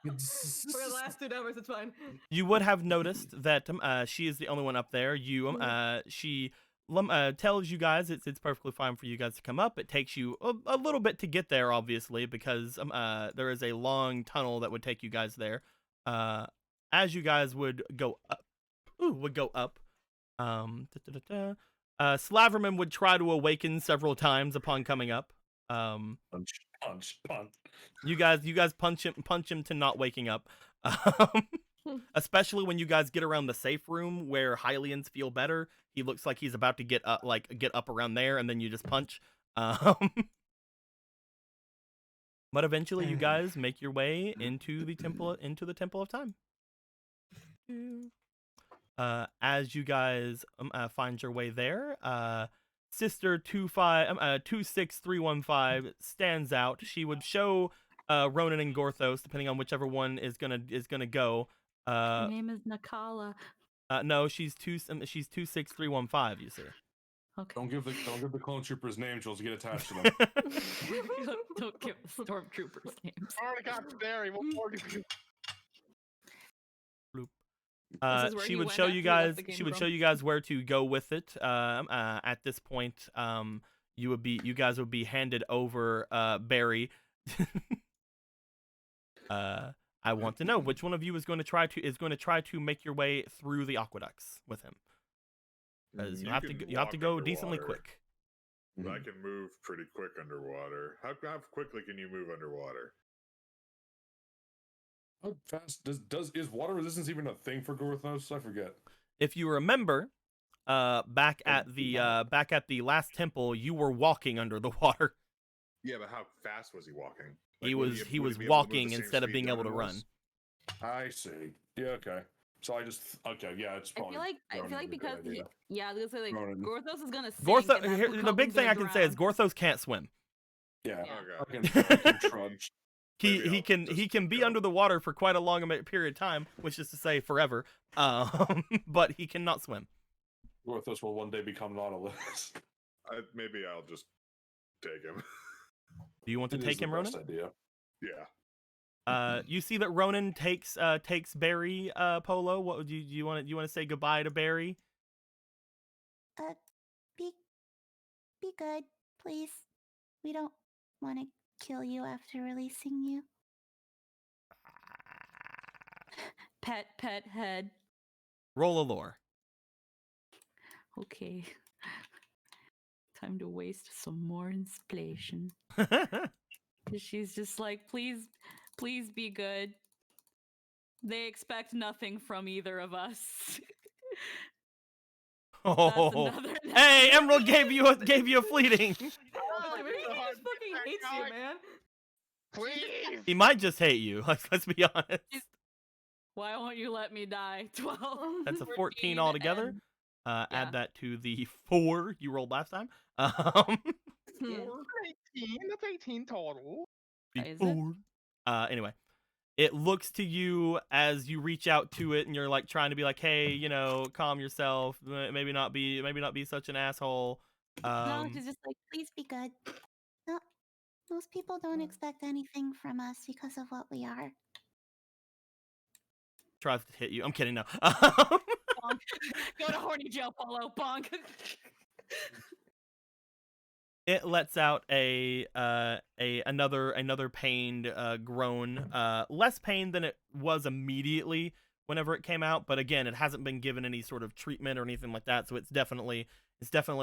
the last 2 numbers, it's fine. you would have noticed that she is the only one up there. She tells you guys it's perfectly fine for you guys to come up. It takes you a little bit to get there, obviously, because there is a long tunnel that would take you guys there. As you guys would go up, Slaverman would try to awaken several times upon coming up. Punch. You guys punch him to not waking up. Especially when you guys get around the safe room where Hylians feel better. He looks like he's about to get up around there, and then you just punch. But eventually, you guys make your way into the temple of time. As you guys find your way there, Sister 26315 stands out. She would show Ronan and Gorthos, depending on whichever one is gonna go. Her name is Nakala. No, she's 26315. You see. Okay. Don't give the clone troopers names; you'll get attached to them. Don't give the stormtroopers names. Already got Barry. What more do you? She would show you guys. She would show you guys where to go with it. At this point, you guys would be handed over Barry. I want to know which one of you is going to try to make your way through the aqueducts with him. Because you have to go decently quick. I can move pretty quick underwater. How quickly can you move underwater? How fast is water resistance even a thing for Gorthos? I forget. If you remember, back at the last temple, you were walking under the water. Yeah, but how fast was he walking? He would was be able to move walking the same instead of speed being able to Ronan run. was? I see. Yeah, okay. So it's probably. I feel like because I was gonna say Ronan. Gorthos is gonna sink. The big thing I can say is Gorthos can't swim. Yeah. Okay. I can trudge. He can be under the water for quite a long period of time, which is to say forever. But he cannot swim. Gorthos will one day become Nautilus. Maybe I'll just take him. Do you want to It is take the him, best Ronan? idea. Yeah. You see that Ronan takes Barry. Polo, what would you want to say goodbye to Barry? Be good, please. We don't want to kill you after releasing you. Pet head. Roll a lore. Okay. Time to waste some more inspiration. She's just like, please be good. They expect nothing from either of us. Oh, hey, Emerald gave you a fleeting. Maybe he just fucking hates you, man. Please. He might just hate you. Let's be honest. Why won't you let me die? 12. That's a 14 altogether. yeah. Add that to the 4 you rolled last time. 18. That's 18 total. Is it? Anyway, it looks to you as you reach out to it, and you're like trying to be like, "Hey, calm yourself. Maybe not be such an asshole." No, she's just like, please be good. No, most people don't expect anything from us because of what we are. Tries to hit you. I'm kidding. No. Bonk. Go to horny jail, Polo. Bonk. It lets out another pained groan, less pain than it was immediately whenever it came out, but again, it hasn't been given any sort of treatment or anything like that, so it's definitely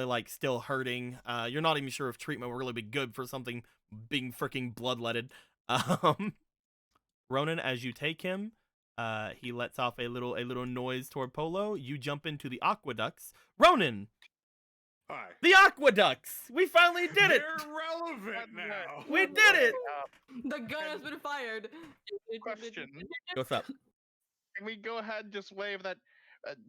like still hurting. You're not even sure if treatment will really be good for something being freaking bloodletted. Ronan, as you take him, he lets off a little noise toward Polo. You jump into the aqueducts. Ronan, Hi. the aqueducts! We finally did it! They're relevant now. We did it! The gun has been fired. Question. What's up? Can we go ahead and just wave that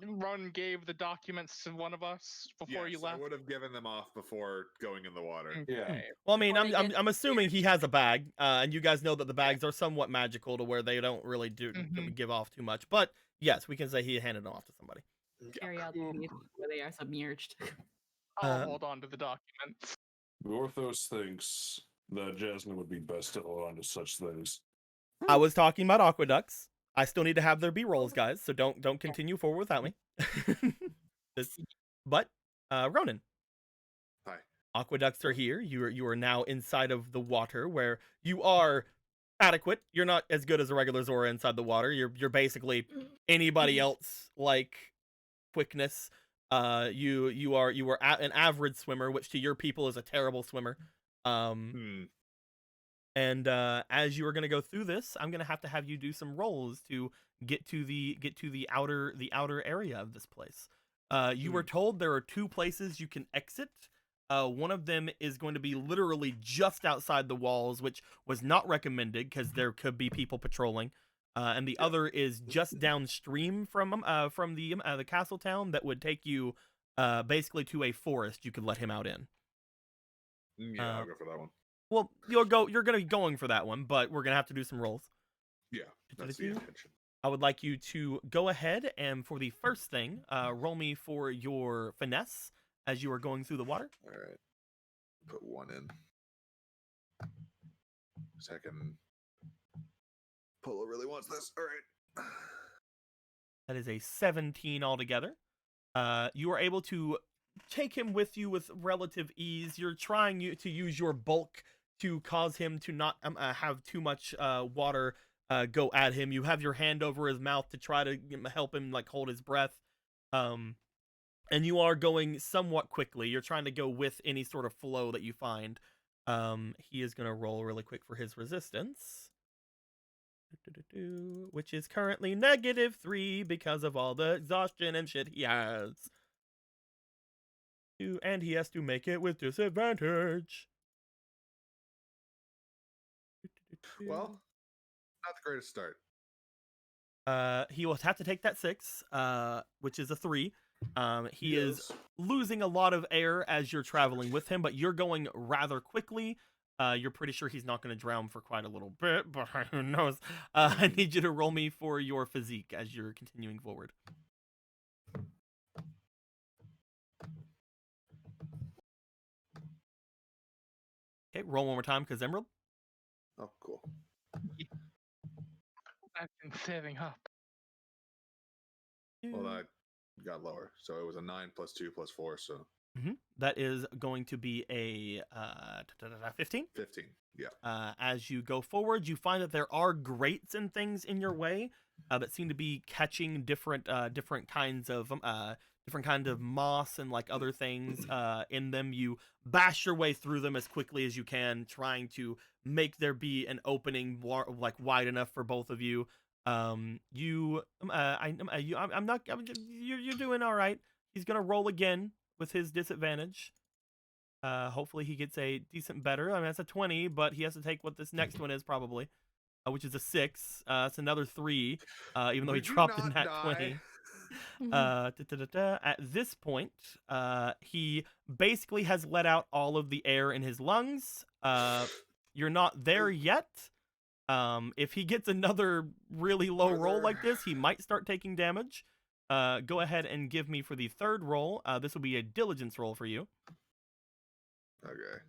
Ron gave the documents to one of us before you Yes, I left? would have given them off before going in the water. Yeah. Okay. Well, I mean, Before they I'm get assuming he has a bag, and you guys know that the bags are somewhat magical to where they don't really give off too much. But yes, we can say he handed them off to somebody. carry out the deed where they are submerged. I'll hold on to the documents. Orthos thinks that Jasmine would be best to hold on to such things. I was talking about aqueducts. I still need to have their B-rolls, guys, so don't continue forward without me. But Ronan. Hi. Aqueducts are here. You are now inside of the water where you are adequate. You're not as good as a regular Zora inside the water. You're basically anybody else like quickness. You are an average swimmer, which to your people is a terrible swimmer. And as you are going to go through this, I'm going to have you do some rolls to get to the outer area of this place. You were told there are 2 places you can exit. One of them is going to be literally just outside the walls, which was not recommended because there could be people patrolling. And the other is just downstream from the castle town that would take you basically to a forest you could let him out in. Yeah, I'll go for that one. Well, you're going to be going for that one, but we're going to have to do some rolls. Yeah, that's the intention. I would like you to go ahead and for the first thing, roll me for your finesse as you are going through the water. All right. Put 1 in. Second. Polo really wants this. All right. That is a 17 altogether. You are able to take him with you with relative ease. You're trying to use your bulk to cause him to not have too much water go at him. You have your hand over his mouth to try to help him like hold his breath. And you are going somewhat quickly. You're trying to go with any sort of flow that you find. He is going to roll really quick for his resistance, which is currently -3 because of all the exhaustion and shit he has. And he has to make it with disadvantage. Well, not the greatest start. He will have to take that 6, which is a 3. He is losing a lot of air as you're traveling with him, but you're going rather quickly. You're pretty sure he's not going to drown for quite a little bit, but who knows? I need you to roll me for your physique as you're continuing forward. Okay, roll one more time because Emerald. Oh, cool. I've been saving up. Well, I got lower, so it was a 9 + 2 + 4, so That is going to be a 15. 15. Yeah. As you go forward, you find that there are grates and things in your way that seem to be catching different kinds of moss and like other things in them. You bash your way through them as quickly as you can, trying to make there be an opening like wide enough for both of you. You're doing all right. He's gonna roll again with his disadvantage. Hopefully he gets a decent better. I mean, that's a 20, but he has to take what this next one is probably, which is a 6. It's another 3, even though he dropped in that 20. At this point, he basically has let out all of the air in his lungs. You're not there yet. If he gets another really low roll like this, he might start taking damage. Go ahead and give me for the third roll. This will be a diligence roll for you. Okay.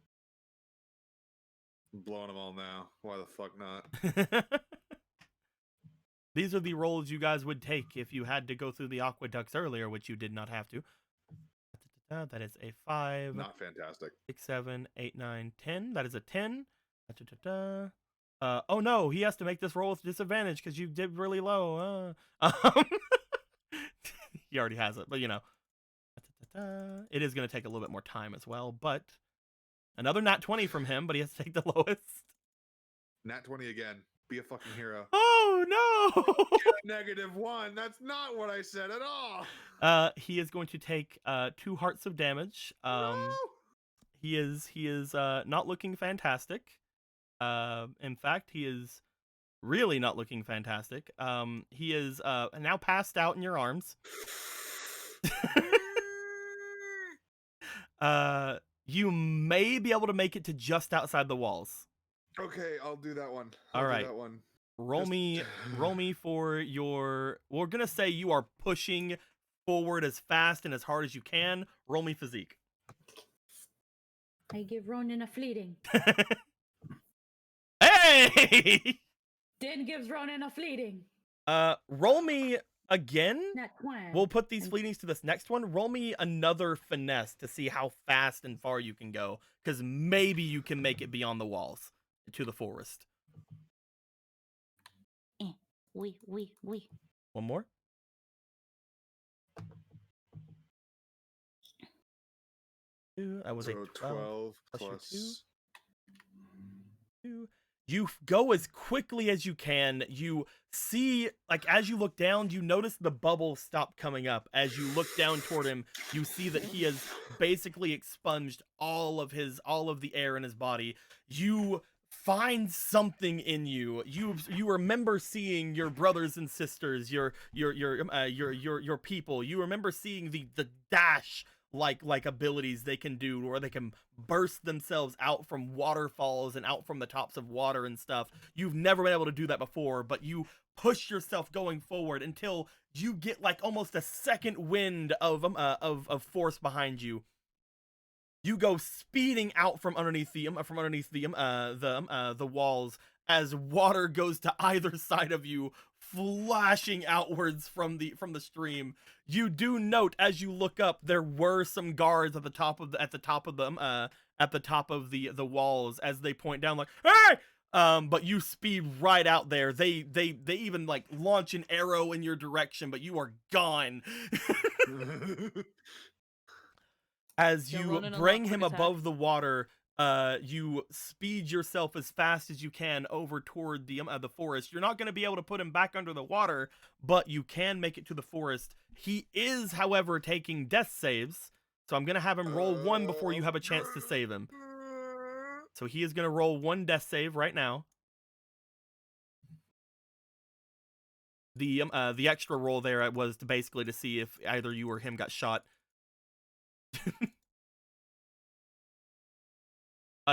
I'm blowing them all now. Why the fuck not? These are the rolls you guys would take if you had to go through the aqueducts earlier, which you did not have to. That is a 5. Not fantastic. 6, 7, 8, 9, 10. That is a 10. Oh no, he has to make this roll with disadvantage because you did really low. He already has it, but you know. It is going to take a little bit more time as well, but another nat 20 from him, but he has to take the lowest. Nat 20 again. Be a fucking hero. Oh no! -1. That's not what I said at all. He is going to take 2 hearts of damage. No! He is not looking fantastic. In fact, he is really not looking fantastic. He is now passed out in your arms. You may be able to make it to just outside the walls. Okay, I'll do that one. All right. Do that one. Roll me for your. We're gonna say you are pushing forward as fast and as hard as you can. Roll me physique. I give Ronan a fleeting. Hey! Dan gives Ronan a fleeting. Roll me again. Not one. We'll put these fleetings to this next one. Roll me another finesse to see how fast and far you can go, because maybe you can make it beyond the walls to the forest. Oui. One more. I was So a 12 plus your plus. 2. You go as quickly as you can. You see, like, as you look down, you notice the bubble stop coming up. As you look down toward him, you see that he has basically expunged all of the air in his body. You find something in you. You remember seeing your brothers and sisters, your people. You remember seeing the dash like abilities they can do, where they can burst themselves out from waterfalls and out from the tops of water and stuff. You've never been able to do that before, but you push yourself going forward until you get like almost a second wind of force behind you. You go speeding out from underneath the walls as water goes to either side of you, flashing outwards from the stream. You do note as you look up there were some guards at the top of the walls as they point down like, "Hey!" But you speed right out there. They even like launch an arrow in your direction, but you are gone. As Yeah, you Ronan bring unlocked him quick attack. above the water, you speed yourself as fast as you can over toward the forest. You're not going to be able to put him back under the water, but you can make it to the forest. He is, however, taking death saves, so I'm going to have him roll 1 before you have a chance to save him. So he is going to roll 1 death save right now. The extra roll there was to basically to see if either you or him got shot.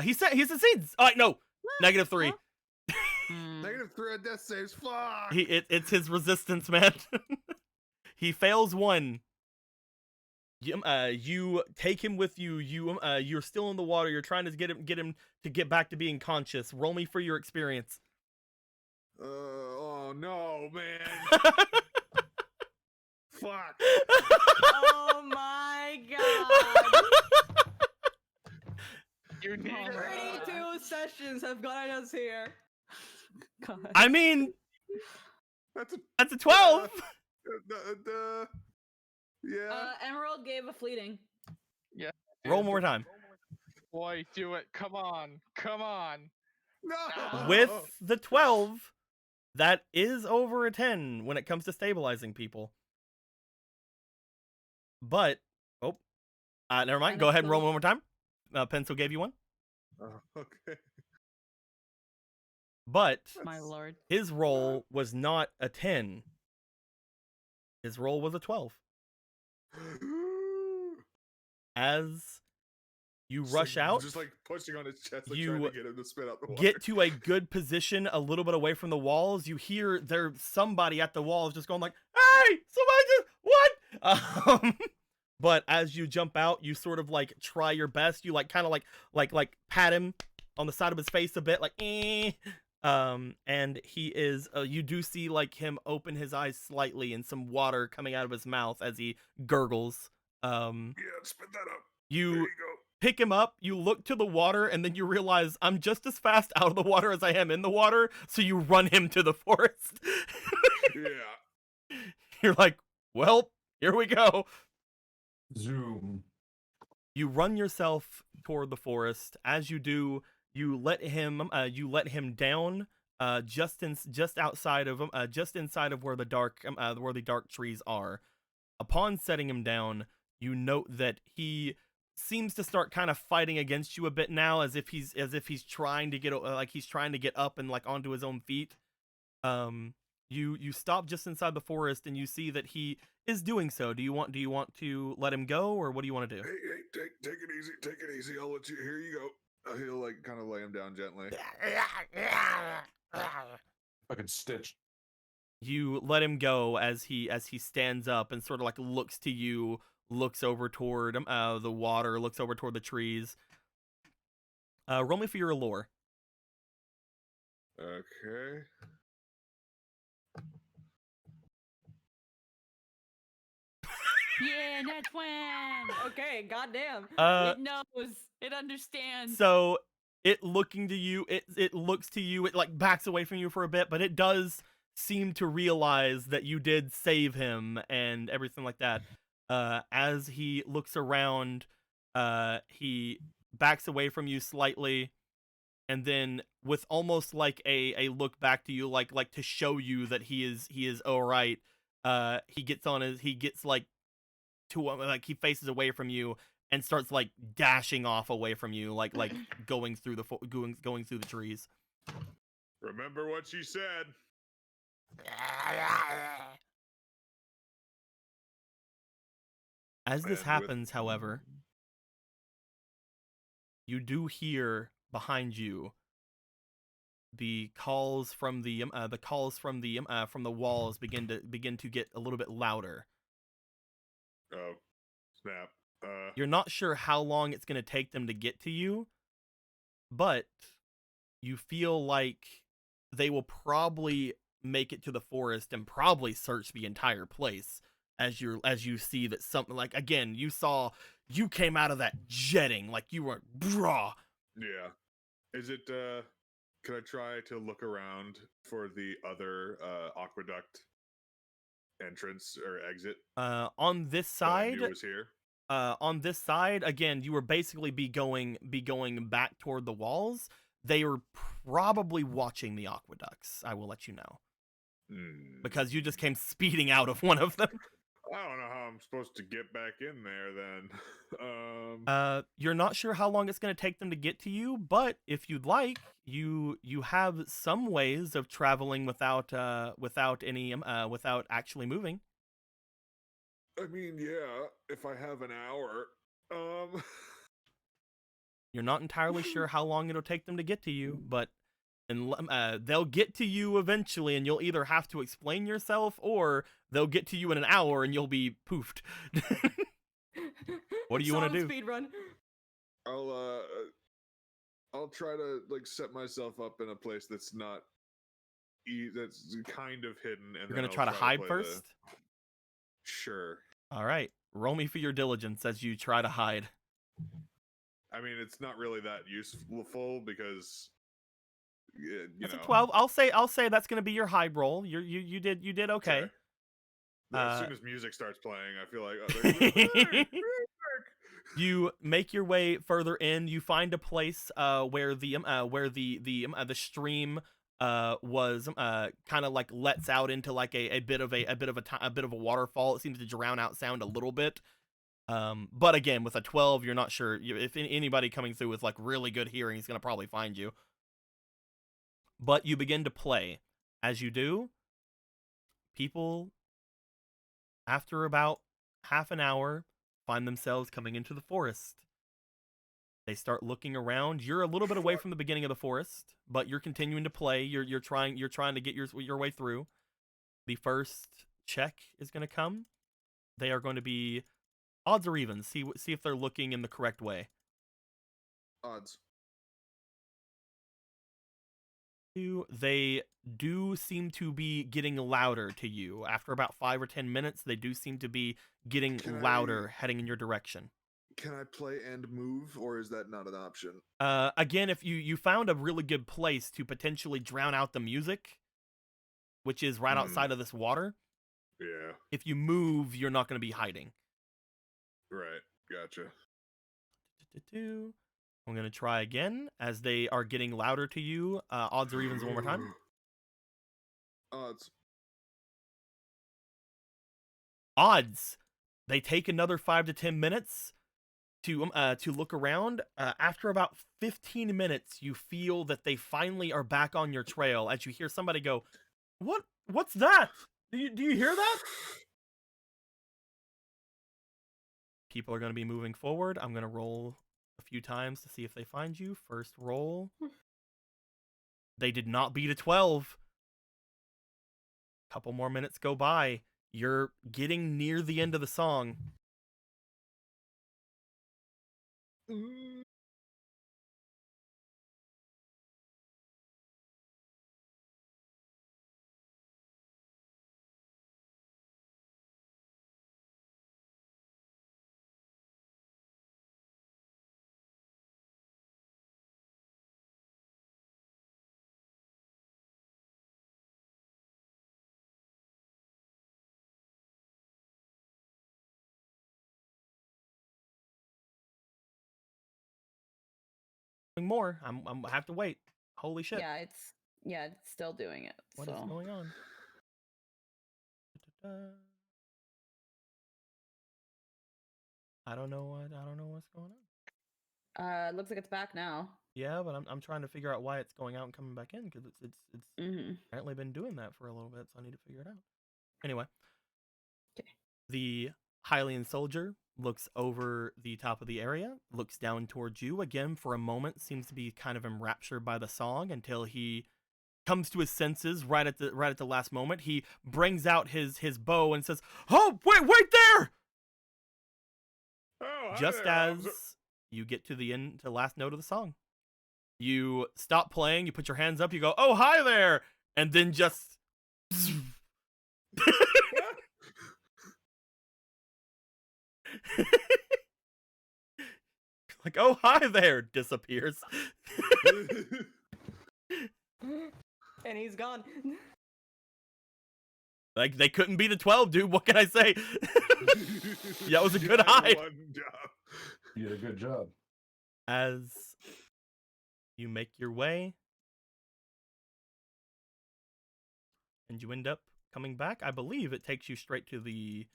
He succeeds. All right, no, -3. -3 on death saves. Fuck. It's his resistance, man. He fails 1. You take him with you. You're still in the water. You're trying to get him to get back to being conscious. Roll me for your experience. Oh no, man. Fuck. Oh my god. You need it. 32 sessions have gotten us here. God. I mean, That's that's a 12. Yeah. Emerald gave a fleeting. Roll more time. Boy, do it. Come on. No. With the 12, that is over a 10 when it comes to stabilizing people. But, never mind. Go ahead and roll one more time. Pencil gave you 1. Oh, okay. But My lord. his roll was not a 10. His roll was a 12. As you rush out, just like pushing on his chest, like you trying to get him to spit out the water. get to a good position a little bit away from the walls. You hear there's somebody at the walls just going like, "Hey, somebody just what?" But as you jump out, you sort of like try your best. You like kind of like pat him on the side of his face a bit, like eh. And he is. You do see like him open his eyes slightly and some water coming out of his mouth as he gurgles. Yeah, spit that up. There You you go. pick him up, you look to the water, and then you realize I'm just as fast out of the water as I am in the water, so you run him to the forest. Yeah. You're like, well, here we go. Zoom. You run yourself toward the forest. As you do, you let him down just outside of just inside of where the dark trees are. Upon setting him down, you note that he seems to start kind of fighting against you a bit now, as if he's trying to get he's trying to get up and like onto his own feet. You stop just inside the forest and you see that he is doing so. Do you want to let him go, or what do you want to do? Hey, take it easy. Take it easy. I'll let you. Here you go. He'll like kind of lay him down gently. Fucking Stitch. You let him go as he stands up and sort of like looks to you, looks over toward the water, looks over toward the trees. Roll me for your allure. Okay. Yeah, that's when. Okay, goddamn. It knows. It understands. So it looking to you, it looks to you, it like backs away from you for a bit, but it does seem to realize that you did save him and everything like that. As he looks around, he backs away from you slightly, and then with almost like a look back to you, like to show you that he is all right. He faces away from you and starts like dashing off away from you, like going through the trees. Remember what she said. As this And happens, however, you do hear behind you the calls from the walls begin to get a little bit louder. Oh, snap. You're not sure how long it's going to take them to get to you, but you feel like they will probably make it to the forest and probably search the entire place as you see that something, like, again, you came out of that jetting like you were brah. Yeah. Is it, can I try to look around for the other, aqueduct entrance or exit On this that I side, knew was here? again, you were basically be going back toward the walls. They were probably watching the aqueducts, I will let you know. Because you just came speeding out of one of them. I don't know how I'm supposed to get back in there then. You're not sure how long it's going to take them to get to you, but if you'd like, you have some ways of traveling without actually moving. I mean, yeah, if I have an hour. You're not entirely sure how long it'll take them to get to you, but they'll get to you eventually, and you'll either have to explain yourself, or they'll get to you in an hour and you'll be poofed. What do you want to do? Speed run. I'll try to like set myself up in a place that's not that's kind of hidden, and You're gonna try to hide first? Sure. All right, roll me for your diligence as you try to hide. I mean, it's not really that useful because That's a 12. I'll say that's gonna be your hide roll. You did okay. As soon as music starts playing, I feel like you make your way further in. You find a place where the stream was kind of like lets out into like a bit of a waterfall. It seems to drown out sound a little bit. But again, with a 12, you're not sure if anybody coming through with like really good hearing is gonna probably find you. But you begin to play. As you do, people, after about half an hour, find themselves coming into the forest. They start looking around. You're a little bit away from the beginning of the forest, but you're continuing to play. You're trying to get your way through. The first check is going to come. They are going to be odds or evens. See if they're looking in the correct way. Odds. They do seem to be getting louder to you. After about 5 or 10 minutes, they do seem to be getting louder, heading in your direction. Can I play and move, or is that not an option? Again, if you found a really good place to potentially drown out the music, which is right outside of this water. Yeah. If you move, you're not going to be hiding. Right. Gotcha. I'm going to try again as they are getting louder to you. Odds or evens one more time. Odds. Odds. They take another 5 to 10 minutes to look around. After about 15 minutes, you feel that they finally are back on your trail as you hear somebody go, What's that? Do you hear that? People are going to be moving forward. I'm going to roll a few times to see if they find you. First roll. They did not beat a 12. Couple more minutes go by. You're getting near the end of the song. More. I have to wait. Holy shit. Yeah, it's still doing it. What is going on? I don't know what's going on. It looks like it's back now. Yeah, but I'm trying to figure out why it's going out and coming back in because it's apparently been doing that for a little bit, so I need to figure it out. Anyway. Okay. The Hylian soldier looks over the top of the area, looks down towards you again for a moment, seems to be kind of enraptured by the song until he comes to his senses right at the last moment. He brings out his bow and says, "Oh, wait there!" Oh, Just as you get to the last note of the song. You stop playing, you put your hands up, you go, "Oh, hi there!" And then just like, "Oh, hi there," disappears. And he's gone. Like, they couldn't beat a 12, dude. What can I say? That was a good hide. You did a good job. As you make your way, and you end up coming back, I believe it takes you straight to the...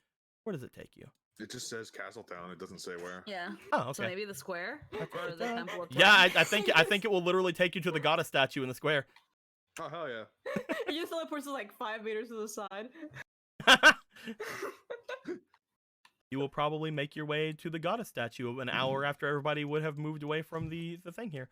Where does it take you? It just says Castletown. It doesn't say where. Yeah. Oh, okay. So maybe the square or the temple of Yeah, I think it will literally take you to the goddess statue in the square. Oh, hell yeah. You just teleports like 5 meters to the side. You will probably make your way to the goddess statue an hour after everybody would have moved away from the thing here.